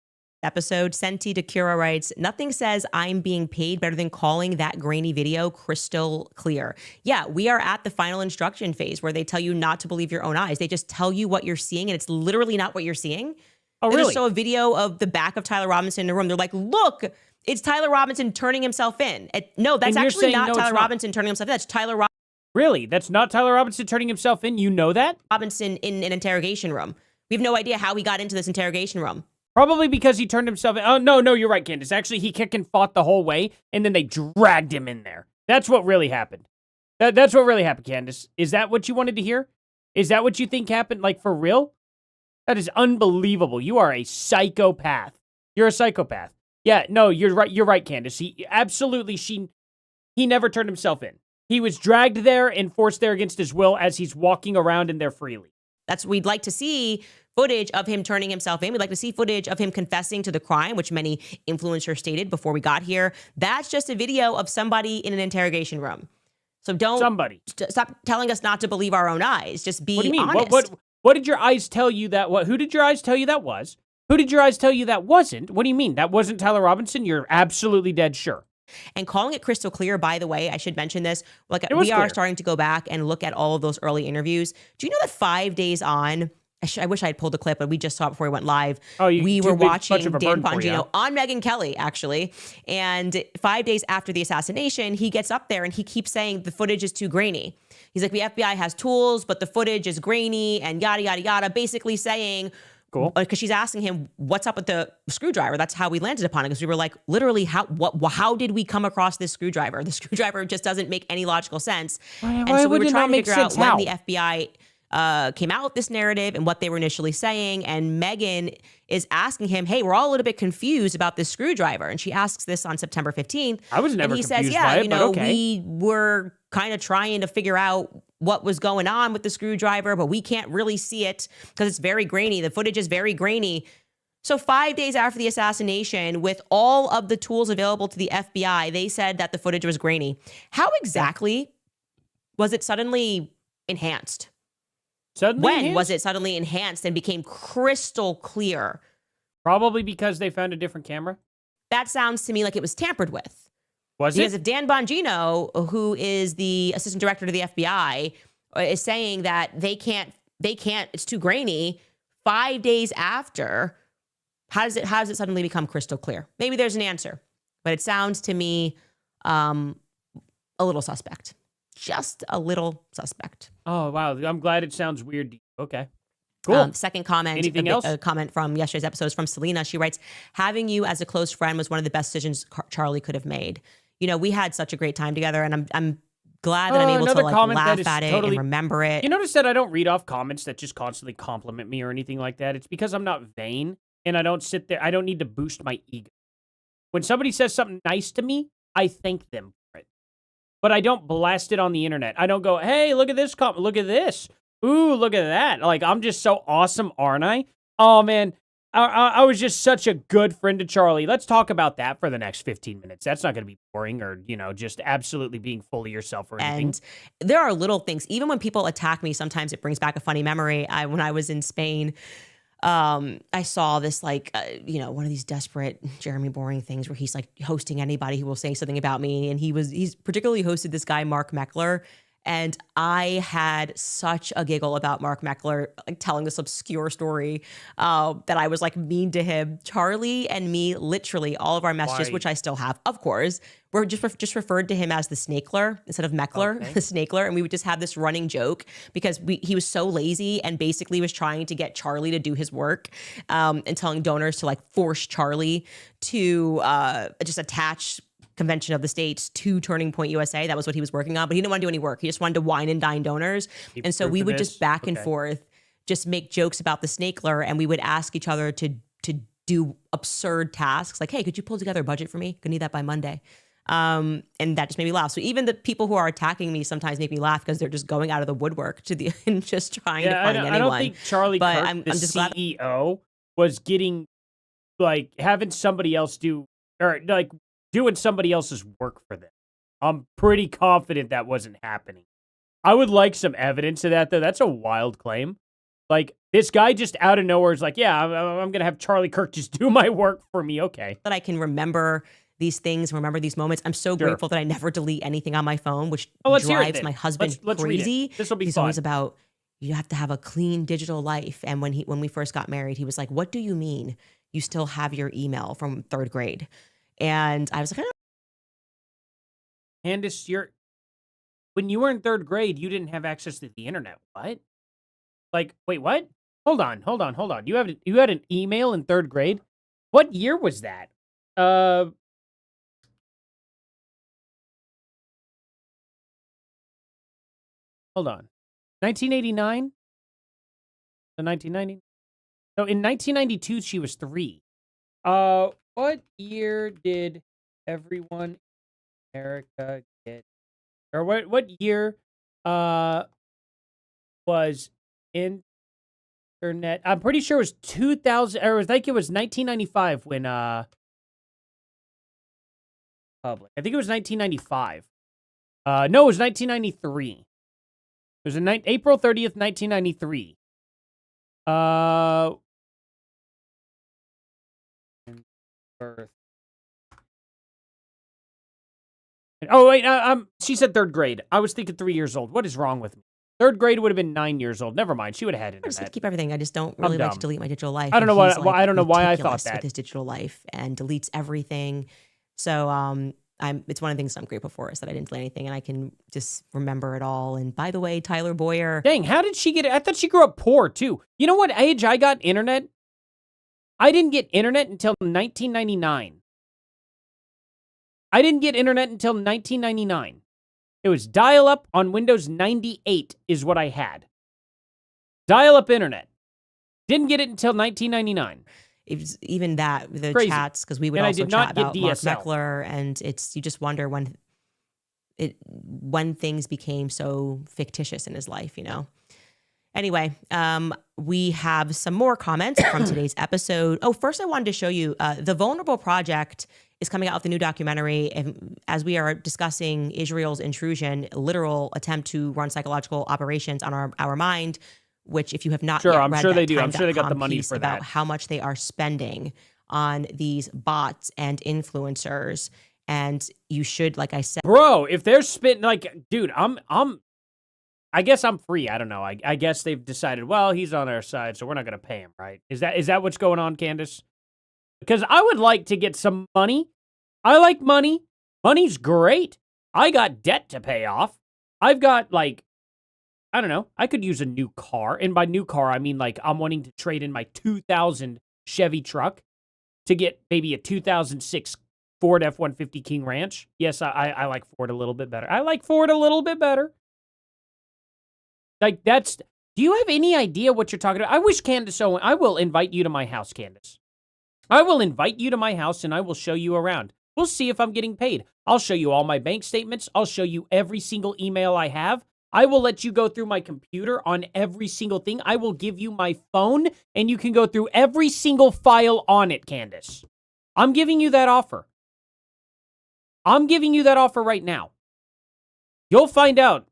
Speaker 2: Episode, Senti Dakura writes, nothing says I'm being paid better than calling that grainy video crystal clear. Yeah, we are at the final instruction phase where they tell you not to believe your own eyes. They just tell you what you're seeing, and it's literally not what you're seeing.
Speaker 1: Oh,
Speaker 2: They
Speaker 1: really?
Speaker 2: just show a video of the back of Tyler Robinson in the room. They're like, look, it's Tyler Robinson turning himself in. No, that's
Speaker 1: And you're
Speaker 2: actually
Speaker 1: saying,
Speaker 2: not
Speaker 1: no, it's
Speaker 2: Tyler
Speaker 1: not.
Speaker 2: Robinson turning himself in. That's Tyler
Speaker 1: Really? That's not Tyler Robinson turning himself in? You know that?
Speaker 2: Robinson in an interrogation room. We have no idea how he got into this interrogation room.
Speaker 1: Probably because he turned himself in. Oh, no, you're right, Candace. Actually, he kicked and fought the whole way, and then they dragged him in there. That's what really happened. That's what really happened, Candace. Is that what you wanted to hear? Is that what you think happened, like, for real? That is unbelievable. You are a psychopath. You're a psychopath. Yeah, no, you're right, Candace. He never turned himself in. He was dragged there and forced there against his will as he's walking around in there freely.
Speaker 2: We'd like to see footage of him turning himself in. We'd like to see footage of him confessing to the crime, which many influencers stated before we got here. That's just a video of somebody in an interrogation room. So don't stop telling us not to believe our own eyes. Just be honest.
Speaker 1: What do you mean? What did your eyes tell you that? Who did your eyes tell you that was? Who did your eyes tell you that wasn't? What do you mean? That wasn't Tyler Robinson? You're absolutely dead sure.
Speaker 2: And calling it crystal clear, by the way, I should mention this. Like, we
Speaker 1: clear.
Speaker 2: are starting to go back and look at all of those early interviews. Do you know that 5 days on, I wish I had pulled the clip, but we just saw it before we went live. We were watching Dan Bongino on Megyn Kelly, actually. And 5 days after the assassination, he gets up there and he keeps saying the footage is too grainy. He's like, the FBI has tools, but the footage is grainy and yada, yada, yada, basically saying,
Speaker 1: cool.
Speaker 2: Because she's asking him, what's up with the screwdriver? That's how we landed upon it. Because we were like, literally, how did we come across this screwdriver? The screwdriver just doesn't make any logical sense. And so we were trying to figure out when the FBI came out with this narrative and what they were initially saying. And Megyn is asking him, hey, we're all a little bit confused about this screwdriver. And she asks this on September 15th.
Speaker 1: I was never confused by it,
Speaker 2: And he says, yeah,
Speaker 1: but okay.
Speaker 2: we were kind of trying to figure out what was going on with the screwdriver, but we can't really see it because it's very grainy. The footage is very grainy. So 5 days after the assassination, with all of the tools available to the FBI, they said that the footage was grainy. How exactly was it suddenly enhanced? When was it suddenly enhanced and became crystal clear?
Speaker 1: Probably because they found a different camera.
Speaker 2: That sounds to me like it was tampered with.
Speaker 1: Because
Speaker 2: if Dan Bongino, who is the assistant director to the FBI, is saying that they can't, it's too grainy, 5 days after, how does it suddenly become crystal clear? Maybe there's an answer, but it sounds to me a little suspect. Just a little suspect.
Speaker 1: Oh, wow. I'm glad it sounds weird. Okay. Cool.
Speaker 2: Second comment.
Speaker 1: Anything else?
Speaker 2: A comment from yesterday's episode is from Selena. She writes, having you as a close friend was one of the best decisions Charlie could have made. You know, we had such a great time together, and I'm glad that I'm able to laugh at it and remember it.
Speaker 1: You notice that I don't read off comments that just constantly compliment me or anything like that. It's because I'm not vain, and I don't sit there. I don't need to boost my ego. When somebody says something nice to me, I thank them for it. But I don't blast it on the internet. I don't go, hey, look at this comment. Look at this. Ooh, look at that. Like, I'm just so awesome, aren't I? Oh, man. I was just such a good friend to Charlie. Let's talk about that for the next 15 minutes. That's not going to be boring or, just absolutely being full of yourself or anything.
Speaker 2: And there are little things. Even when people attack me, sometimes it brings back a funny memory. When I was in Spain, I saw this one of these desperate Jeremy Boring things where he's like hosting anybody who will say something about me. And he's particularly hosted this guy, Mark Meckler. And I had such a giggle about Mark Meckler, like telling this obscure story that I was like mean to him. Charlie and me, literally all of our messages,
Speaker 1: Why?
Speaker 2: which I still have, of course, were just referred to him as the Snakler instead of Meckler,
Speaker 1: Okay.
Speaker 2: the Snakler. And we would just have this running joke because he was so lazy and basically was trying to get Charlie to do his work and telling donors to like force Charlie to just attach Convention of the States to Turning Point USA. That was what he was working on, but he didn't want to do any work. He just wanted to wine and dine donors. And so we would just back and forth, just make jokes about the Snakler, and we would ask each other to do absurd tasks like, hey, could you pull together a budget for me? Gonna need that by Monday. And that just made me laugh. So even the people who are attacking me sometimes make me laugh because they're just going out of the woodwork and just trying to find anyone.
Speaker 1: I don't think Charlie
Speaker 2: But
Speaker 1: Kirk,
Speaker 2: I'm
Speaker 1: the
Speaker 2: just glad
Speaker 1: CEO, was getting like having somebody else do or like doing somebody else's work for them. I'm pretty confident that wasn't happening. I would like some evidence of that, though. That's a wild claim. Like, this guy just out of nowhere is like, yeah, I'm going to have Charlie Kirk just do my work for me. Okay.
Speaker 2: that I can remember these things, remember these moments. I'm so grateful that I never delete anything on my phone, which
Speaker 1: let's hear it
Speaker 2: drives
Speaker 1: then.
Speaker 2: my husband
Speaker 1: Let's read it.
Speaker 2: crazy.
Speaker 1: This will be
Speaker 2: He's
Speaker 1: fun.
Speaker 2: always about, you have to have a clean digital life. And when we first got married, he was like, what do you mean you still have your email from 3rd grade? And I was like, I don't
Speaker 1: Candace, when you were in 3rd grade, you didn't have access to the internet. What? Like, wait, what? Hold on. You had an email in 3rd grade? What year was that? Hold on. 1989? So 1990? So in 1992, she was 3. What year did everyone in America get, or what year was internet? I'm pretty sure it was 2000, or I think it was 1995 when public. I think it was 1995. No, it was 1993. It was April 30th, 1993. Birth. Oh wait, she said 3rd grade. I was thinking 3 years old. What is wrong with me? 3rd grade would have been 9 years old. Never mind. She would have had
Speaker 2: I just
Speaker 1: internet.
Speaker 2: keep everything. I just don't really like to
Speaker 1: dumb.
Speaker 2: delete my digital life.
Speaker 1: I don't know
Speaker 2: And
Speaker 1: why-
Speaker 2: he's,
Speaker 1: I don't know why I thought
Speaker 2: meticulous
Speaker 1: that.
Speaker 2: with his digital life and deletes everything. So it's one of the things I'm grateful for is that I didn't delete anything and I can just remember it all. And by the way, Tyler Boyer.
Speaker 1: Dang, how did she get it? I thought she grew up poor too. You know what age I got internet? I didn't get internet until 1999. I didn't get internet until 1999. It was dial-up on Windows 98 is what I had. Dial-up internet. Didn't get it until 1999.
Speaker 2: It was even that, the
Speaker 1: Crazy.
Speaker 2: chats, because we would
Speaker 1: And I
Speaker 2: also
Speaker 1: did not
Speaker 2: chat
Speaker 1: get
Speaker 2: about Mark
Speaker 1: DSL.
Speaker 2: Meckler, and you just wonder when things became so fictitious in his life, you know? Anyway, we have some more comments from today's episode. Oh, first I wanted to show you The Vulnerable Project is coming out with a new documentary. And as we are discussing Israel's intrusion, literal attempt to run psychological operations on our mind, which if you have not
Speaker 1: Sure,
Speaker 2: yet
Speaker 1: I'm
Speaker 2: read
Speaker 1: sure
Speaker 2: that
Speaker 1: they do. I'm sure they got the
Speaker 2: Time.com
Speaker 1: money
Speaker 2: piece
Speaker 1: for
Speaker 2: about
Speaker 1: that.
Speaker 2: how much they are spending on these bots and influencers. And you should, like I said,
Speaker 1: Bro, if they're spitting like, dude, I guess I'm free. I don't know. I guess they've decided, well, he's on our side, so we're not going to pay him, right? Is that what's going on, Candace? Because I would like to get some money. I like money. Money's great. I got debt to pay off. I've got I don't know. I could use a new car. And by new car, I mean I'm wanting to trade in my 2000 Chevy truck to get maybe a 2006 Ford F-150 King Ranch. Yes, I like Ford a little bit better. I like Ford a little bit better. Do you have any idea what you're talking about? I wish Candace Owens, I will invite you to my house, Candace. I will invite you to my house and I will show you around. We'll see if I'm getting paid. I'll show you all my bank statements. I'll show you every single email I have. I will let you go through my computer on every single thing. I will give you my phone and you can go through every single file on it, Candace. I'm giving you that offer. I'm giving you that offer right now. You'll find out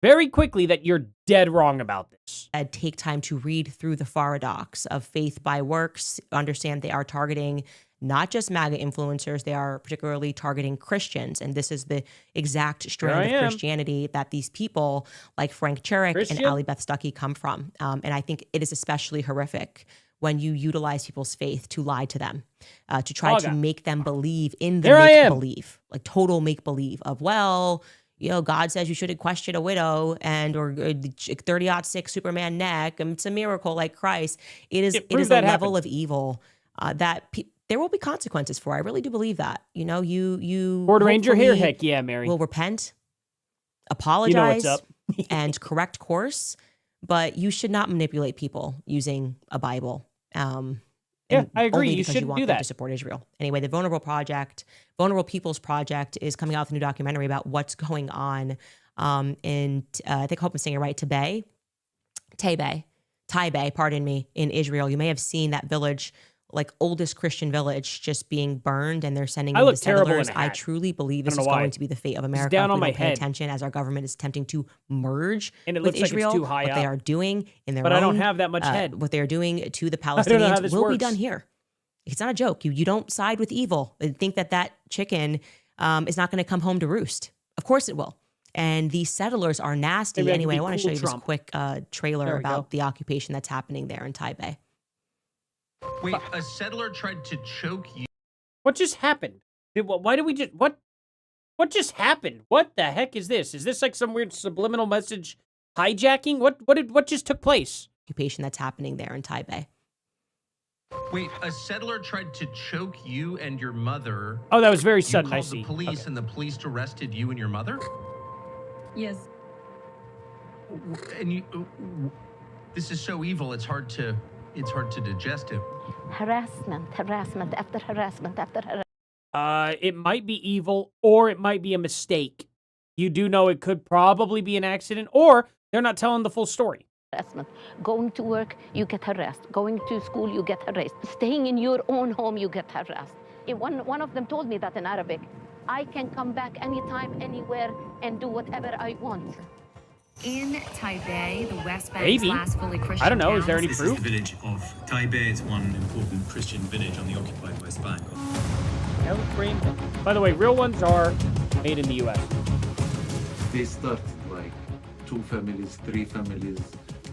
Speaker 1: very quickly that you're dead wrong about this.
Speaker 2: Take time to read through the Faradox of faith by works, understand they are targeting not just MAGA influencers. They are particularly targeting Christians. And this is the exact strand of Christianity that these people like Frank Turek and Ali Beth Stuckey come from. And I think it is especially horrific when you utilize people's faith to lie to them, to try to make them believe in the make-believe, like total make-believe of, well, you know, God says you shouldn't question a widow or 30-06 Superman neck. And it's a miracle like Christ. It is a level of evil that there will be consequences for. I really do believe that. You know, you
Speaker 1: Ford Ranger here, heck yeah, Mary.
Speaker 2: Will repent, apologize, and correct course. But you should not manipulate people using a Bible.
Speaker 1: Yeah, I agree. You shouldn't do that
Speaker 2: to support Israel. Anyway, the Vulnerable Peoples Project is coming out with a new documentary about what's going on in, I think I hope I'm saying it right, Taibeh, pardon me, in Israel. You may have seen that village, like oldest Christian village, just being burned, and they're sending in the settlers. I truly believe this is going to be the fate of America.
Speaker 1: Down on
Speaker 2: if we
Speaker 1: my
Speaker 2: don't pay
Speaker 1: head.
Speaker 2: attention as our government is attempting to merge
Speaker 1: and it
Speaker 2: with
Speaker 1: looks
Speaker 2: Israel.
Speaker 1: Like it's too high
Speaker 2: what
Speaker 1: up.
Speaker 2: they are doing in their
Speaker 1: but
Speaker 2: own,
Speaker 1: I don't have that much head.
Speaker 2: What they are doing to the
Speaker 1: I don't know how
Speaker 2: Palestinians
Speaker 1: this
Speaker 2: will
Speaker 1: works.
Speaker 2: be done here. It's not a joke. You don't side with evil and think that chicken is not going to come home to roost. Of course it will. And these settlers are nasty.
Speaker 1: Maybe
Speaker 2: Anyway, I want to show you
Speaker 1: Trump.
Speaker 2: this quick trailer about the occupation that's happening there in Taibeh.
Speaker 13: Wait, a settler tried to choke you.
Speaker 1: What just happened? Why did we just what just happened? What the heck is this? Is this like some weird subliminal message hijacking? What just took place?
Speaker 2: Occupation that's happening there in Taibeh.
Speaker 13: Wait, a settler tried to choke you and your mother.
Speaker 1: Oh, that was very sudden.
Speaker 13: You
Speaker 1: I
Speaker 13: called
Speaker 1: see.
Speaker 13: the police, and the police arrested you and your mother.
Speaker 14: Yes.
Speaker 13: And you, this is so evil. It's hard to digest it.
Speaker 14: Harassment after harassment after harassment.
Speaker 1: It might be evil, or it might be a mistake. You do know it could probably be an accident, or they're not telling the full story.
Speaker 14: Harassment. Going to work, you get harassed. Going to school, you get harassed. Staying in your own home, you get harassed. One of them told me that in Arabic. I can come back anytime, anywhere, and do whatever I want.
Speaker 15: In Taibeh, the West Bank's last fully Christian
Speaker 1: I don't know. Is there any
Speaker 16: This
Speaker 1: proof?
Speaker 16: is the village of Taibeh. It's one important Christian village on the occupied West Bank.
Speaker 1: By the way, real ones are made in the U.S.
Speaker 17: They start like 2 families, 3 families,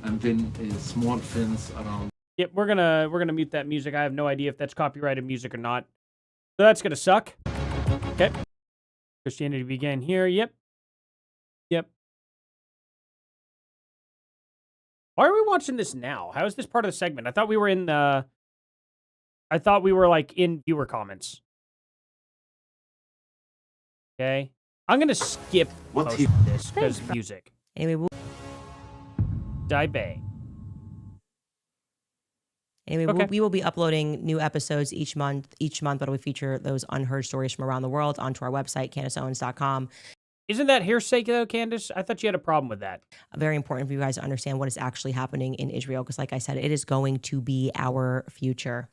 Speaker 17: and then a small fence around.
Speaker 1: Yep, we're gonna mute that music. I have no idea if that's copyrighted music or not. So that's gonna suck. Okay. Christianity began here. Yep. Why are we watching this now? How is this part of the segment? I thought we were like in viewer comments. Okay. I'm gonna skip most of this because of music.
Speaker 2: Anyway,
Speaker 1: Taibeh.
Speaker 2: Anyway, we will be uploading new episodes each month, but we feature those unheard stories from around the world onto our website, CandaceOwens.com.
Speaker 1: Isn't that hearsay, though, Candace? I thought you had a problem with that.
Speaker 2: Very important for you guys to understand what is actually happening in Israel, because like I said, it is going to be our future.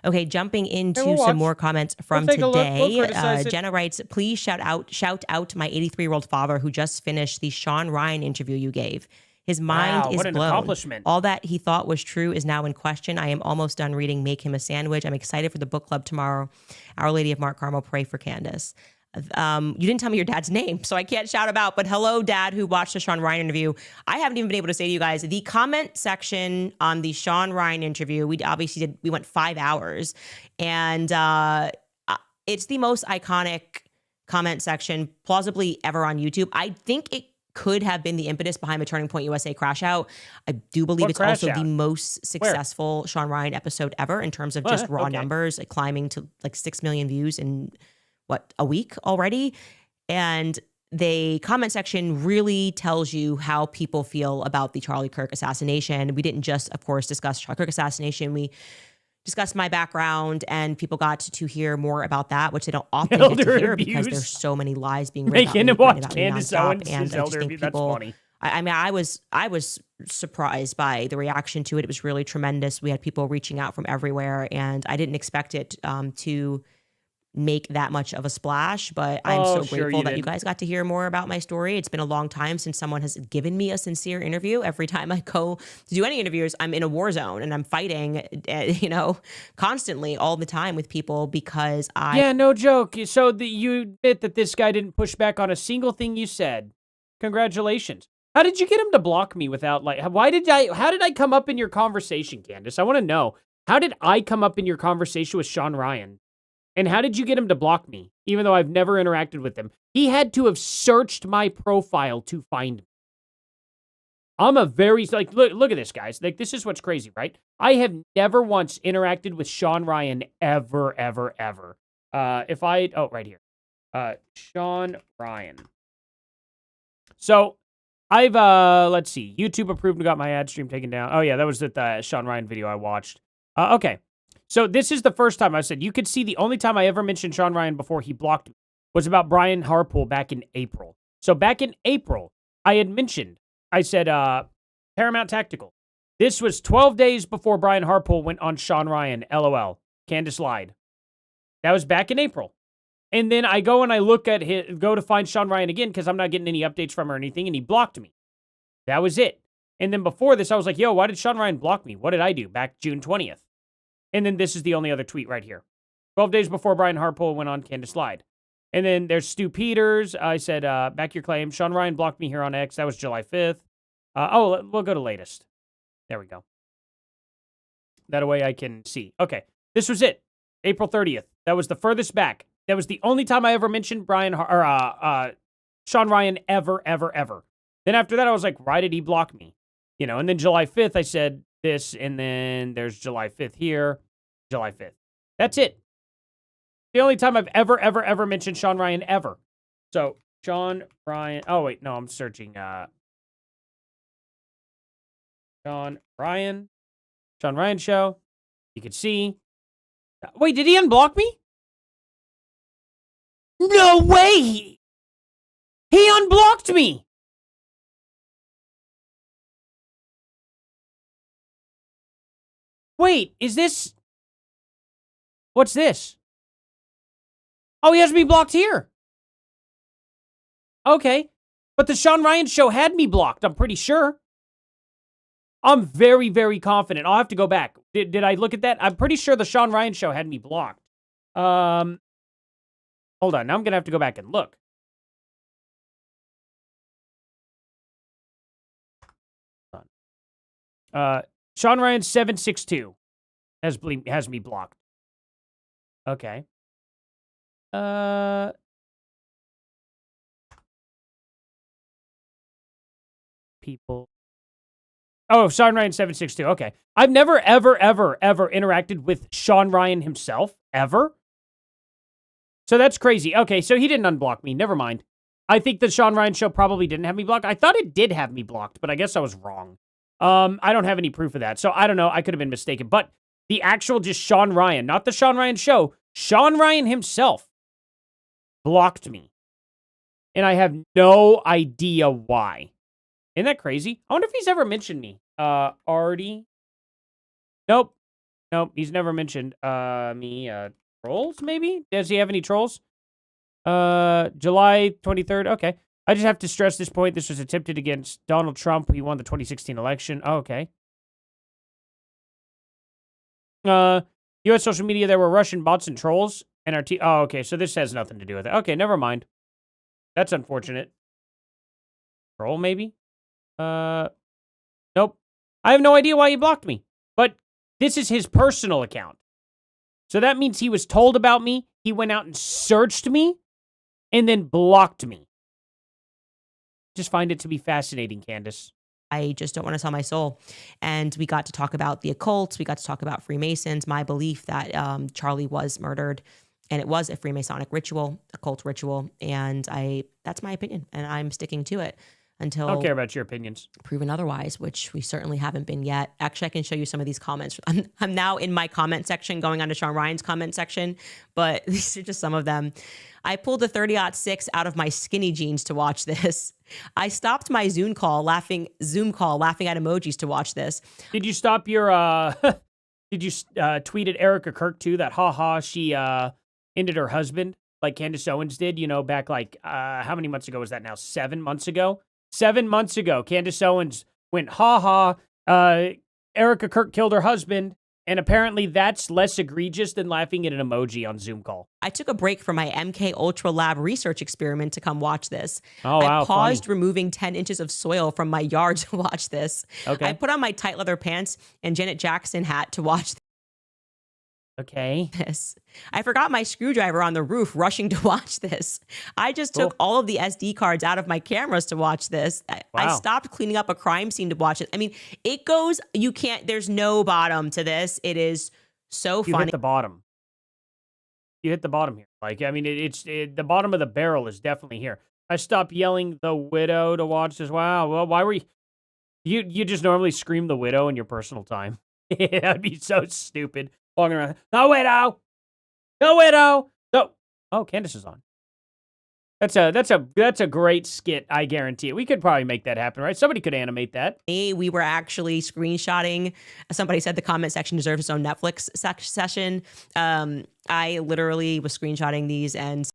Speaker 2: Okay, jumping into some more comments from today. Jenna writes, please shout out my 83-year-old father who just finished the Sean Ryan interview you gave. His mind is
Speaker 1: what an
Speaker 2: blown.
Speaker 1: Accomplishment.
Speaker 2: All that he thought was true is now in question. I am almost done reading Make Him a Sandwich. I'm excited for the book club tomorrow. Our Lady of Mark Carmel, pray for Candace. You didn't tell me your dad's name, so I can't shout him out. But hello, Dad, who watched the Sean Ryan interview. I haven't even been able to say to you guys, the comment section on the Sean Ryan interview, we went 5 hours. And it's the most iconic comment section plausibly ever on YouTube. I think it could have been the impetus behind the Turning Point USA crash out. I do believe it's also the most successful Sean Ryan episode ever in terms of just raw numbers, like climbing to like 6 million views in a week already. And the comment section really tells you how people feel about the Charlie Kirk assassination. We didn't just, of course, discuss Charlie Kirk assassination. We discussed my background, and people got to hear more about that, which they don't often get to hear because there's so many lies being written about
Speaker 1: Candace Owens
Speaker 2: and I just think people,
Speaker 1: that's funny.
Speaker 2: I mean, I was surprised by the reaction to it. It was really tremendous. We had people reaching out from everywhere, and I didn't expect it to make that much of a splash, but I'm
Speaker 1: Oh,
Speaker 2: so
Speaker 1: sure
Speaker 2: grateful
Speaker 1: you
Speaker 2: that you
Speaker 1: didn't.
Speaker 2: guys got to hear more about my story. It's been a long time since someone has given me a sincere interview. Every time I go to do any interviews, I'm in a war zone and I'm fighting, constantly all the time with people because
Speaker 1: Yeah, no joke. So you admit that this guy didn't push back on a single thing you said. Congratulations. How did you get him to block me without, like, how did I come up in your conversation, Candace? I want to know. How did I come up in your conversation with Sean Ryan? And how did you get him to block me, even though I've never interacted with him? He had to have searched my profile to find me. I'm a very, like, look at this, guys. Like, this is what's crazy, right? I have never once interacted with Sean Ryan ever. Right here. Sean Ryan. So, I've, let's see. YouTube approved and got my ad stream taken down. Oh, yeah, that was the Sean Ryan video I watched. Okay. So this is the first time I said, you could see the only time I ever mentioned Sean Ryan before he blocked me was about Brian Harpool back in April. So back in April, I had mentioned, I said, Paramount Tactical. This was 12 days before Brian Harpool went on Sean Ryan, LOL. Candace lied. That was back in April. And then I go and I go to find Sean Ryan again because I'm not getting any updates from her or anything, and he blocked me. That was it. And then before this, I was like, yo, why did Sean Ryan block me? What did I do back June 20th? And then this is the only other tweet right here. 12 days before Brian Harpool went on Candace lied. And then there's Stu Peters. I said, back your claim. Sean Ryan blocked me here on X. That was July 5th. We'll go to latest. There we go. That way I can see. Okay, this was it. April 30th. That was the furthest back. That was the only time I ever mentioned Sean Ryan ever. Then after that, I was like, why did he block me? And then July 5th, I said this, and then there's July 5th here, July 5th. That's it. The only time I've ever mentioned Sean Ryan ever. So, Sean Ryan. Oh, wait, no, I'm searching. Sean Ryan show. You can see. Wait, did he unblock me? No way! He unblocked me! Wait, is this... What's this? Oh, he has me blocked here. Okay. But the Sean Ryan show had me blocked, I'm pretty sure. I'm very confident. I'll have to go back. Did I look at that? I'm pretty sure the Sean Ryan show had me blocked. Hold on. Now I'm going to have to go back and look. Sean Ryan 762 has me blocked. Okay. People. Oh, Sean Ryan 762. Okay. I've never ever interacted with Sean Ryan himself ever. So that's crazy. Okay, so he didn't unblock me. Never mind. I think the Sean Ryan show probably didn't have me blocked. I thought it did have me blocked, but I guess I was wrong. I don't have any proof of that. So I don't know. I could have been mistaken. But the actual just Sean Ryan, not the Sean Ryan show, Sean Ryan himself blocked me. And I have no idea why. Isn't that crazy? I wonder if he's ever mentioned me. Artie. Nope. He's never mentioned me. Trolls, maybe? Does he have any trolls? July 23rd. Okay. I just have to stress this point. This was attempted against Donald Trump. He won the 2016 election. Oh, okay. U.S. social media, there were Russian bots and trolls. NRT. Oh, okay. So this has nothing to do with it. Okay, never mind. That's unfortunate. Troll, maybe? Nope. I have no idea why he blocked me. But this is his personal account. So that means he was told about me. He went out and searched me and then blocked me. Just find it to be fascinating, Candace.
Speaker 2: I just don't want to sell my soul. And we got to talk about the occult. We got to talk about Freemasons, my belief that Charlie was murdered and it was a Freemasonic ritual, occult ritual. And that's my opinion and I'm sticking to it until
Speaker 1: I don't care about your opinions.
Speaker 2: Proven otherwise, which we certainly haven't been yet. Actually, I can show you some of these comments. I'm now in my comment section, going on to Sean Ryan's comment section, but these are just some of them. I pulled the 30-06 out of my skinny jeans to watch this. I stopped my Zoom call laughing at emojis to watch this.
Speaker 1: Did you stop your, did you tweet at Erica Kirk too? That haha, she ended her husband like Candace Owens did, back like, how many months ago was that now? 7 months ago? 7 months ago, Candace Owens went, ha ha, Erica Kirk killed her husband. And apparently that's less egregious than laughing at an emoji on Zoom call.
Speaker 2: I took a break from my MK Ultra Lab research experiment to come watch this.
Speaker 1: Oh, wow,
Speaker 2: I paused
Speaker 1: funny.
Speaker 2: removing 10 inches of soil from my yard to watch this.
Speaker 1: Okay.
Speaker 2: I put on my tight leather pants and Janet Jackson hat to watch
Speaker 1: Okay.
Speaker 2: this. I forgot my screwdriver on the roof rushing to watch this. I just took all of the SD cards out of my cameras to watch this. I
Speaker 1: Wow.
Speaker 2: stopped cleaning up a crime scene to watch it. I mean, it goes, there's no bottom to this. It is so
Speaker 1: You
Speaker 2: funny.
Speaker 1: hit the bottom. You hit the bottom here. Like, I mean, the bottom of the barrel is definitely here. I stopped yelling the widow to watch this. Wow. Well, why were you just normally scream the widow in your personal time? That'd be so stupid. Walking around, the widow, the widow. Oh, Candace is on. That's a great skit. I guarantee it. We could probably make that happen, right? Somebody could animate that.
Speaker 2: We were actually screenshotting. Somebody said the comment section deserves its own Netflix session. I literally was screenshotting these and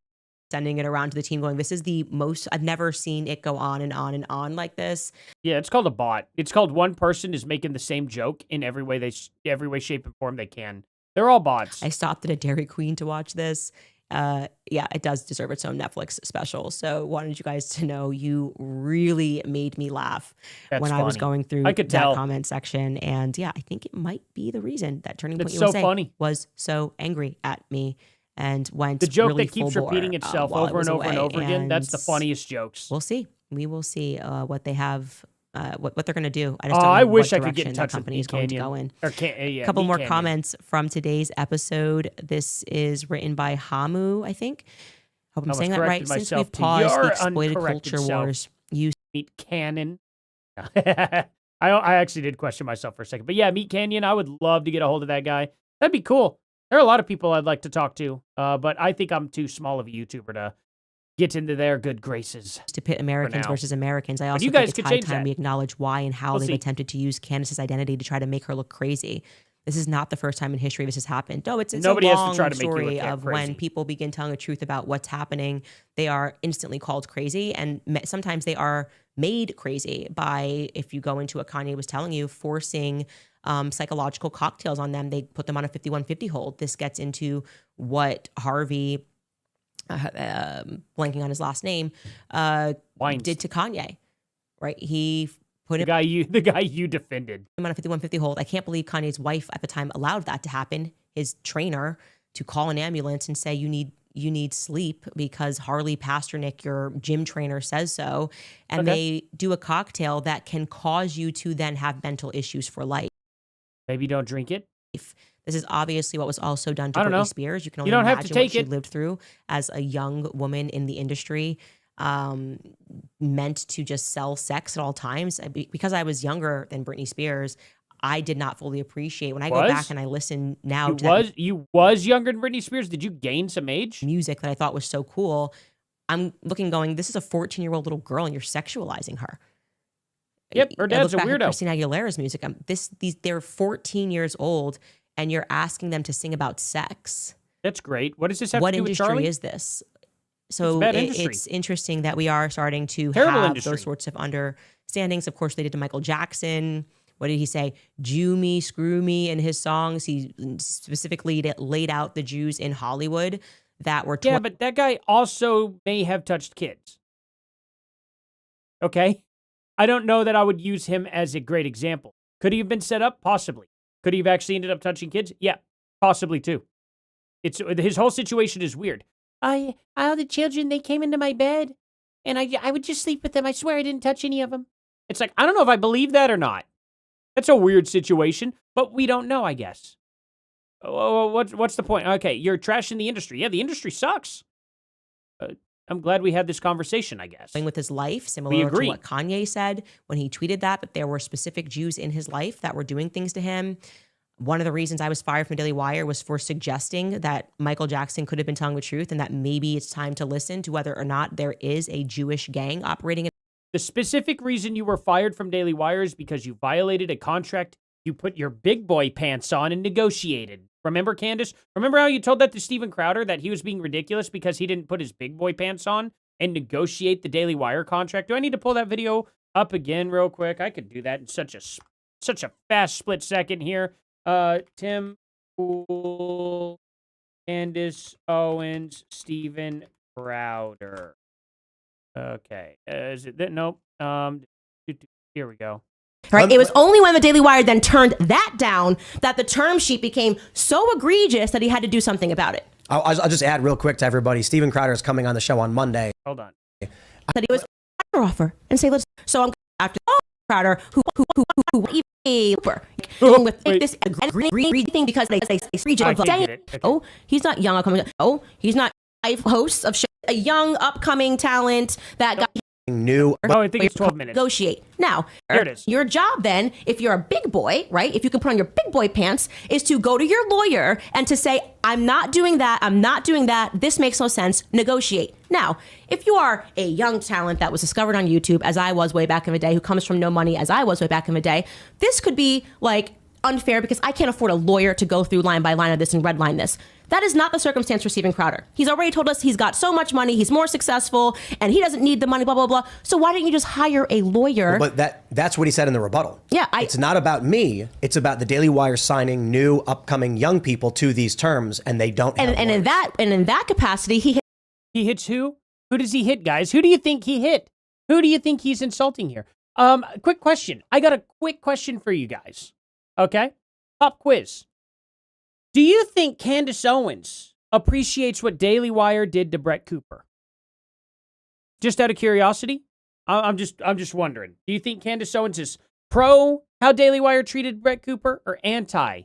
Speaker 2: sending it around to the team going, this is the most, I've never seen it go on and on and on like this.
Speaker 1: Yeah, it's called a bot. It's called one person is making the same joke in every way, shape, and form they can. They're all bots.
Speaker 2: I stopped at a Dairy Queen to watch this. Yeah, it does deserve its own Netflix special. So wanted you guys to know you really made me laugh when I was going through
Speaker 1: I could
Speaker 2: that
Speaker 1: tell.
Speaker 2: comment section. And yeah, I think it might be the reason that Turning Point
Speaker 1: It's so
Speaker 2: USA
Speaker 1: funny.
Speaker 2: was so angry at me and went
Speaker 1: The joke
Speaker 2: really
Speaker 1: that keeps
Speaker 2: full bore,
Speaker 1: repeating itself
Speaker 2: while I
Speaker 1: over
Speaker 2: was
Speaker 1: and over and
Speaker 2: away.
Speaker 1: over again. That's the
Speaker 2: And
Speaker 1: funniest jokes.
Speaker 2: We'll see. We will see what they have, what they're going to do. I just don't know
Speaker 1: I wish
Speaker 2: what
Speaker 1: I could get
Speaker 2: direction
Speaker 1: in
Speaker 2: that
Speaker 1: touch with
Speaker 2: company
Speaker 1: Meat
Speaker 2: is going to
Speaker 1: Canyon.
Speaker 2: go in.
Speaker 1: Or
Speaker 2: A couple
Speaker 1: Meat
Speaker 2: more
Speaker 1: Canyon.
Speaker 2: comments from today's episode. This is written by Hamu, I think. Hope I'm
Speaker 1: I was
Speaker 2: saying that right.
Speaker 1: corrected
Speaker 2: Since
Speaker 1: myself
Speaker 2: we've
Speaker 1: to
Speaker 2: paused
Speaker 1: your
Speaker 2: the exploited
Speaker 1: uncorrected
Speaker 2: culture
Speaker 1: self.
Speaker 2: wars, you
Speaker 1: Meat Canyon. I actually did question myself for a second. But yeah, Meat Canyon, I would love to get a hold of that guy. That'd be cool. There are a lot of people I'd like to talk to, but I think I'm too small of a YouTuber to get into their good graces.
Speaker 2: to pit Americans
Speaker 1: now.
Speaker 2: versus Americans. I also
Speaker 1: you
Speaker 2: think
Speaker 1: guys
Speaker 2: it's
Speaker 1: could
Speaker 2: high
Speaker 1: change
Speaker 2: time
Speaker 1: that.
Speaker 2: we acknowledge why and how
Speaker 1: We'll
Speaker 2: they've
Speaker 1: see.
Speaker 2: attempted to use Candace's identity to try to make her look crazy. This is not the first time in history this has happened. No, it's
Speaker 1: Nobody
Speaker 2: a
Speaker 1: has to
Speaker 2: long
Speaker 1: try to make you look
Speaker 2: story
Speaker 1: that
Speaker 2: of when
Speaker 1: crazy.
Speaker 2: people begin telling the truth about what's happening. They are instantly called crazy, and sometimes they are made crazy by, if you go into what Kanye was telling you, forcing psychological cocktails on them. They put them on a 5150 hold. This gets into what Harvey, blanking on his last name,
Speaker 1: Wines.
Speaker 2: did to Kanye, right? He put him
Speaker 1: The guy you defended.
Speaker 2: on a 5150 hold. I can't believe Kanye's wife at the time allowed that to happen. His trainer to call an ambulance and say, you need sleep because Harley Pasternak, your gym trainer, says so. And they do a cocktail that can cause you to then have mental issues for life.
Speaker 1: Maybe don't drink it.
Speaker 2: This is obviously what was also done to
Speaker 1: I don't
Speaker 2: Britney
Speaker 1: know.
Speaker 2: Spears. You can
Speaker 1: You
Speaker 2: only
Speaker 1: don't have to
Speaker 2: imagine
Speaker 1: take
Speaker 2: what she
Speaker 1: it.
Speaker 2: lived through as a young woman in the industry, meant to just sell sex at all times. Because I was younger than Britney Spears, I did not fully appreciate when I go back and I listen now to
Speaker 1: You was younger than Britney Spears? Did you gain some age?
Speaker 2: music that I thought was so cool. I'm looking going, this is a 14-year-old little girl and you're sexualizing her.
Speaker 1: Yep, her
Speaker 2: I
Speaker 1: dad's a
Speaker 2: look back at
Speaker 1: weirdo.
Speaker 2: Christina Aguilera's music. They're 14 years old and you're asking them to sing about sex.
Speaker 1: That's great. What does this have
Speaker 2: What
Speaker 1: to do with
Speaker 2: industry
Speaker 1: Charlie?
Speaker 2: is this? So
Speaker 1: bad industry.
Speaker 2: it's interesting that we are starting to
Speaker 1: Terrible
Speaker 2: have
Speaker 1: industry.
Speaker 2: those sorts of understandings. Of course, they did to Michael Jackson. What did he say? Jew me, screw me in his songs. He specifically laid out the Jews in Hollywood that were
Speaker 1: Yeah, but that guy also may have touched kids. Okay? I don't know that I would use him as a great example. Could he have been set up? Possibly. Could he have actually ended up touching kids? Yeah, possibly too. His whole situation is weird. All the children, they came into my bed, and I would just sleep with them. I swear I didn't touch any of them. It's like, I don't know if I believe that or not. That's a weird situation, but we don't know, I guess. What's the point? Okay, you're trashing the industry. Yeah, the industry sucks. I'm glad we had this conversation, I guess.
Speaker 2: with his life, similar to
Speaker 1: agree.
Speaker 2: what Kanye said when he tweeted that there were specific Jews in his life that were doing things to him. One of the reasons I was fired from Daily Wire was for suggesting that Michael Jackson could have been telling the truth and that maybe it's time to listen to whether or not there is a Jewish gang operating in
Speaker 1: The specific reason you were fired from Daily Wire is because you violated a contract you put your big boy pants on and negotiated. Remember, Candace? Remember how you told that to Steven Crowder, that he was being ridiculous because he didn't put his big boy pants on and negotiate the Daily Wire contract? Do I need to pull that video up again real quick? I could do that in such a fast split second here. Tim Pool, Candace Owens, Steven Crowder. Okay. Is it that? Nope. Here we go.
Speaker 2: Right. It was only when the Daily Wire then turned that down that the term sheet became so egregious that he had to do something about it.
Speaker 18: I'll just add real quick to everybody. Steven Crowder is coming on the show on Monday.
Speaker 1: Hold on.
Speaker 2: That he was offer and say, let's. So I'm after Crowder, who dealing with this green thing because they region of oh, he's not young upcoming. Oh, he's not 5 hosts of show, a young upcoming talent that got
Speaker 18: new.
Speaker 1: Oh, I think it's 12 minutes.
Speaker 2: Negotiate. Now,
Speaker 1: there it is.
Speaker 2: Your job then, if you're a big boy, right? If you can put on your big boy pants, is to go to your lawyer and to say, I'm not doing that. I'm not doing that. This makes no sense. Negotiate. Now, if you are a young talent that was discovered on YouTube, as I was way back in the day, who comes from no money, as I was way back in the day, this could be like unfair because I can't afford a lawyer to go through line by line of this and redline this. That is not the circumstance for Steven Crowder. He's already told us he's got so much money, he's more successful, and he doesn't need the money, blah, blah, blah. So why don't you just hire a lawyer?
Speaker 18: But that's what he said in the rebuttal.
Speaker 2: Yeah.
Speaker 18: It's not about me. It's about the Daily Wire signing new, upcoming young people to these terms, and they don't have
Speaker 2: and in that capacity, he
Speaker 1: hits who? Who does he hit, guys? Who do you think he hit? Who do you think he's insulting here? Quick question. I got a quick question for you guys. Okay? Pop quiz. Do you think Candace Owens appreciates what Daily Wire did to Brett Cooper? Just out of curiosity? I'm just wondering. Do you think Candace Owens is pro how Daily Wire treated Brett Cooper or anti?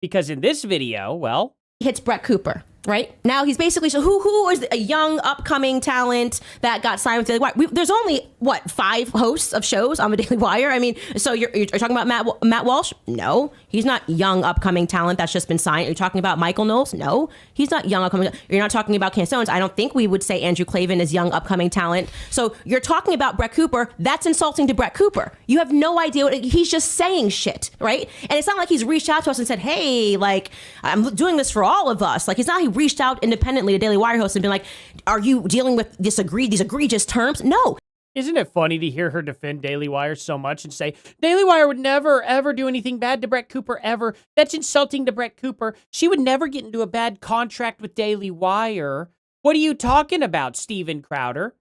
Speaker 1: Because in this video, well,
Speaker 2: he hits Brett Cooper. Right now, he's basically so who is a young upcoming talent that got signed with Daily Wire? There's only 5 hosts of shows on the Daily Wire. I mean, so you're talking about Matt Walsh? No, he's not young upcoming talent that's just been signed. Are you talking about Michael Knowles? No, he's not young upcoming. You're not talking about Candace Owens. I don't think we would say Andrew Klavan is young upcoming talent. So you're talking about Brett Cooper. That's insulting to Brett Cooper. You have no idea what he's just saying shit, right? And it's not like he's reached out to us and said, "Hey, like I'm doing this for all of us." Like it's not. He reached out independently to Daily Wire hosts and been like, are you dealing with these egregious terms? No.
Speaker 1: Isn't it funny to hear her defend Daily Wire so much and say, Daily Wire would never, ever do anything bad to Brett Cooper, ever. That's insulting to Brett Cooper. She would never get into a bad contract with Daily Wire. What are you talking about, Steven Crowder?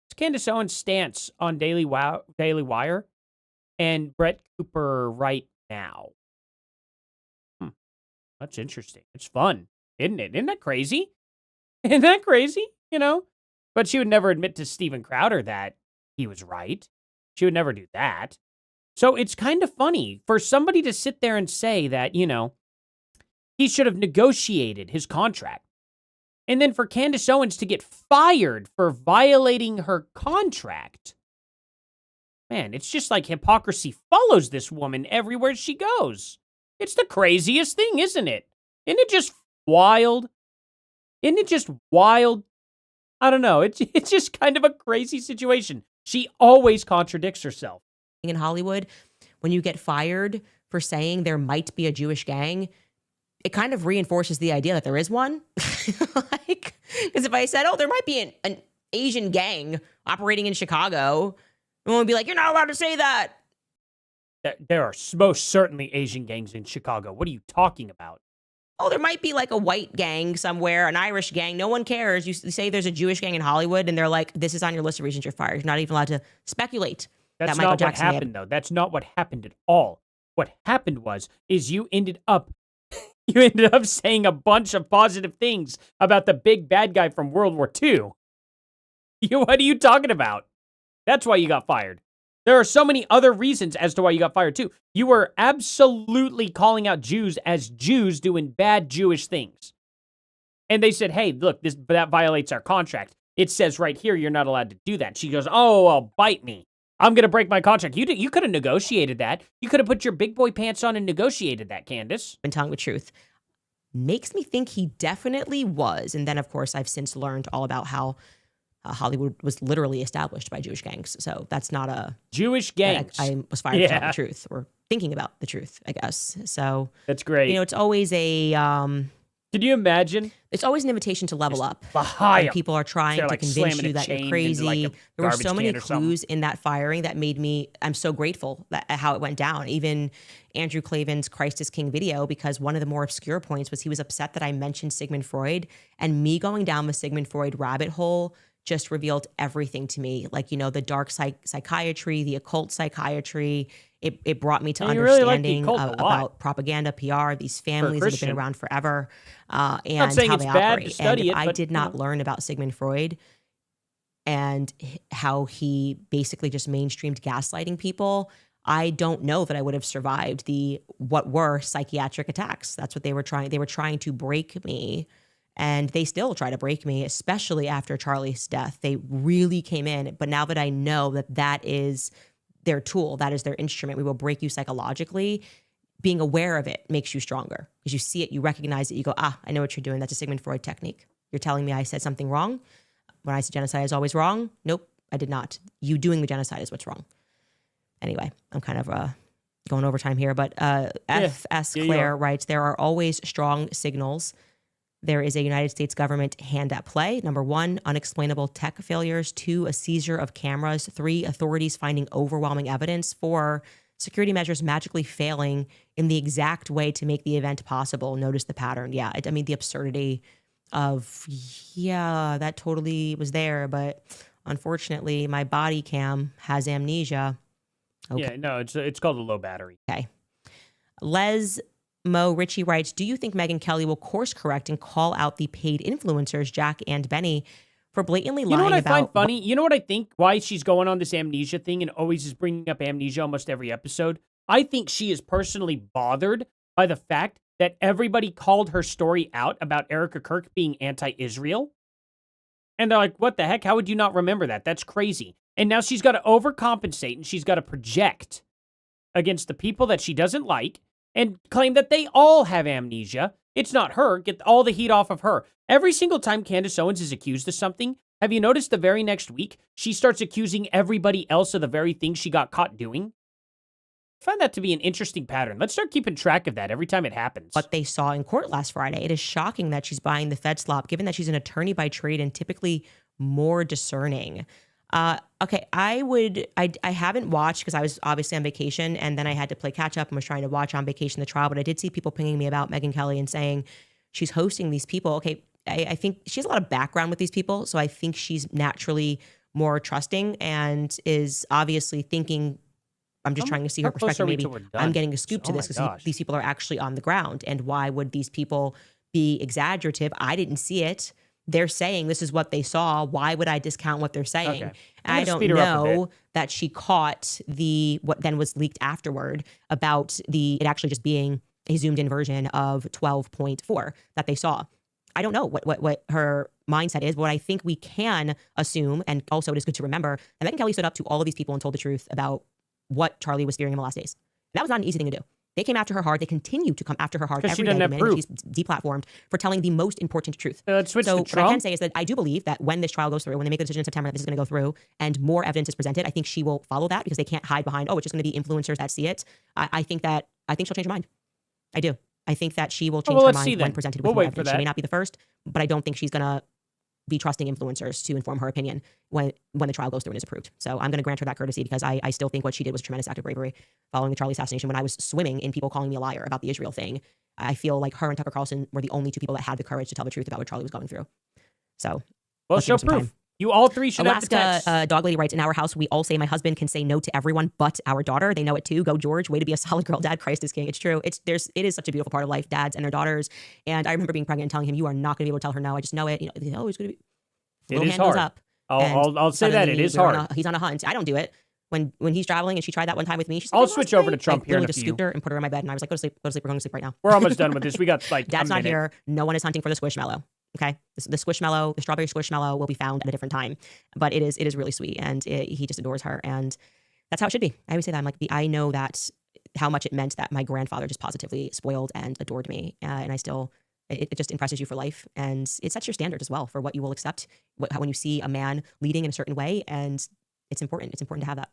Speaker 1: It's Candace Owens' stance on Daily Wire and Brett Cooper right now. That's interesting. It's fun. Isn't it? Isn't that crazy? Isn't that crazy? You know? But she would never admit to Steven Crowder that he was right. She would never do that. So it's kind of funny for somebody to sit there and say that, you know, he should have negotiated his contract. And then for Candace Owens to get fired for violating her contract. Man, it's just like hypocrisy follows this woman everywhere she goes. It's the craziest thing, isn't it? Isn't it just wild? Isn't it just wild? I don't know. It's just kind of a crazy situation. She always contradicts herself.
Speaker 2: In Hollywood, when you get fired for saying there might be a Jewish gang, it kind of reinforces the idea that there is one. Like, because if I said, oh, there might be an Asian gang operating in Chicago, everyone would be like, you're not allowed to say that.
Speaker 1: There are most certainly Asian gangs in Chicago. What are you talking about?
Speaker 2: Oh, there might be like a white gang somewhere, an Irish gang. No one cares. You say there's a Jewish gang in Hollywood, and they're like, this is on your list of reasons you're fired. You're not even allowed to speculate.
Speaker 1: That's
Speaker 2: that Michael
Speaker 1: not
Speaker 2: Jackson
Speaker 1: what happened, though. That's not what happened at all. What happened is you ended up saying a bunch of positive things about the big bad guy from World War II. What are you talking about? That's why you got fired. There are so many other reasons as to why you got fired, too. You were absolutely calling out Jews as Jews doing bad Jewish things. And they said, hey, look, that violates our contract. It says right here you're not allowed to do that. She goes, oh, well, bite me. I'm going to break my contract. You could have negotiated that. You could have put your big boy pants on and negotiated that, Candace.
Speaker 2: And telling the truth. Makes me think he definitely was. And then, of course, I've since learned all about how Hollywood was literally established by Jewish gangs. So that's not a
Speaker 1: Jewish gangs.
Speaker 2: I was fired for telling the truth, or thinking about the truth, I guess. So
Speaker 1: that's great.
Speaker 2: It's always a
Speaker 1: Can you imagine?
Speaker 2: It's always an invitation to level up.
Speaker 1: Fire.
Speaker 2: And people are trying to convince you that you're crazy. There were so many clues in that firing that made me, I'm so grateful that how it went down. Even Andrew Klavan's Christ is King video, because one of the more obscure points was he was upset that I mentioned Sigmund Freud, and me going down the Sigmund Freud rabbit hole just revealed everything to me. Like, the dark psychiatry, the occult psychiatry. It brought me to understanding about propaganda, PR, these families that have been around forever, and how they operate. And if I did not learn about Sigmund Freud and how he basically just mainstreamed gaslighting people, I don't know that I would have survived what were psychiatric attacks. That's what they were trying. They were trying to break me. And they still try to break me, especially after Charlie's death. They really came in. But now that I know that is their tool, that is their instrument, we will break you psychologically. Being aware of it makes you stronger, because you see it, you recognize it, you go, I know what you're doing. That's a Sigmund Freud technique. You're telling me I said something wrong. When I said genocide is always wrong. Nope, I did not. You doing the genocide is what's wrong. Anyway, I'm kind of going over time here, but F.S. Claire writes, there are always strong signals. There is a United States government hand at play. Number 1, unexplainable tech failures. 2, a seizure of cameras. 3, authorities finding overwhelming evidence. 4, security measures magically failing in the exact way to make the event possible. Notice the pattern. Yeah, I mean, the absurdity of, that totally was there. But unfortunately, my body cam has amnesia. Okay.
Speaker 1: Yeah, no, it's called a low battery.
Speaker 2: Okay. Mo Ritchie writes, do you think Megyn Kelly will course correct and call out the paid influencers, Jack and Benny, for blatantly lying about...
Speaker 1: You know what I find funny? You know what I think? Why she's going on this amnesia thing and always is bringing up amnesia almost every episode? I think she is personally bothered by the fact that everybody called her story out about Erica Kirk being anti-Israel. And they're like, what the heck? How would you not remember that? That's crazy. And now she's got to overcompensate, and she's got to project against the people that she doesn't like and claim that they all have amnesia. It's not her. Get all the heat off of her. Every single time Candace Owens is accused of something, have you noticed the very next week, she starts accusing everybody else of the very thing she got caught doing? I find that to be an interesting pattern. Let's start keeping track of that every time it happens.
Speaker 2: What they saw in court last Friday. It is shocking that she's buying the Fed slop, given that she's an attorney by trade and typically more discerning. Okay, I haven't watched because I was obviously on vacation, and then I had to play catch up and was trying to watch on vacation the trial, but I did see people pinging me about Megyn Kelly and saying she's hosting these people. Okay, I think she has a lot of background with these people, so I think she's naturally more trusting and is obviously thinking, I'm just trying to see her perspective. Maybe I'm getting a scoop to this because these people are actually on the ground, and why would these people be exaggerative? I didn't see it. They're saying this is what they saw. Why would I discount what they're saying? Okay. I don't know that she caught what then was leaked afterward about it actually just being a zoomed in version of 12.4 that they saw. I don't know what her mindset is. What I think we can assume, and also it is good to remember, that Megyn Kelly stood up to all of these people and told the truth about what Charlie was fearing in the last days. That was not an easy thing to do. They came after her hard. They continue to come after her hard every day. And she's deplatformed for telling the most important truth.
Speaker 1: Let's switch
Speaker 2: so
Speaker 1: to Trump.
Speaker 2: What I can say is that I do believe that when this trial goes through, when they make the decision in September that this is going to go through and more evidence is presented, I think she will follow that, because they can't hide behind, it's just going to be influencers that see it. I think she'll change her mind. I do. I think that she will change her mind when presented with more evidence. She may not be the first, but I don't think she's going to be trusting influencers to inform her opinion when the trial goes through and is approved. So I'm going to grant her that courtesy, because I still think what she did was a tremendous act of bravery following the Charlie assassination. When I was swimming in people calling me a liar about the Israel thing, I feel like her and Tucker Carlson were the only two people that had the courage to tell the truth about what Charlie was going through. So,
Speaker 1: well, show proof. You all three should have the text.
Speaker 2: Dog Lady writes, in our house, we all say my husband can say no to everyone but our daughter. They know it too. Go George. Way to be a solid girl, Dad. Christ is king. It's true. It is such a beautiful part of life, dads and their daughters. And I remember being pregnant and telling him, you are not going to be able to tell her no. I just know it. It's going to be.
Speaker 1: It is hard.
Speaker 2: Up,
Speaker 1: I'll say that it is hard.
Speaker 2: He's on a hunt. I don't do it. When he's traveling, and she tried that one time with me. She's
Speaker 1: I'll switch over to Trump here in a few.
Speaker 2: Just scooped her and put her in my bed, and I was like, go to sleep. We're going to sleep right now.
Speaker 1: We're almost done with this. We got
Speaker 2: Dad's not here. No one is hunting for the squishmallow. Okay, the squishmallow, the strawberry squishmallow will be found at a different time. But it is really sweet, and he just adores her, and that's how it should be. I always say that. I'm like, I know that how much it meant that my grandfather just positively spoiled and adored me, and I still It just impresses you for life, and it sets your standard as well for what you will accept when you see a man leading in a certain way, and it's important. It's important to have that.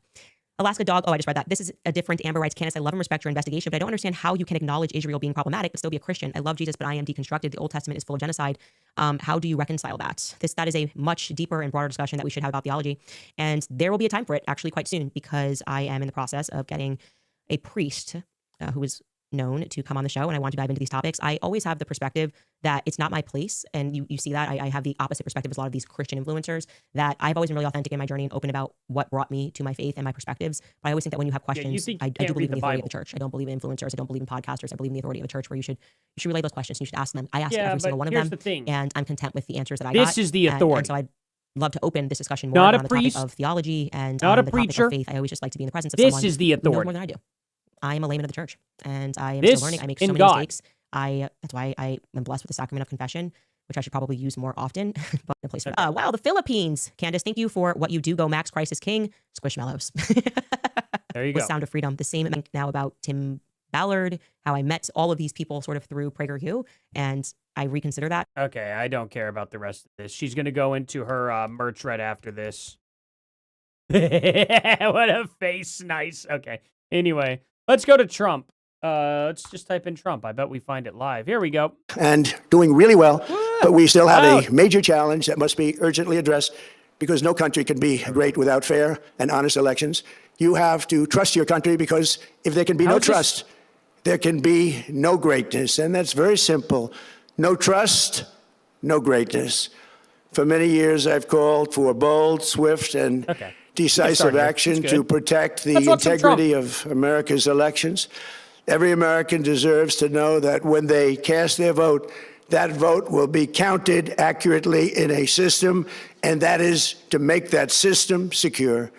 Speaker 2: Alaska Dog. Oh, I just read that. This is a different. Amber writes, Candace, I love and respect your investigation, but I don't understand how you can acknowledge Israel being problematic but still be a Christian. I love Jesus, but I am deconstructed. The Old Testament is full of genocide. How do you reconcile that? That is a much deeper and broader discussion that we should have about theology. And there will be a time for it actually quite soon, because I am in the process of getting a priest who is known to come on the show, and I want to dive into these topics. I always have the perspective that it's not my place, and you see that I have the opposite perspective as a lot of these Christian influencers, that I've always been really authentic in my journey and open about what brought me to my faith and my perspectives. But I always think that when you have questions, I do believe in the authority of the church. I don't believe in influencers. I don't believe in podcasters. I believe in the authority of the church, where you should relay those questions. You should ask them. I ask every single one of them, and I'm content with the answers that I got.
Speaker 1: This is the authority.
Speaker 2: And so I'd love to open this discussion more on the topic of theology and
Speaker 1: not
Speaker 2: on
Speaker 1: a
Speaker 2: the topic
Speaker 1: preacher.
Speaker 2: of faith. I always just like to be in the presence of
Speaker 1: This
Speaker 2: someone
Speaker 1: is the
Speaker 2: who knows
Speaker 1: authority.
Speaker 2: more than I do. I am a layman of the church, and I am
Speaker 1: This
Speaker 2: still learning. I make
Speaker 1: in
Speaker 2: so many
Speaker 1: God.
Speaker 2: mistakes. That's why I am blessed with the sacrament of confession, which I should probably use more often. But in place for wow, the Philippines. Candace, thank you for what you do. Go Max, Christ is King. Squishmallows.
Speaker 1: There you
Speaker 2: With
Speaker 1: go.
Speaker 2: Sound of Freedom. The same now about Tim Ballard, how I met all of these people sort of through PragerU, and I reconsider that.
Speaker 1: Okay, I don't care about the rest of this. She's going to go into her merch right after this. What a face. Nice. Okay. Anyway, let's go to Trump. Let's just type in Trump. I bet we find it live. Here we go.
Speaker 19: And doing really well, but we still have a major challenge that must be urgently addressed, because no country can be great without fair and honest elections. You have to trust your country, because if there can be no trust, there can be no greatness. And that's very simple. No trust, no greatness. For many years, I've called for bold, swift, and decisive action to protect the integrity of America's elections. Every American deserves to know that when they cast their vote, that vote will be counted accurately in a system, and that is to make that system secure.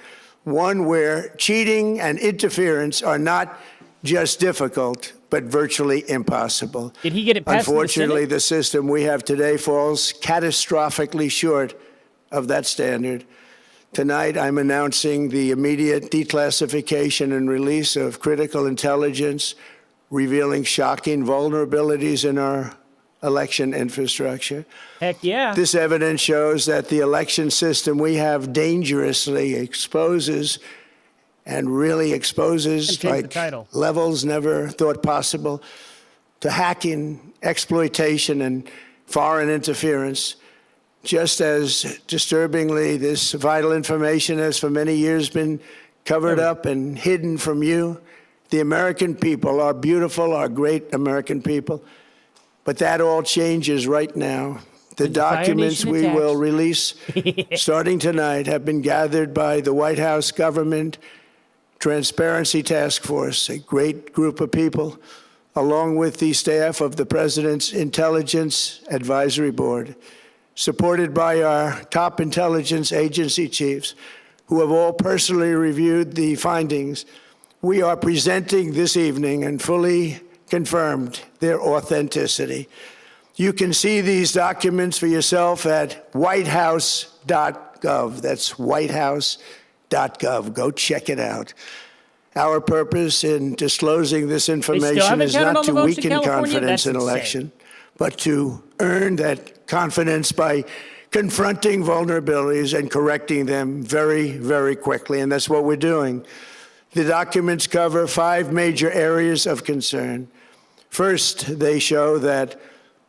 Speaker 19: One where cheating and interference are not just difficult, but virtually impossible.
Speaker 1: Did he get it passed?
Speaker 19: Unfortunately, the system we have today falls catastrophically short of that standard. Tonight, I'm announcing the immediate declassification and release of critical intelligence revealing shocking vulnerabilities in our election infrastructure.
Speaker 1: Heck yeah.
Speaker 19: This evidence shows that the election system we have dangerously exposes and really exposes like levels never thought possible to hacking, exploitation, and foreign interference. Just as disturbingly, this vital information has for many years been covered up and hidden from you. The American people, our beautiful, our great American people. But that all changes right now. The documents we will release starting tonight have been gathered by the White House Government Transparency Task Force, a great group of people, along with the staff of the President's Intelligence Advisory Board, supported by our top intelligence agency chiefs, who have all personally reviewed the findings. We are presenting this evening and fully confirmed their authenticity. You can see these documents for yourself at whitehouse.gov. That's whitehouse.gov. Go check it out. Our purpose in disclosing this information is not to weaken confidence in election, but to earn that confidence by confronting vulnerabilities and correcting them very, very quickly. And that's what we're doing. The documents cover 5 major areas of concern. First, they show that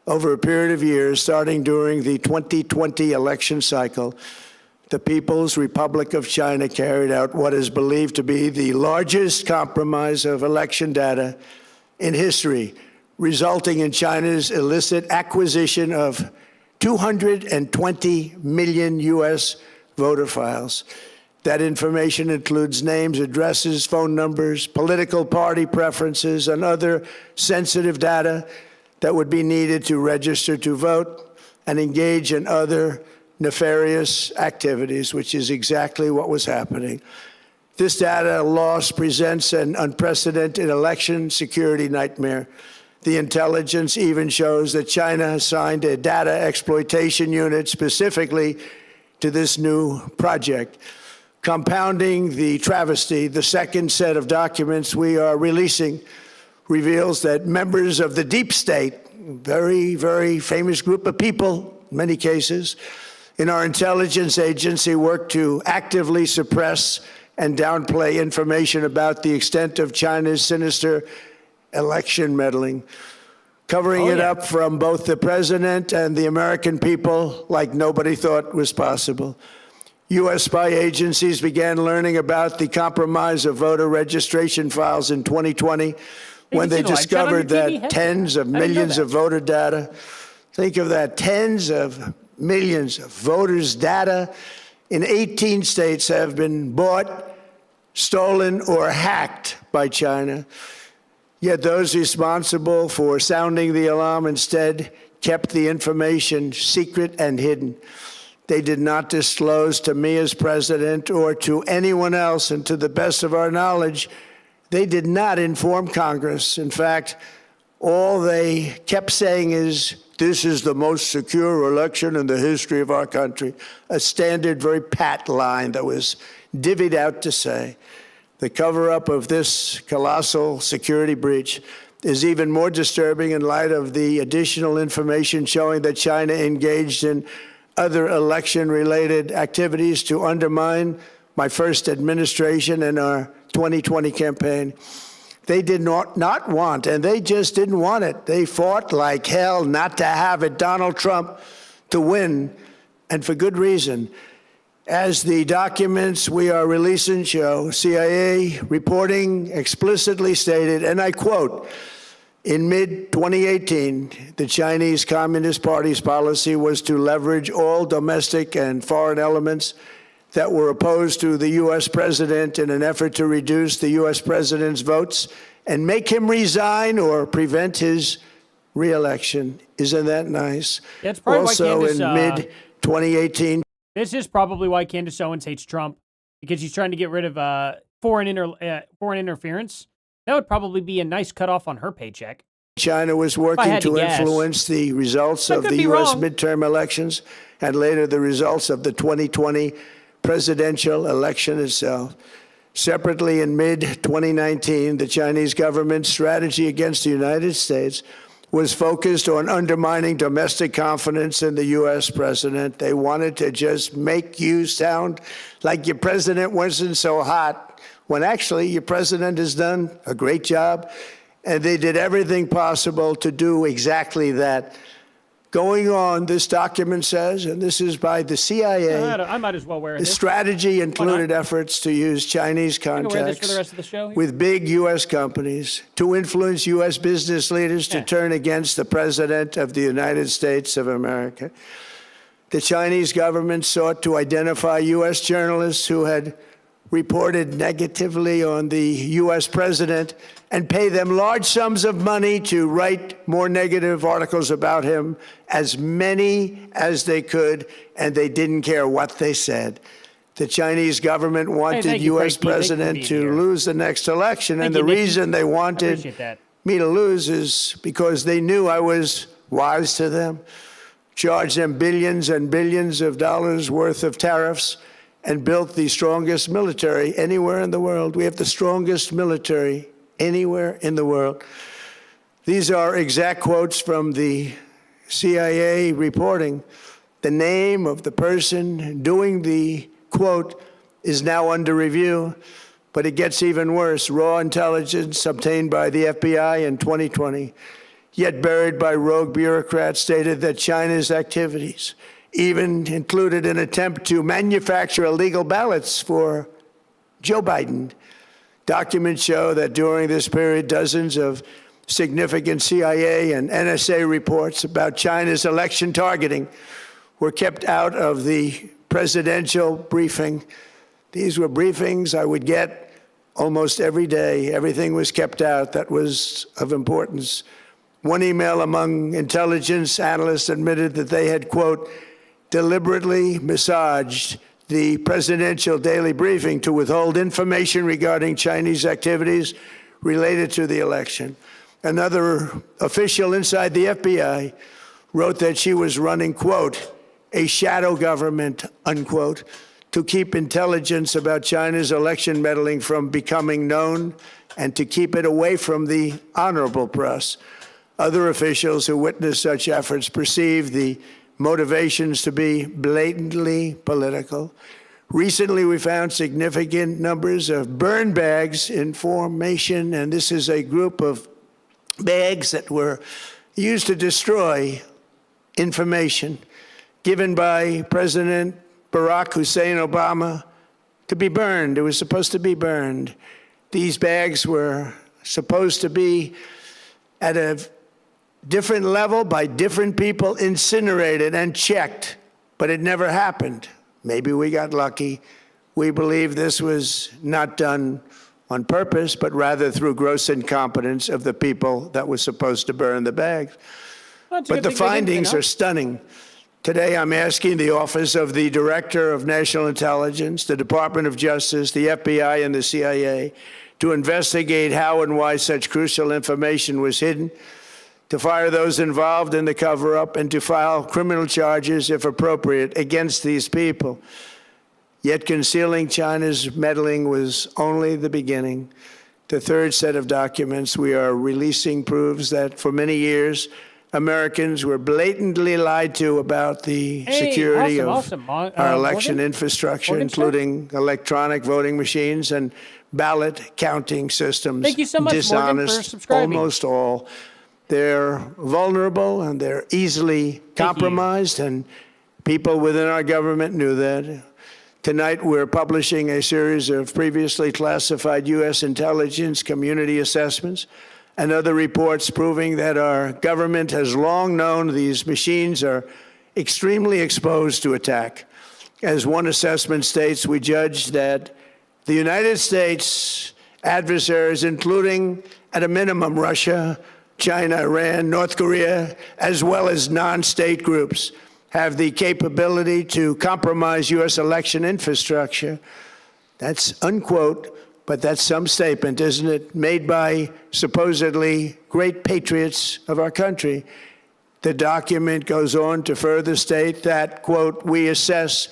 Speaker 19: over a period of years, starting during the 2020 election cycle, the People's Republic of China carried out what is believed to be the largest compromise of election data in history, resulting in China's illicit acquisition of 220 million U.S. voter files. That information includes names, addresses, phone numbers, political party preferences, and other sensitive data that would be needed to register to vote and engage in other nefarious activities, which is exactly what was happening. This data loss presents an unprecedented election security nightmare. The intelligence even shows that China has signed a data exploitation unit specifically to this new project. Compounding the travesty, the second set of documents we are releasing reveals that members of the deep state, very, very famous group of people, in many cases, in our intelligence agency worked to actively suppress and downplay information about the extent of China's sinister election meddling, covering it up from both the president and the American people like nobody thought was possible. U.S. spy agencies began learning about the compromise of voter registration files in 2020 when they discovered that tens of millions of voter data, think of that, tens of millions of voters' data in 18 states have been bought, stolen, or hacked by China. Yet those responsible for sounding the alarm instead kept the information secret and hidden. They did not disclose to me as president or to anyone else, and to the best of our knowledge, they did not inform Congress. In fact, all they kept saying is, this is the most secure election in the history of our country, a standard, very pat line that was divvied out to say. The cover-up of this colossal security breach is even more disturbing in light of the additional information showing that China engaged in other election-related activities to undermine my first administration and our 2020 campaign. They did not want, and they just didn't want it. They fought like hell not to have it, Donald Trump, to win, and for good reason. As the documents we are releasing show, CIA reporting explicitly stated, and I quote, in mid-2018, the Chinese Communist Party's policy was to leverage all domestic and foreign elements that were opposed to the U.S. president in an effort to reduce the U.S. president's votes and make him resign or prevent his re-election. Isn't that nice?
Speaker 1: That's probably
Speaker 19: also
Speaker 1: why Candace,
Speaker 19: in mid-2018.
Speaker 1: This is probably why Candace Owens hates Trump, because he's trying to get rid of foreign interference. That would probably be a nice cutoff on her paycheck.
Speaker 19: China was working to influence the results of the U.S. midterm elections and later the results of the 2020 presidential election itself. Separately, in mid-2019, the Chinese government's strategy against the United States was focused on undermining domestic confidence in the U.S. president. They wanted to just make you sound like your president wasn't so hot, when actually your president has done a great job, and they did everything possible to do exactly that. Going on, this document says, and this is by the CIA,
Speaker 1: I might as well wear it.
Speaker 19: The strategy included efforts to use Chinese contacts with big U.S. companies to influence U.S. business leaders to turn against the President of the United States of America. The Chinese government sought to identify U.S. journalists who had reported negatively on the U.S. president and pay them large sums of money to write more negative articles about him, as many as they could, and they didn't care what they said. The Chinese government wanted U.S. president to lose the next election, and the reason they wanted me to lose is because they knew I was wise to them, charged them billions and billions of dollars worth of tariffs, and built the strongest military anywhere in the world. We have the strongest military anywhere in the world. These are exact quotes from the CIA reporting. The name of the person doing the quote is now under review, but it gets even worse. Raw intelligence obtained by the FBI in 2020, yet buried by rogue bureaucrats, stated that China's activities even included an attempt to manufacture illegal ballots for Joe Biden. Documents show that during this period, dozens of significant CIA and NSA reports about China's election targeting were kept out of the presidential briefing. These were briefings I would get almost every day. Everything was kept out that was of importance. One email among intelligence analysts admitted that they had, quote, deliberately massaged the presidential daily briefing to withhold information regarding Chinese activities related to the election. Another official inside the FBI wrote that she was running, quote, a shadow government, unquote, to keep intelligence about China's election meddling from becoming known and to keep it away from the honorable press. Other officials who witnessed such efforts perceived the motivations to be blatantly political. Recently, we found significant numbers of burn bags in formation, and this is a group of bags that were used to destroy information given by President Barack Hussein Obama to be burned. It was supposed to be burned. These bags were supposed to be at a different level by different people, incinerated and checked, but it never happened. Maybe we got lucky. We believe this was not done on purpose, but rather through gross incompetence of the people that were supposed to burn the bags. But the findings are stunning. Today, I'm asking the Office of the Director of National Intelligence, the Department of Justice, the FBI, and the CIA to investigate how and why such crucial information was hidden, to fire those involved in the cover-up, and to file criminal charges, if appropriate, against these people. Yet concealing China's meddling was only the beginning. The third set of documents we are releasing proves that for many years, Americans were blatantly lied to about the security of our election infrastructure, including electronic voting machines and ballot counting systems.
Speaker 1: Thank you so much, Morgan, for subscribing.
Speaker 19: Almost all. They're vulnerable and they're easily compromised, and people within our government knew that. Tonight, we're publishing a series of previously classified U.S. intelligence community assessments and other reports proving that our government has long known these machines are extremely exposed to attack. As one assessment states, we judge that the United States adversaries, including at a minimum Russia, China, Iran, North Korea, as well as non-state groups, have the capability to compromise U.S. election infrastructure. That's unquote, but that's some statement, isn't it? Made by supposedly great patriots of our country. The document goes on to further state that, quote, we assess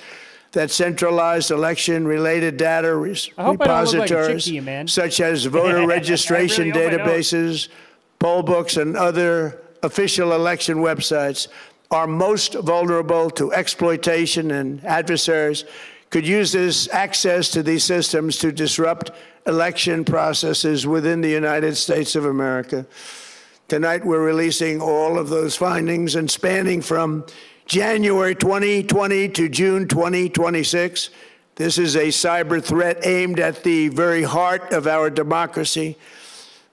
Speaker 19: that centralized election-related data repositories, such as voter registration databases, poll books, and other official election websites are most vulnerable to exploitation, and adversaries could use this access to these systems to disrupt election processes within the United States of America. Tonight, we're releasing all of those findings, and spanning from January 2020 to June 2026. This is a cyber threat aimed at the very heart of our democracy.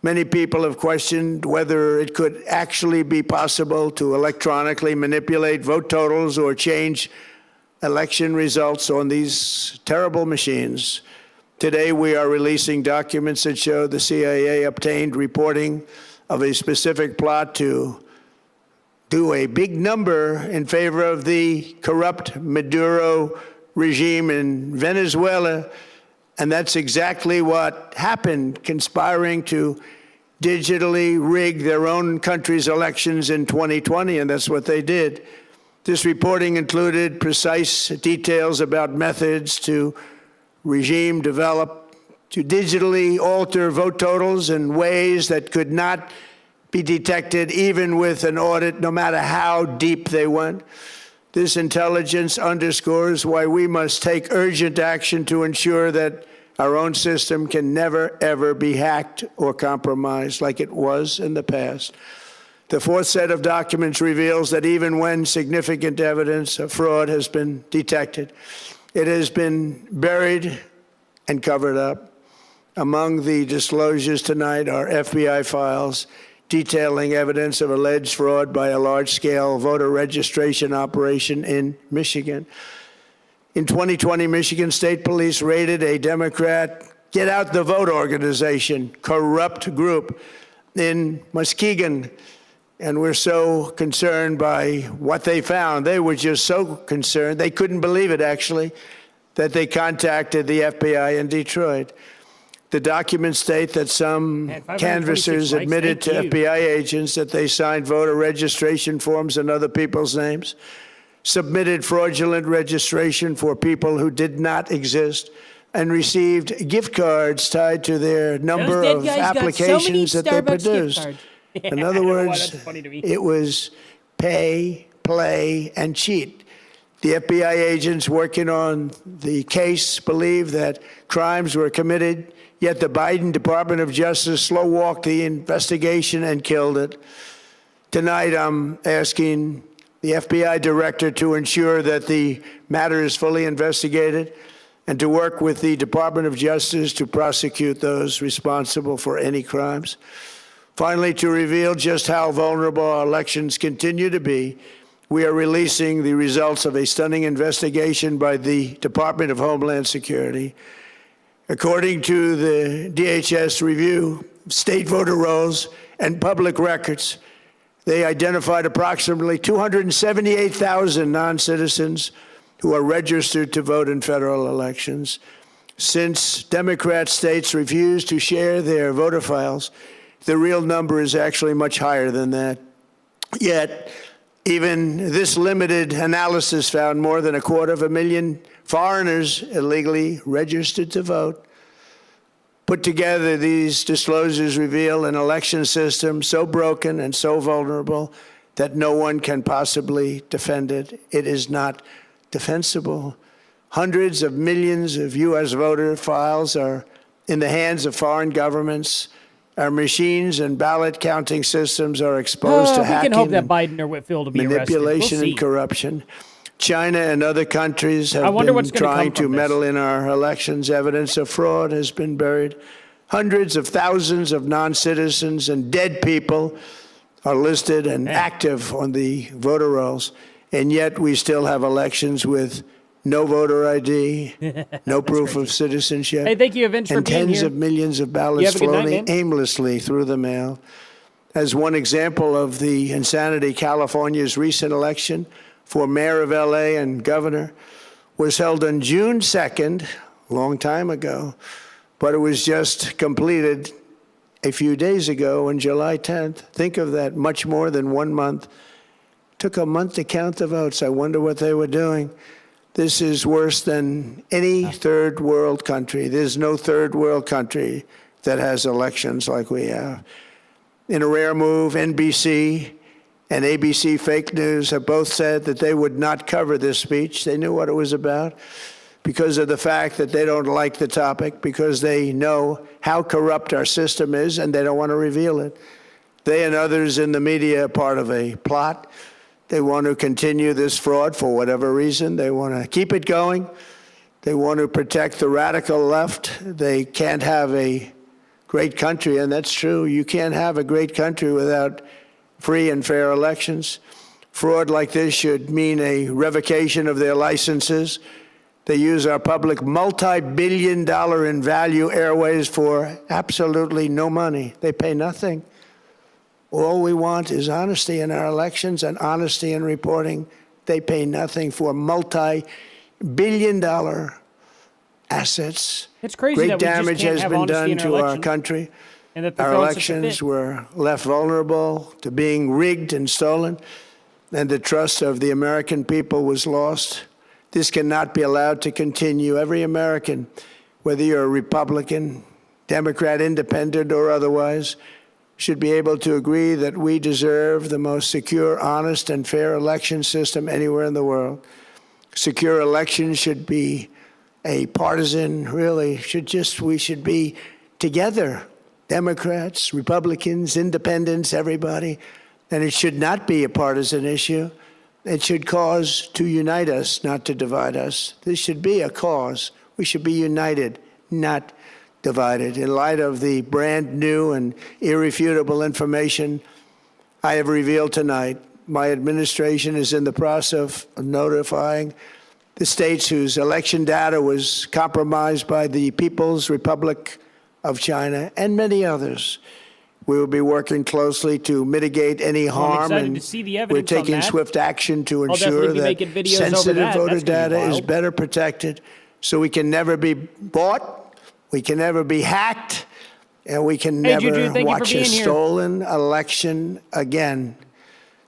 Speaker 19: Many people have questioned whether it could actually be possible to electronically manipulate vote totals or change election results on these terrible machines. Today, we are releasing documents that show the CIA obtained reporting of a specific plot to do a big number in favor of the corrupt Maduro regime in Venezuela. And that's exactly what happened, conspiring to digitally rig their own country's elections in 2020, and that's what they did. This reporting included precise details about methods to regime develop to digitally alter vote totals in ways that could not be detected even with an audit, no matter how deep they went. This intelligence underscores why we must take urgent action to ensure that our own system can never, ever be hacked or compromised like it was in the past. The fourth set of documents reveals that even when significant evidence of fraud has been detected, it has been buried and covered up. Among the disclosures tonight are FBI files detailing evidence of alleged fraud by a large-scale voter registration operation in Michigan. In 2020, Michigan State Police raided a Democrat Get Out the Vote organization, corrupt group in Muskegon. And we're so concerned by what they found. They were just so concerned, they couldn't believe it, actually, that they contacted the FBI in Detroit. The documents state that some canvassers admitted to FBI agents that they signed voter registration forms in other people's names, submitted fraudulent registration for people who did not exist, and received gift cards tied to their number of applications that they produced. In other words, it was pay, play, and cheat. The FBI agents working on the case believe that crimes were committed, yet the Biden Department of Justice slow-walked the investigation and killed it. Tonight, I'm asking the FBI director to ensure that the matter is fully investigated and to work with the Department of Justice to prosecute those responsible for any crimes. Finally, to reveal just how vulnerable our elections continue to be, we are releasing the results of a stunning investigation by the Department of Homeland Security. According to the DHS review of state voter rolls and public records, they identified approximately 278,000 non-citizens who are registered to vote in federal elections. Since Democrat states refuse to share their voter files, the real number is actually much higher than that. Yet, even this limited analysis found more than 250,000 foreigners illegally registered to vote. Put together, these disclosures reveal an election system so broken and so vulnerable that no one can possibly defend it. It is not defensible. Hundreds of millions of U.S. voter files are in the hands of foreign governments. Our machines and ballot counting systems are exposed to hacking,
Speaker 1: we can hope that Biden or Whitfield will be
Speaker 19: manipulation,
Speaker 1: arrested.
Speaker 19: and corruption. China and other countries have been trying to meddle in our elections. Evidence of fraud has been buried. Hundreds of thousands of non-citizens and dead people are listed and active on the voter rolls, and yet we still have elections with no voter ID, no proof of citizenship,
Speaker 1: Hey, thank you, Avenge, for
Speaker 19: and
Speaker 1: being
Speaker 19: tens
Speaker 1: here.
Speaker 19: of millions of
Speaker 1: You
Speaker 19: ballots
Speaker 1: have a good night,
Speaker 19: floating
Speaker 1: man.
Speaker 19: aimlessly through the mail. As one example of the insanity, California's recent election for mayor of LA and governor was held on June 2nd, a long time ago, but it was just completed a few days ago on July 10th. Think of that, much more than 1 month. Took a month to count the votes. I wonder what they were doing. This is worse than any third world country. There's no third world country that has elections like we have. In a rare move, NBC and ABC Fake News have both said that they would not cover this speech. They knew what it was about because of the fact that they don't like the topic, because they know how corrupt our system is and they don't want to reveal it. They and others in the media are part of a plot. They want to continue this fraud for whatever reason. They want to keep it going. They want to protect the radical left. They can't have a great country, and that's true. You can't have a great country without free and fair elections. Fraud like this should mean a revocation of their licenses. They use our public multi-billion-dollar in value airways for absolutely no money. They pay nothing. All we want is honesty in our elections and honesty in reporting. They pay nothing for multi-billion-dollar assets.
Speaker 1: It's crazy
Speaker 19: Great
Speaker 1: that we just
Speaker 19: damage
Speaker 1: can't
Speaker 19: has
Speaker 1: have
Speaker 19: been
Speaker 1: honesty
Speaker 19: done
Speaker 1: in our
Speaker 19: to our
Speaker 1: elections,
Speaker 19: country.
Speaker 1: and that they're
Speaker 19: Our
Speaker 1: throwing such a
Speaker 19: elections
Speaker 1: fit.
Speaker 19: were left vulnerable to being rigged and stolen, and the trust of the American people was lost. This cannot be allowed to continue. Every American, whether you're a Republican, Democrat, Independent, or otherwise, should be able to agree that we deserve the most secure, honest, and fair election system anywhere in the world. Secure elections should be a partisan, really, we should be together, Democrats, Republicans, Independents, everybody, and it should not be a partisan issue. It should cause to unite us, not to divide us. This should be a cause. We should be united, not divided. In light of the brand new and irrefutable information I have revealed tonight, my administration is in the process of notifying the states whose election data was compromised by the People's Republic of China and many others. We will be working closely to mitigate any harm, and
Speaker 1: to see the
Speaker 19: we're
Speaker 1: evidence on
Speaker 19: taking
Speaker 1: that.
Speaker 19: swift action to
Speaker 1: I'll
Speaker 19: ensure
Speaker 1: definitely be
Speaker 19: that
Speaker 1: making videos over
Speaker 19: sensitive
Speaker 1: that.
Speaker 19: voter
Speaker 1: That's gonna be
Speaker 19: data is
Speaker 1: wild.
Speaker 19: better protected, so we can never be bought, we can never be hacked, and we can
Speaker 1: Hey,
Speaker 19: never
Speaker 1: Juju, thank you for
Speaker 19: watch a
Speaker 1: being here.
Speaker 19: stolen election again.
Speaker 1: You have a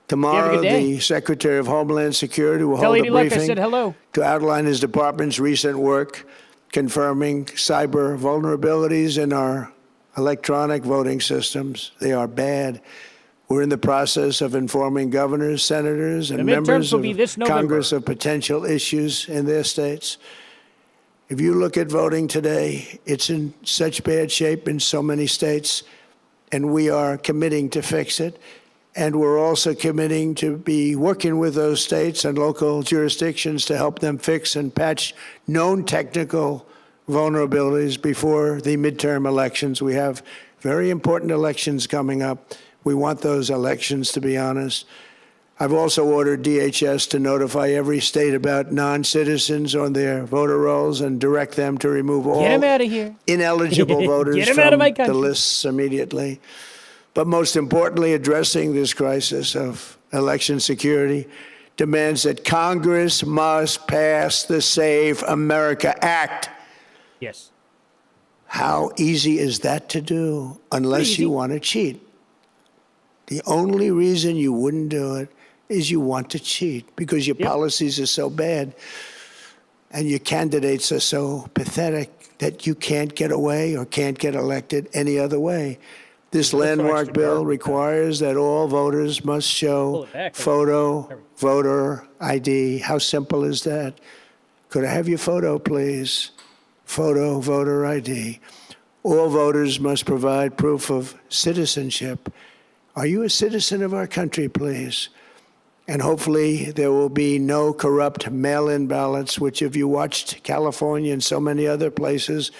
Speaker 19: Tomorrow,
Speaker 1: good day.
Speaker 19: the Secretary of Homeland Security will
Speaker 1: Tell
Speaker 19: hold a
Speaker 1: Lady Luck I
Speaker 19: briefing
Speaker 1: said hello.
Speaker 19: to outline his department's recent work confirming cyber vulnerabilities in our electronic voting systems. They are bad. We're in the process of informing governors, senators, and
Speaker 1: The
Speaker 19: members
Speaker 1: midterms will
Speaker 19: of
Speaker 1: be this November.
Speaker 19: Congress of potential issues in their states. If you look at voting today, it's in such bad shape in so many states, and we are committing to fix it. And we're also committing to be working with those states and local jurisdictions to help them fix and patch known technical vulnerabilities before the midterm elections. We have very important elections coming up. We want those elections to be honest. I've also ordered DHS to notify every state about non-citizens on their voter rolls and direct them to remove all
Speaker 1: Get him out of here.
Speaker 19: ineligible voters
Speaker 1: Get him
Speaker 19: from
Speaker 1: out of my
Speaker 19: the
Speaker 1: country.
Speaker 19: lists immediately. But most importantly, addressing this crisis of election security demands that Congress must pass the Save America Act.
Speaker 1: Yes.
Speaker 19: How easy is that to do unless you want to cheat? The only reason you wouldn't do it is you want to cheat because your policies are so bad and your candidates are so pathetic that you can't get away or can't get elected any other way. This landmark bill requires that all voters must show photo, voter ID. How simple is that? Could I have your photo, please? Photo, voter ID. All voters must provide proof of citizenship. Are you a citizen of our country, please? And hopefully there will be no corrupt mail-in ballots, which if you watched California and so many other places,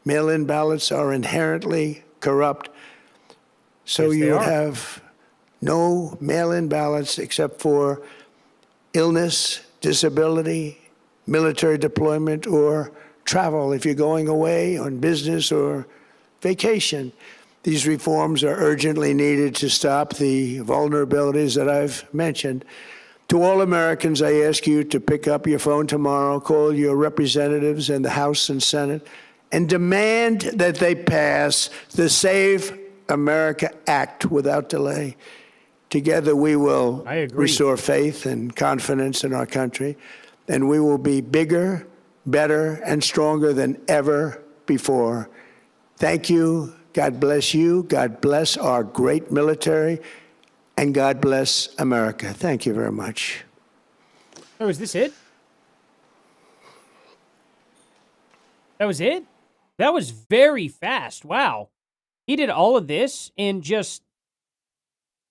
Speaker 19: mail-in ballots are inherently corrupt. So you would have no mail-in ballots except for illness, disability, military deployment, or travel if you're going away on business or vacation. These reforms are urgently needed to stop the vulnerabilities that I've mentioned. To all Americans, I ask you to pick up your phone tomorrow, call your representatives in the House and Senate, and demand that they pass the Save America Act without delay. Together we will restore faith and confidence in our country, and we will be bigger, better, and stronger than ever before. Thank you. God bless you. God bless our great military, and God bless America. Thank you very much.
Speaker 1: Oh, is this it? That was it? That was very fast. Wow. He did all of this in just...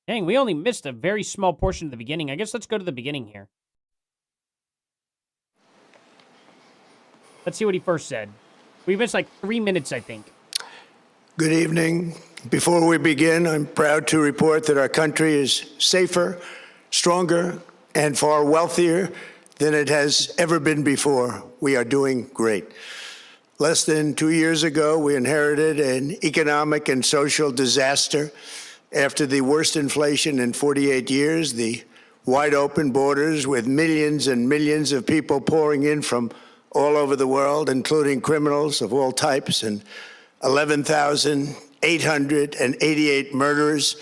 Speaker 1: Dang, we only missed a very small portion of the beginning. I guess let's go to the beginning here. Let's see what he first said. We missed like 3 minutes, I think.
Speaker 19: Good evening. Before we begin, I'm proud to report that our country is safer, stronger, and far wealthier than it has ever been before. We are doing great. Less than 2 years ago, we inherited an economic and social disaster. After the worst inflation in 48 years, the wide open borders with millions and millions of people pouring in from all over the world, including criminals of all types, and 11,888 murderers,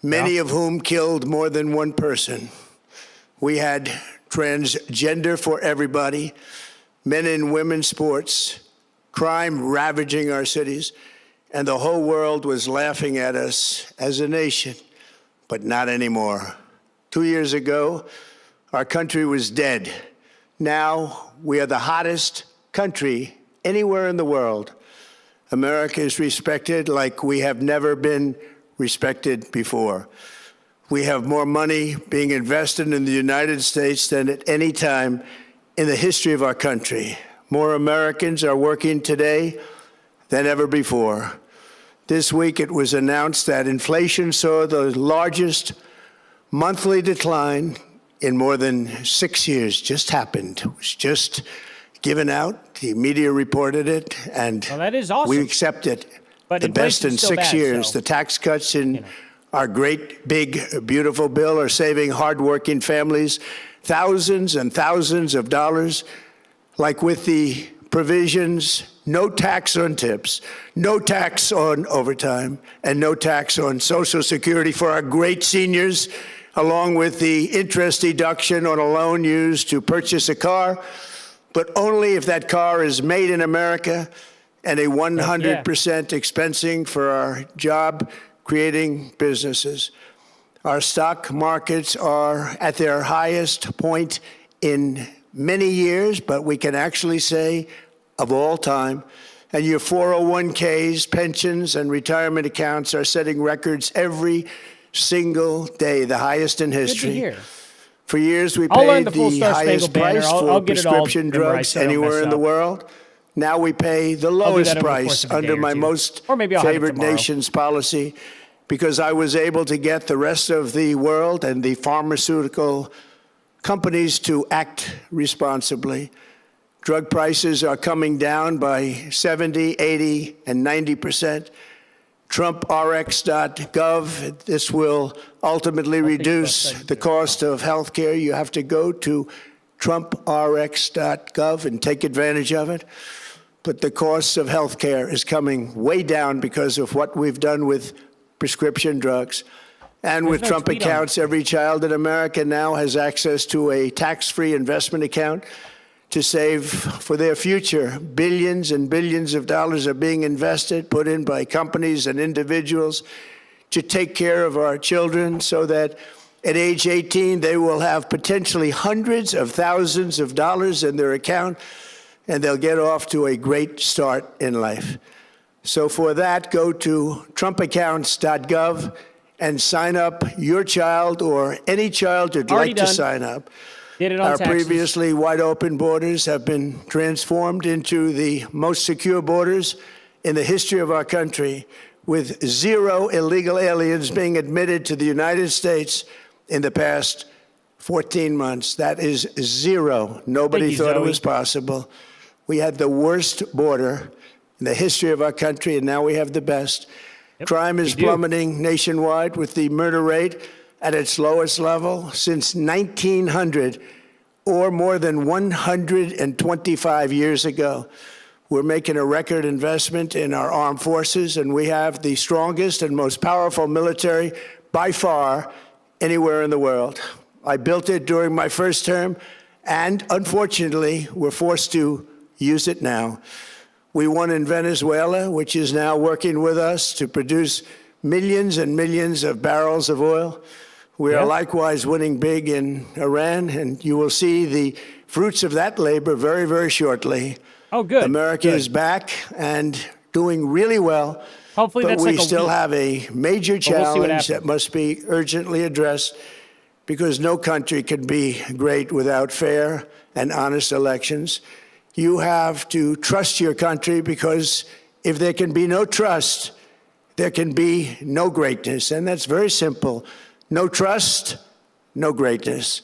Speaker 19: many of whom killed more than one person. We had transgender for everybody, men and women's sports, crime ravaging our cities, and the whole world was laughing at us as a nation, but not anymore. 2 years ago, our country was dead. Now we are the hottest country anywhere in the world. America is respected like we have never been respected before. We have more money being invested in the United States than at any time in the history of our country. More Americans are working today than ever before. This week it was announced that inflation saw the largest monthly decline in more than 6 years. Just happened. It was just given out. The media reported it, and
Speaker 1: that is awesome.
Speaker 19: We accept it.
Speaker 1: But
Speaker 19: the best in
Speaker 1: inflation's still
Speaker 19: 6
Speaker 1: bad,
Speaker 19: years.
Speaker 1: so,
Speaker 19: The tax cuts in our great, big, beautiful bill are saving hardworking families thousands and thousands of dollars, like with the provisions, no tax on tips, no tax on overtime, and no tax on Social Security for our great seniors, along with the interest deduction on a loan used to purchase a car, but only if that car is made in America, and a 100% expensing for our job-creating businesses. Our stock markets are at their highest point in many years, but we can actually say of all time. And your 401ks, pensions, and retirement accounts are setting records every single day, the highest in history.
Speaker 1: Good to hear.
Speaker 19: For years, we
Speaker 1: I'll learn
Speaker 19: paid
Speaker 1: the full
Speaker 19: the
Speaker 1: Star
Speaker 19: highest
Speaker 1: Spangled Banner.
Speaker 19: price
Speaker 1: I'll
Speaker 19: for
Speaker 1: get it all
Speaker 19: prescription
Speaker 1: memorized
Speaker 19: drugs
Speaker 1: so I don't
Speaker 19: anywhere
Speaker 1: mess
Speaker 19: in the
Speaker 1: up.
Speaker 19: world. Now we pay the
Speaker 1: I'll do
Speaker 19: lowest
Speaker 1: that over the course
Speaker 19: price
Speaker 1: of a day
Speaker 19: under
Speaker 1: or
Speaker 19: my
Speaker 1: two.
Speaker 19: most
Speaker 1: Or maybe I'll have it
Speaker 19: favored
Speaker 1: tomorrow.
Speaker 19: nation's policy, because I was able to get the rest of the world and the pharmaceutical companies to act responsibly. Drug prices are coming down by 70, 80, and 90%. TrumpRx.gov, this will ultimately reduce the cost of health care. You have to go to TrumpRx.gov and take advantage of it. But the cost of health care is coming way down because of what we've done with prescription drugs. And with Trump accounts, every child in America now has access to a tax-free investment account to save for their future. Billions and billions of dollars are being invested, put in by companies and individuals to take care of our children so that at age 18, they will have potentially hundreds of thousands of dollars in their account, and they'll get off to a great start in life. So for that, go to TrumpAccounts.gov and sign up your child or any child who'd
Speaker 1: Already
Speaker 19: like
Speaker 1: done.
Speaker 19: to sign up.
Speaker 1: Did it on
Speaker 19: Our
Speaker 1: taxes.
Speaker 19: previously wide open borders have been transformed into the most secure borders in the history of our country, with 0 illegal aliens being admitted to the United States in the past 14 months. That is 0. Nobody
Speaker 1: Thank you,
Speaker 19: thought it
Speaker 1: Zoe.
Speaker 19: was possible. We had the worst border in the history of our country, and now we have the best. Crime is
Speaker 1: we do.
Speaker 19: plummeting nationwide, with the murder rate at its lowest level since 1900, or more than 125 years ago. We're making a record investment in our armed forces, and we have the strongest and most powerful military by far anywhere in the world. I built it during my first term, and unfortunately, we're forced to use it now. We won in Venezuela, which is now working with us to produce millions and millions of barrels of oil. We are likewise winning big in Iran, and you will see the fruits of that labor very, very shortly.
Speaker 1: Oh, good.
Speaker 19: America is back and doing really well.
Speaker 1: Hopefully
Speaker 19: but
Speaker 1: that's
Speaker 19: we
Speaker 1: like a
Speaker 19: still
Speaker 1: week.
Speaker 19: have a major
Speaker 1: But we'll see what
Speaker 19: challenge
Speaker 1: happens.
Speaker 19: that must be urgently addressed, because no country can be great without fair and honest elections. You have to trust your country, because if there can be no trust, there can be no greatness. And that's very simple. No trust, no greatness.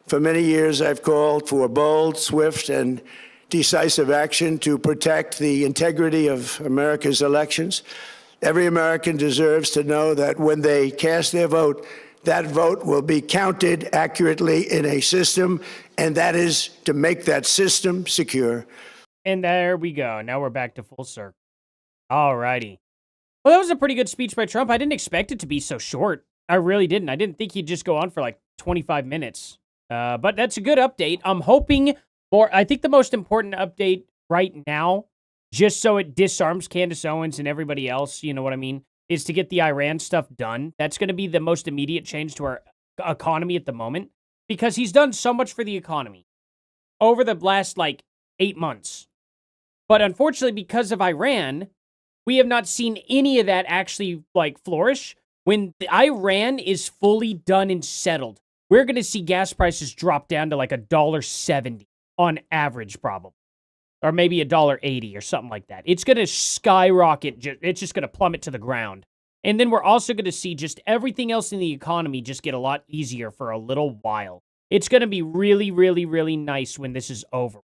Speaker 19: For many years, I've called for bold, swift, and decisive action to protect the integrity of America's elections. Every American deserves to know that when they cast their vote, that vote will be counted accurately in a system, and that is to make that system secure.
Speaker 1: And there we go. Now we're back to full circle. All righty. Well, that was a pretty good speech by Trump. I didn't expect it to be so short. I really didn't. I didn't think he'd just go on for like 25 minutes. But that's a good update. I'm hoping more. I think the most important update right now, just so it disarms Candace Owens and everybody else, you know what I mean, is to get the Iran stuff done. That's going to be the most immediate change to our economy at the moment, because he's done so much for the economy over the last like 8 months. But unfortunately, because of Iran, we have not seen any of that actually like flourish. When Iran is fully done and settled, we're going to see gas prices drop down to like $1.70 on average, probably. Or maybe $1.80 or something like that. It's going to skyrocket. It's just going to plummet to the ground. And then we're also going to see just everything else in the economy just get a lot easier for a little while. It's going to be really, really, really nice when this is over.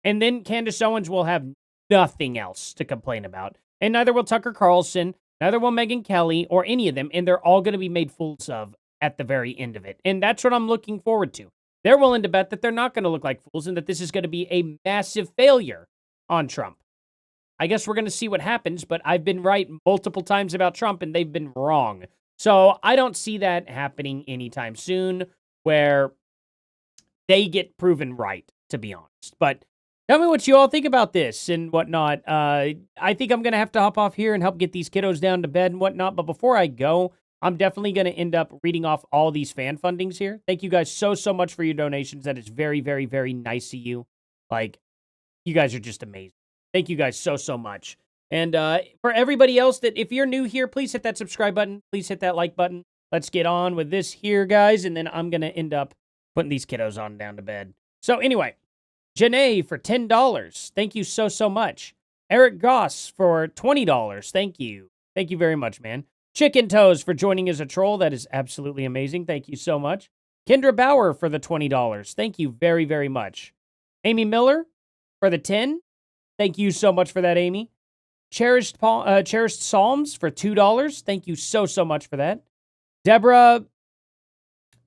Speaker 1: And then Candace Owens will have nothing else to complain about. And neither will Tucker Carlson, neither will Megyn Kelly, or any of them. And they're all going to be made fools of at the very end of it. And that's what I'm looking forward to. They're willing to bet that they're not going to look like fools and that this is going to be a massive failure on Trump. I guess we're going to see what happens, but I've been right multiple times about Trump and they've been wrong. So I don't see that happening anytime soon where they get proven right, to be honest. But tell me what you all think about this and whatnot. I think I'm going to have to hop off here and help get these kiddos down to bed and whatnot. But before I go, I'm definitely going to end up reading off all these fan fundings here. Thank you guys so much for your donations. That is very, very, very nice of you. Like, you guys are just amazing. Thank you guys so much. And for everybody else that, if you're new here, please hit that subscribe button. Please hit that like button. Let's get on with this here, guys. And then I'm going to end up putting these kiddos on down to bed. So anyway, Janae for $10. Thank you so much. Eric Goss for $20. Thank you. Thank you very much, man. Chicken Toes for joining as a troll. That is absolutely amazing. Thank you so much. Kendra Bauer for the $20. Thank you very, very much. Amy Miller for the 10. Thank you so much for that, Amy. Cherished Psalms for $2. Thank you so much for that. Deborah,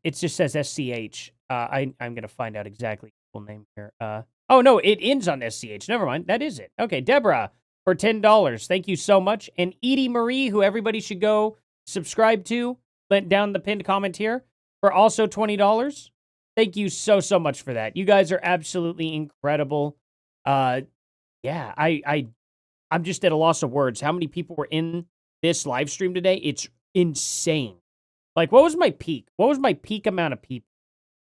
Speaker 1: it just says SCH. I'm going to find out exactly the full name here. Oh, no, it ends on SCH. Never mind. That is it. Okay, Deborah for $10. Thank you so much. And Edie Marie, who everybody should go subscribe to, down the pinned comment here, for also $20. Thank you so much for that. You guys are absolutely incredible. Yeah, I'm just at a loss of words. How many people were in this live stream today? It's insane. Like, what was my peak? What was my peak amount of people?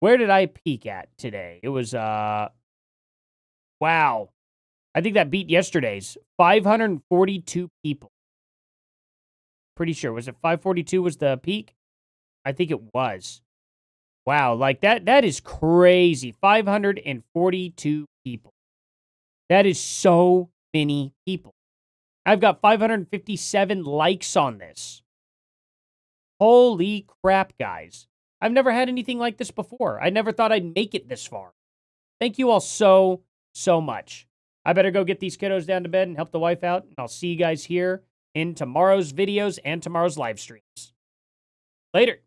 Speaker 1: Where did I peak at today? It was, wow. I think that beat yesterday's. 542 people. Pretty sure. Was it 542 was the peak? I think it was. Wow, like that is crazy. 542 people. That is so many people. I've got 557 likes on this. Holy crap, guys. I've never had anything like this before. I never thought I'd make it this far. Thank you all so much. I better go get these kiddos down to bed and help the wife out, and I'll see you guys here in tomorrow's videos and tomorrow's live streams. Later.